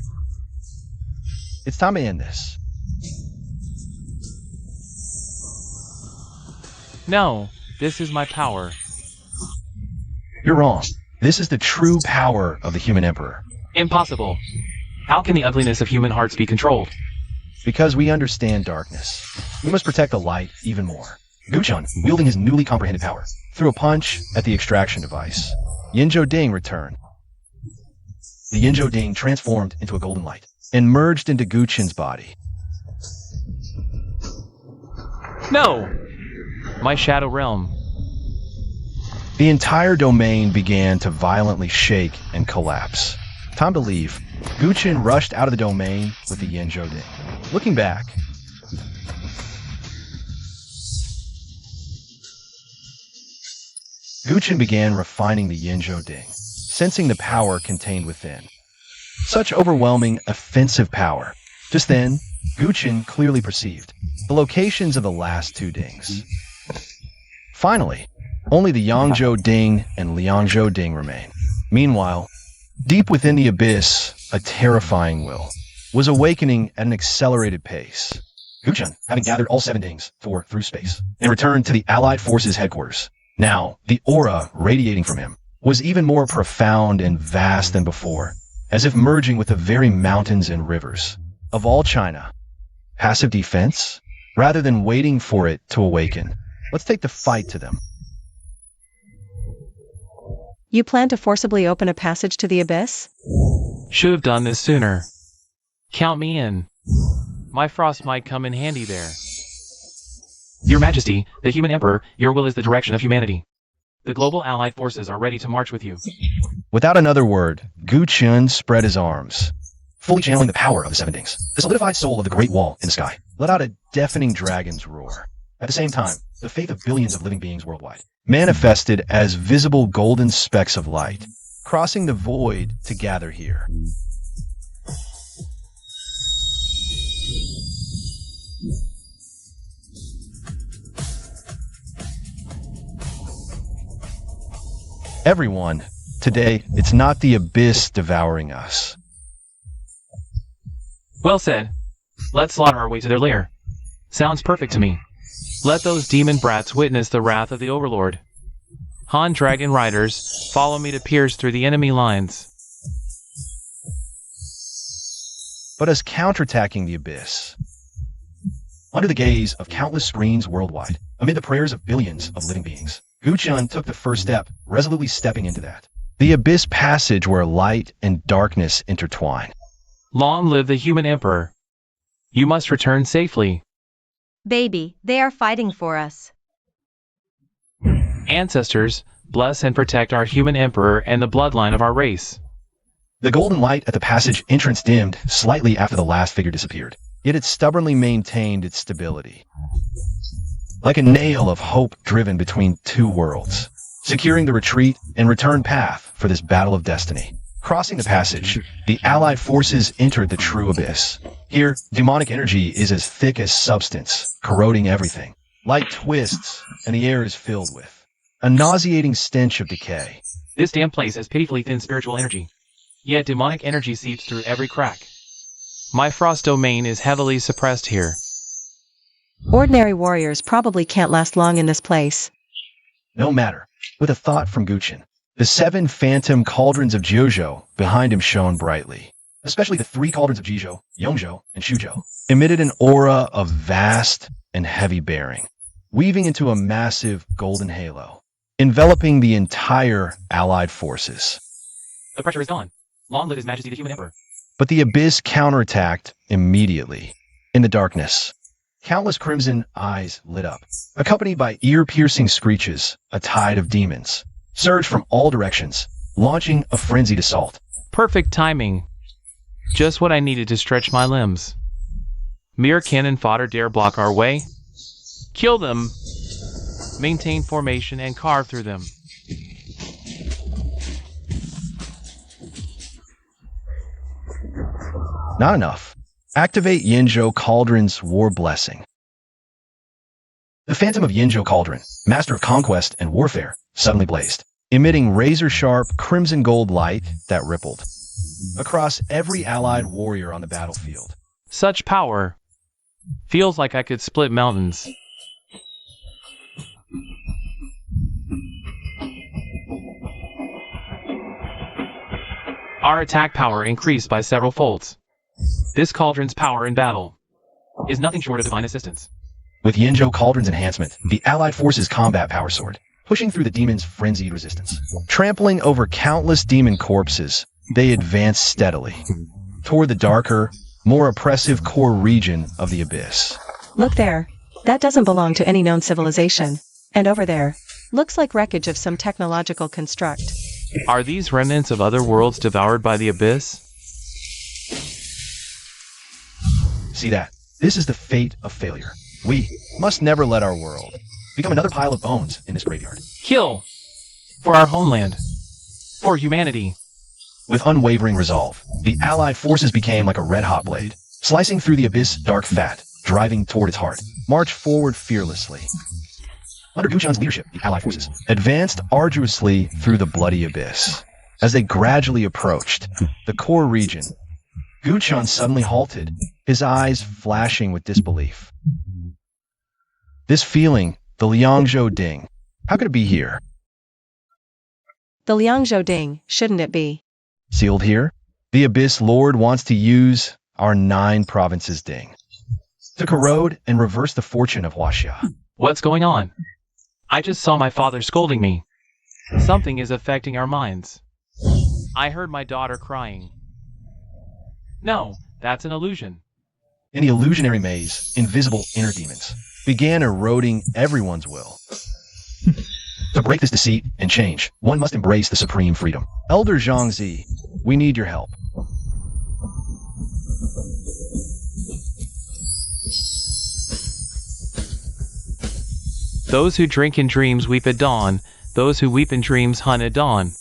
it's time to end this. No, this is my power. You're wrong. This is the true power of the Human Emperor. Impossible. How can the ugliness of human hearts be controlled? Because we understand darkness, we must protect the light even more. Guchen, wielding his newly comprehended power, threw a punch at the extraction device. Yinzhou Ding returned. The Yinzhou Ding transformed into a golden light and merged into Guchen's body. No! My shadow realm. The entire domain began to violently shake and collapse. Time to leave. Guchen rushed out of the domain with the Yinzhou Ding. Looking back, Guchen began refining the Yinzhou Ding, sensing the power contained within. Such overwhelming, offensive power. Just then, Guchen clearly perceived the locations of the last two dings. Finally, only the Yangzhou Ding and Liangzhou Ding remain. Meanwhile, deep within the abyss, a terrifying will was awakening at an accelerated pace. Guchen, having gathered all 7 dings, 4 through space, and returned to the Allied Forces headquarters. Now, the aura radiating from him was even more profound and vast than before, as if merging with the very mountains and rivers of all China. Passive defense? Rather than waiting for it to awaken, let's take the fight to them. You plan to forcibly open a passage to the abyss? Should have done this sooner. Count me in. My frost might come in handy there. Your Majesty, the Human Emperor, your will is the direction of humanity. The global allied forces are ready to march with you. Without another word, Guchen spread his arms, fully channeling the power of the 7 dings. The solidified soul of the Great Wall in the sky let out a deafening dragon's roar. At the same time, the faith of billions of living beings worldwide manifested as visible golden specks of light, crossing the void to gather here. Everyone, today, it's not the abyss devouring us. Well said. Let's slaughter our way to their lair. Sounds perfect to me. Let those demon brats witness the wrath of the Overlord. Han Dragon Riders, follow me to pierce through the enemy lines. But as counterattacking the abyss, under the gaze of countless screens worldwide, amid the prayers of billions of living beings, Guchen took the first step, resolutely stepping into that. The abyss passage where light and darkness intertwine. Long live the Human Emperor. You must return safely. Baby, they are fighting for us. Ancestors, bless and protect our Human Emperor and the bloodline of our race. The golden light at the passage entrance dimmed slightly after the last figure disappeared, yet it stubbornly maintained its stability. Like a nail of hope driven between two worlds, securing the retreat and return path for this battle of destiny. Crossing the passage, the Allied forces entered the true abyss. Here, demonic energy is as thick as substance, corroding everything. Light twists, and the air is filled with a nauseating stench of decay. This damn place has pitifully thin spiritual energy. Yet demonic energy seeps through every crack. My frost domain is heavily suppressed here. Ordinary warriors probably can't last long in this place. No matter. With a thought from Guchen, the 7 phantom cauldrons of Jiuzhou behind him shone brightly. Especially the 3 cauldrons of Jizhou, Yongzhou, and Shuzhou emitted an aura of vast and heavy bearing, weaving into a massive golden halo, enveloping the entire Allied forces. The pressure is gone. Long live His Majesty the Human Emperor. But the abyss counterattacked immediately. In the darkness, countless crimson eyes lit up, accompanied by ear-piercing screeches. A tide of demons surged from all directions, launching a frenzied assault. Perfect timing. Just what I needed to stretch my limbs. Mere cannon fodder dare block our way. Kill them. Maintain formation and carve through them. Not enough. Activate Yinzhou Cauldron's War Blessing. The Phantom of Yinzhou Cauldron, master of conquest and warfare, suddenly blazed, emitting razor-sharp crimson gold light that rippled across every allied warrior on the battlefield. Such power. Feels like I could split mountains. Our attack power increased by several folds. This cauldron's power in battle is nothing short of divine assistance. With Yinzhou Cauldron's enhancement, the Allied forces' combat power soared, pushing through the demons' frenzied resistance. Trampling over countless demon corpses, they advanced steadily toward the darker, more oppressive core region of the abyss. Look there. That doesn't belong to any known civilization. And over there, Looks like wreckage of some technological construct. Are these remnants of other worlds devoured by the abyss? See that? This is the fate of failure. We must never let our world become another pile of bones in this graveyard. Kill! For our homeland. For humanity. With unwavering resolve, the Allied forces became like a red-hot blade, slicing through the abyss' dark fat, driving toward its heart. March forward fearlessly. Under Guchan's leadership, the Allied forces advanced arduously through the bloody abyss. As they gradually approached the core region, Guchan suddenly halted, his eyes flashing with disbelief. This feeling, the Liangzhou Ding, how could it be here? The Liangzhou Ding, shouldn't it be? Sealed here? The Abyss Lord wants to use our 9 provinces Ding to corrode and reverse the fortune of Huaxia. What's going on? I just saw my father scolding me. Something is affecting our minds. I heard my daughter crying. No, that's an illusion. In the illusionary maze, invisible inner demons began eroding everyone's will. To break this deceit and change, one must embrace the supreme freedom. Elder Zhangzi, we need your help. Those who drink in dreams weep at dawn, those who weep in dreams hunt at dawn.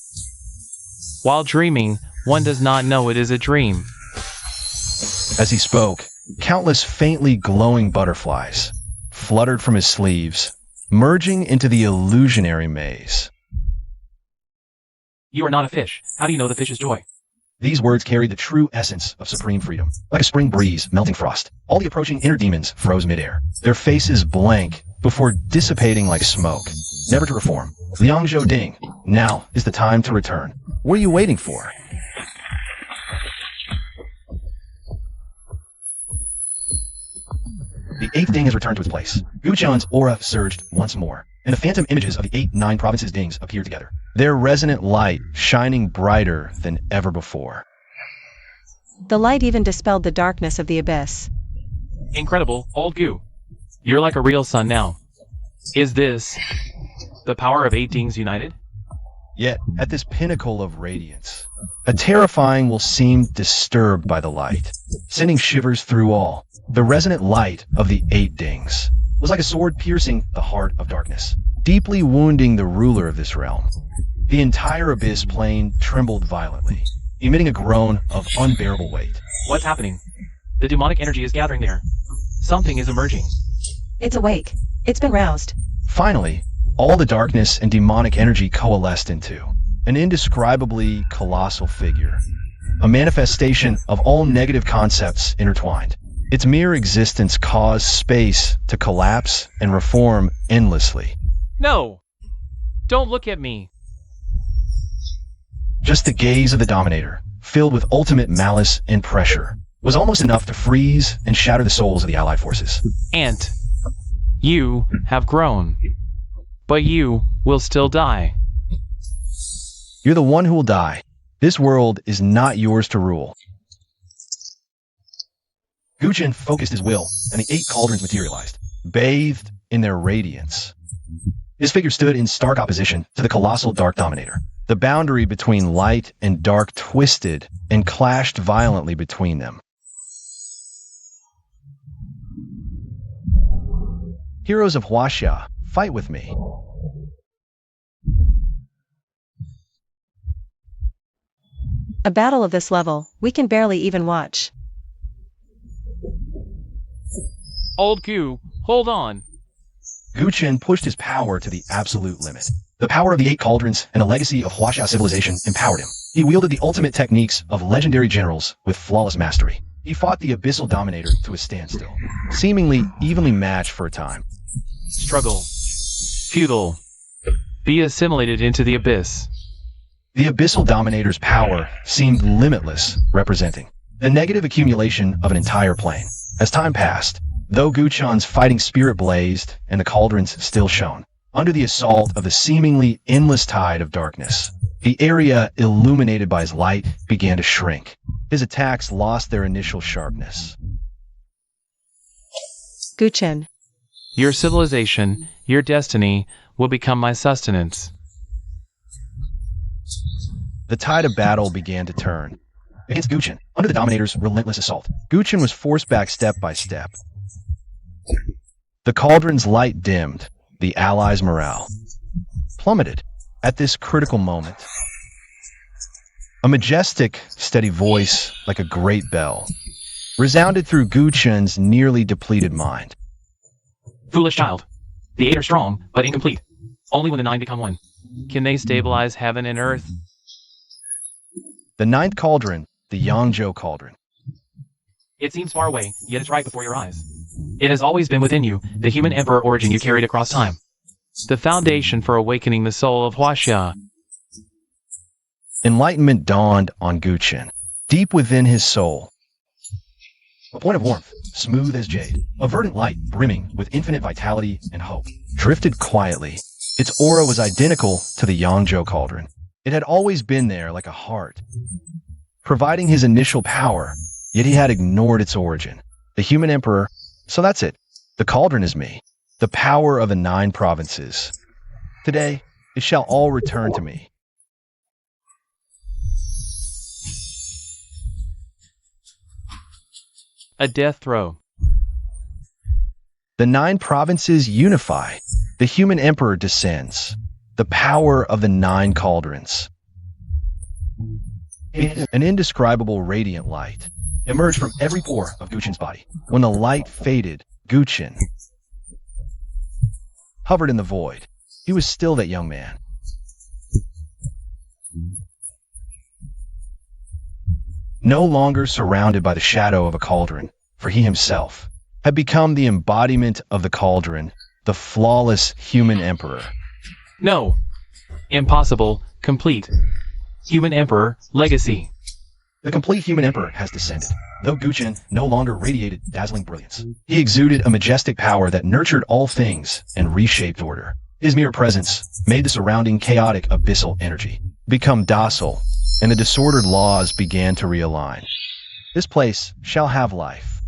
While dreaming, one does not know it is a dream. As he spoke, countless faintly glowing butterflies fluttered from his sleeves, merging into the illusionary maze. You are not a fish. How do you know the fish's joy? These words carried the true essence of supreme freedom. Like a spring breeze melting frost, all the approaching inner demons froze midair, their faces blank before dissipating like smoke, never to reform. Liangzhou Ding, now is the time to return. What are you waiting for? The 8th Ding has returned to its place. Guchan's aura surged once more, and the phantom images of the 9 provinces Dings appeared together, their resonant light shining brighter than ever before. The light even dispelled the darkness of the abyss. Incredible, old Gu. You're like a real sun now. Is this the power of 8 Dings united? Yet, at this pinnacle of radiance, a terrifying will seem disturbed by the light, sending shivers through all. The resonant light of the 8 Dings was like a sword piercing the heart of darkness, deeply wounding the ruler of this realm. The entire abyss plane trembled violently, emitting a groan of unbearable weight. What's happening? The demonic energy is gathering there. Something is emerging. It's awake. It's been roused. Finally, all the darkness and demonic energy coalesced into an indescribably colossal figure, a manifestation of all negative concepts intertwined. Its mere existence caused space to collapse and reform endlessly. No! Don't look at me! Just the gaze of the Dominator, filled with ultimate malice and pressure, was almost enough to freeze and shatter the souls of the Allied forces. Ant, you have grown, but you will still die. You're the one who will die. This world is not yours to rule. Guchan focused his will, and the 8 cauldrons materialized, bathed in their radiance. His figure stood in stark opposition to the colossal Dark Dominator. The boundary between light and dark twisted and clashed violently between them. Heroes of Huaxia, fight with me. A battle of this level, we can barely even watch. Old Gu, hold on. Guchan pushed his power to the absolute limit. The power of the 8 cauldrons and a legacy of Huaxia civilization empowered him. He wielded the ultimate techniques of legendary generals with flawless mastery. He fought the abyssal dominator to a standstill, seemingly evenly matched for a time. Struggle. Futile. Be assimilated into the abyss. The abyssal dominator's power seemed limitless, representing the negative accumulation of an entire plane. As time passed, though Guchan's fighting spirit blazed and the cauldrons still shone, under the assault of the seemingly endless tide of darkness, the area illuminated by his light began to shrink. His attacks lost their initial sharpness. Guchan. Your civilization, your destiny, will become my sustenance. The tide of battle began to turn. Against Guchen, under the Dominator's relentless assault, Guchen was forced back step by step. The cauldron's light dimmed, the allies' morale plummeted at this critical moment. A majestic, steady voice, like a great bell, resounded through Guchen's nearly depleted mind. Foolish child. The 8 are strong, but incomplete. Only when the 9 become 1. Can they stabilize heaven and earth? The 9th cauldron, the Yangzhou cauldron. It seems far away, yet it's right before your eyes. It has always been within you, the human emperor origin you carried across time. The foundation for awakening the soul of Huaxia. Enlightenment dawned on Guchen, deep within his soul. A point of warmth, smooth as jade, a verdant light brimming with infinite vitality and hope, drifted quietly. Its aura was identical to the Yangzhou cauldron. It had always been there like a heart, providing his initial power, yet he had ignored its origin. The human emperor, so that's it. The cauldron is me, the power of the 9 provinces. Today, it shall all return to me. A death throw. The 9 provinces unify. The human emperor descends. The power of the 9 cauldrons. An indescribable radiant light emerged from every pore of Guchen's body. When the light faded, Guchen hovered in the void. He was still that young man. No longer surrounded by the shadow of a cauldron, for he himself had become the embodiment of the cauldron, the flawless human emperor. No. Impossible. Complete. Human emperor. Legacy. The complete human emperor has descended. Though Guchen no longer radiated dazzling brilliance, he exuded a majestic power that nurtured all things and reshaped order. His mere presence made the surrounding chaotic abyssal energy become docile, and the disordered laws began to realign. This place shall have life.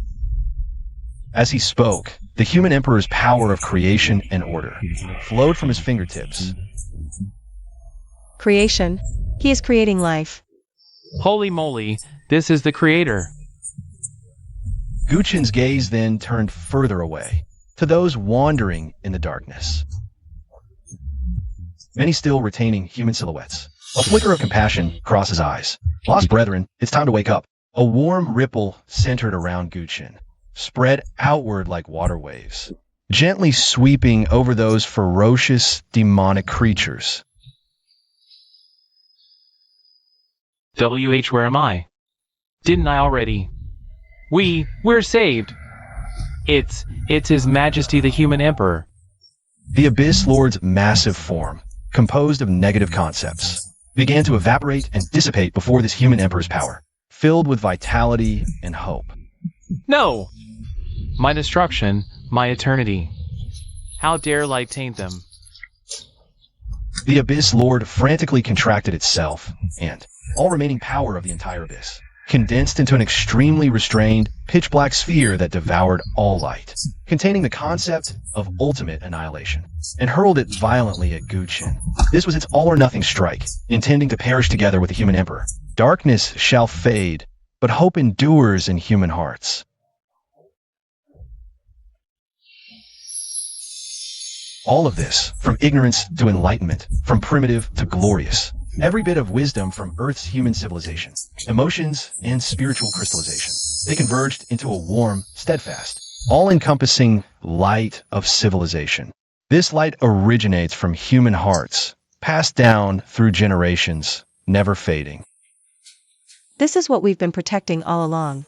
As he spoke, the human emperor's power of creation and order flowed from his fingertips. Creation. He is creating life. Holy moly, this is the creator. Guchen's gaze then turned further away, to those wandering in the darkness. Many still retaining human silhouettes. A flicker of compassion crossed his eyes. Lost brethren, it's time to wake up. A warm ripple centered around Guchen, spread outward like water waves, gently sweeping over those ferocious, demonic creatures. WH, where am I? Didn't I already? We're saved. It's His Majesty the Human Emperor. The Abyss Lord's massive form, composed of negative concepts, began to evaporate and dissipate before this human emperor's power, filled with vitality and hope. No! My destruction, my eternity. How dare light taint them? The Abyss Lord frantically contracted itself, and all remaining power of the entire Abyss condensed into an extremely restrained, pitch-black sphere that devoured all light, containing the concept of ultimate annihilation, and hurled it violently at Guchen. This was its all-or-nothing strike, intending to perish together with the human emperor. Darkness shall fade, but hope endures in human hearts. All of this, from ignorance to enlightenment, from primitive to glorious. Every bit of wisdom from Earth's human civilization, emotions, and spiritual crystallization. They converged into a warm, steadfast, all-encompassing light of civilization. This light originates from human hearts, passed down through generations, never fading. This is what we've been protecting all along.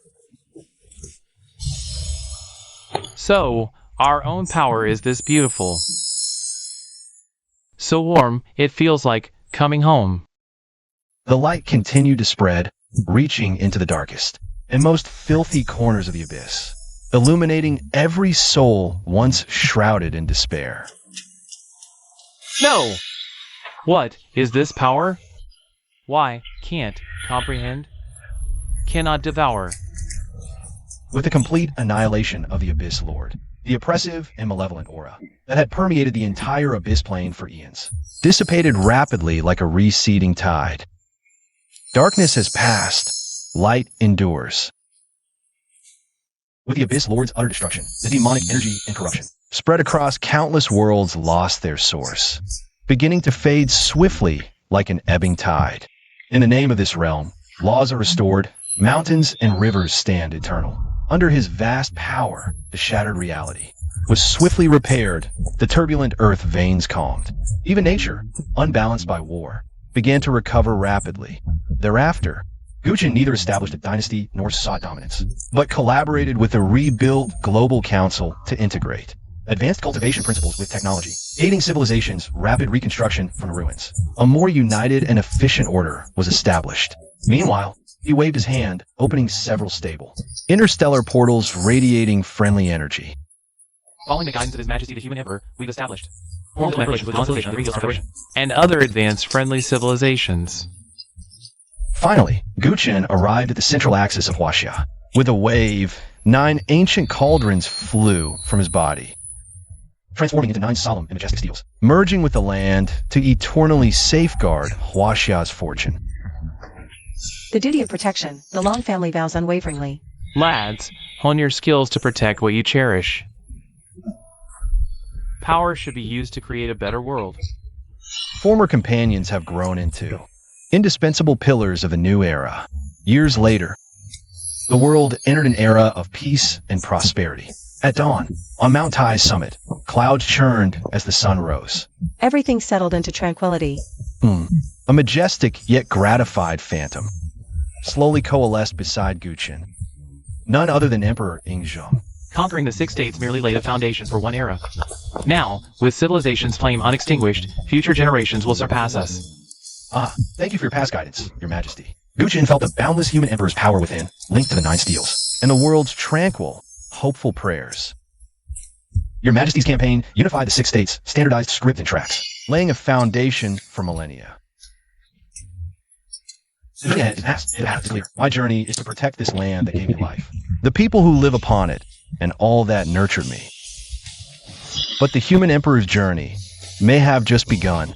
So, our own power is this beautiful. So warm, it feels like coming home. The light continued to spread, reaching into the darkest and most filthy corners of the abyss, illuminating every soul once shrouded in despair. No! What is this power? Why can't comprehend? Cannot devour. with the complete annihilation of the Abyss Lord, the oppressive and malevolent aura that had permeated the entire Abyss plane for eons, dissipated rapidly like a receding tide. Darkness has passed, light endures. With the Abyss Lord's utter destruction, the demonic energy and corruption spread across countless worlds lost their source, beginning to fade swiftly like an ebbing tide. In the name of this realm, laws are restored, mountains and rivers stand eternal. Under his vast power, the shattered reality was swiftly repaired, the turbulent earth veins calmed. Even nature, unbalanced by war, began to recover rapidly. Thereafter, Guan neither established a dynasty nor sought dominance, but collaborated with the rebuilt global council to integrate advanced cultivation principles with technology, aiding civilization's rapid reconstruction from ruins. A more united and efficient order was established. Meanwhile, he waved his hand, opening several stable interstellar portals radiating friendly energy. Following the guidance of His Majesty the Human Emperor, we've established formal relations with constellation of the Three Hills Confederation and other advanced friendly civilizations. Finally, Guan arrived at the central axis of Huaxia. With a wave, 9 ancient cauldrons flew from his body, transforming into 9 solemn and majestic steels, merging with the land to eternally safeguard Huaxia's fortune. The duty of protection, the Long family vows unwaveringly. Lads, hone your skills to protect what you cherish. Power should be used to create a better world. Former companions have grown into indispensable pillars of a new era. Years later, the world entered an era of peace and prosperity. At dawn, on Mount Tai's summit, clouds churned as the sun rose. Everything settled into tranquility. A majestic yet gratified phantom slowly coalesced beside Guan. None other than Emperor Ingzheng. Conquering the 6 states merely laid a foundation for one era. Now, with civilization's flame unextinguished, future generations will surpass us. Thank you for your past guidance, Your Majesty. Guan felt the boundless human emperor's power within, linked to the 9 steels, and the world's tranquil, hopeful prayers. Your Majesty's campaign unified the 6 states, standardized script and tracks, laying a foundation for millennia. The journey ahead is past. The path is clear. My journey is to protect this land that gave me life, the people who live upon it, and all that nurtured me. But the human emperor's journey may have just begun.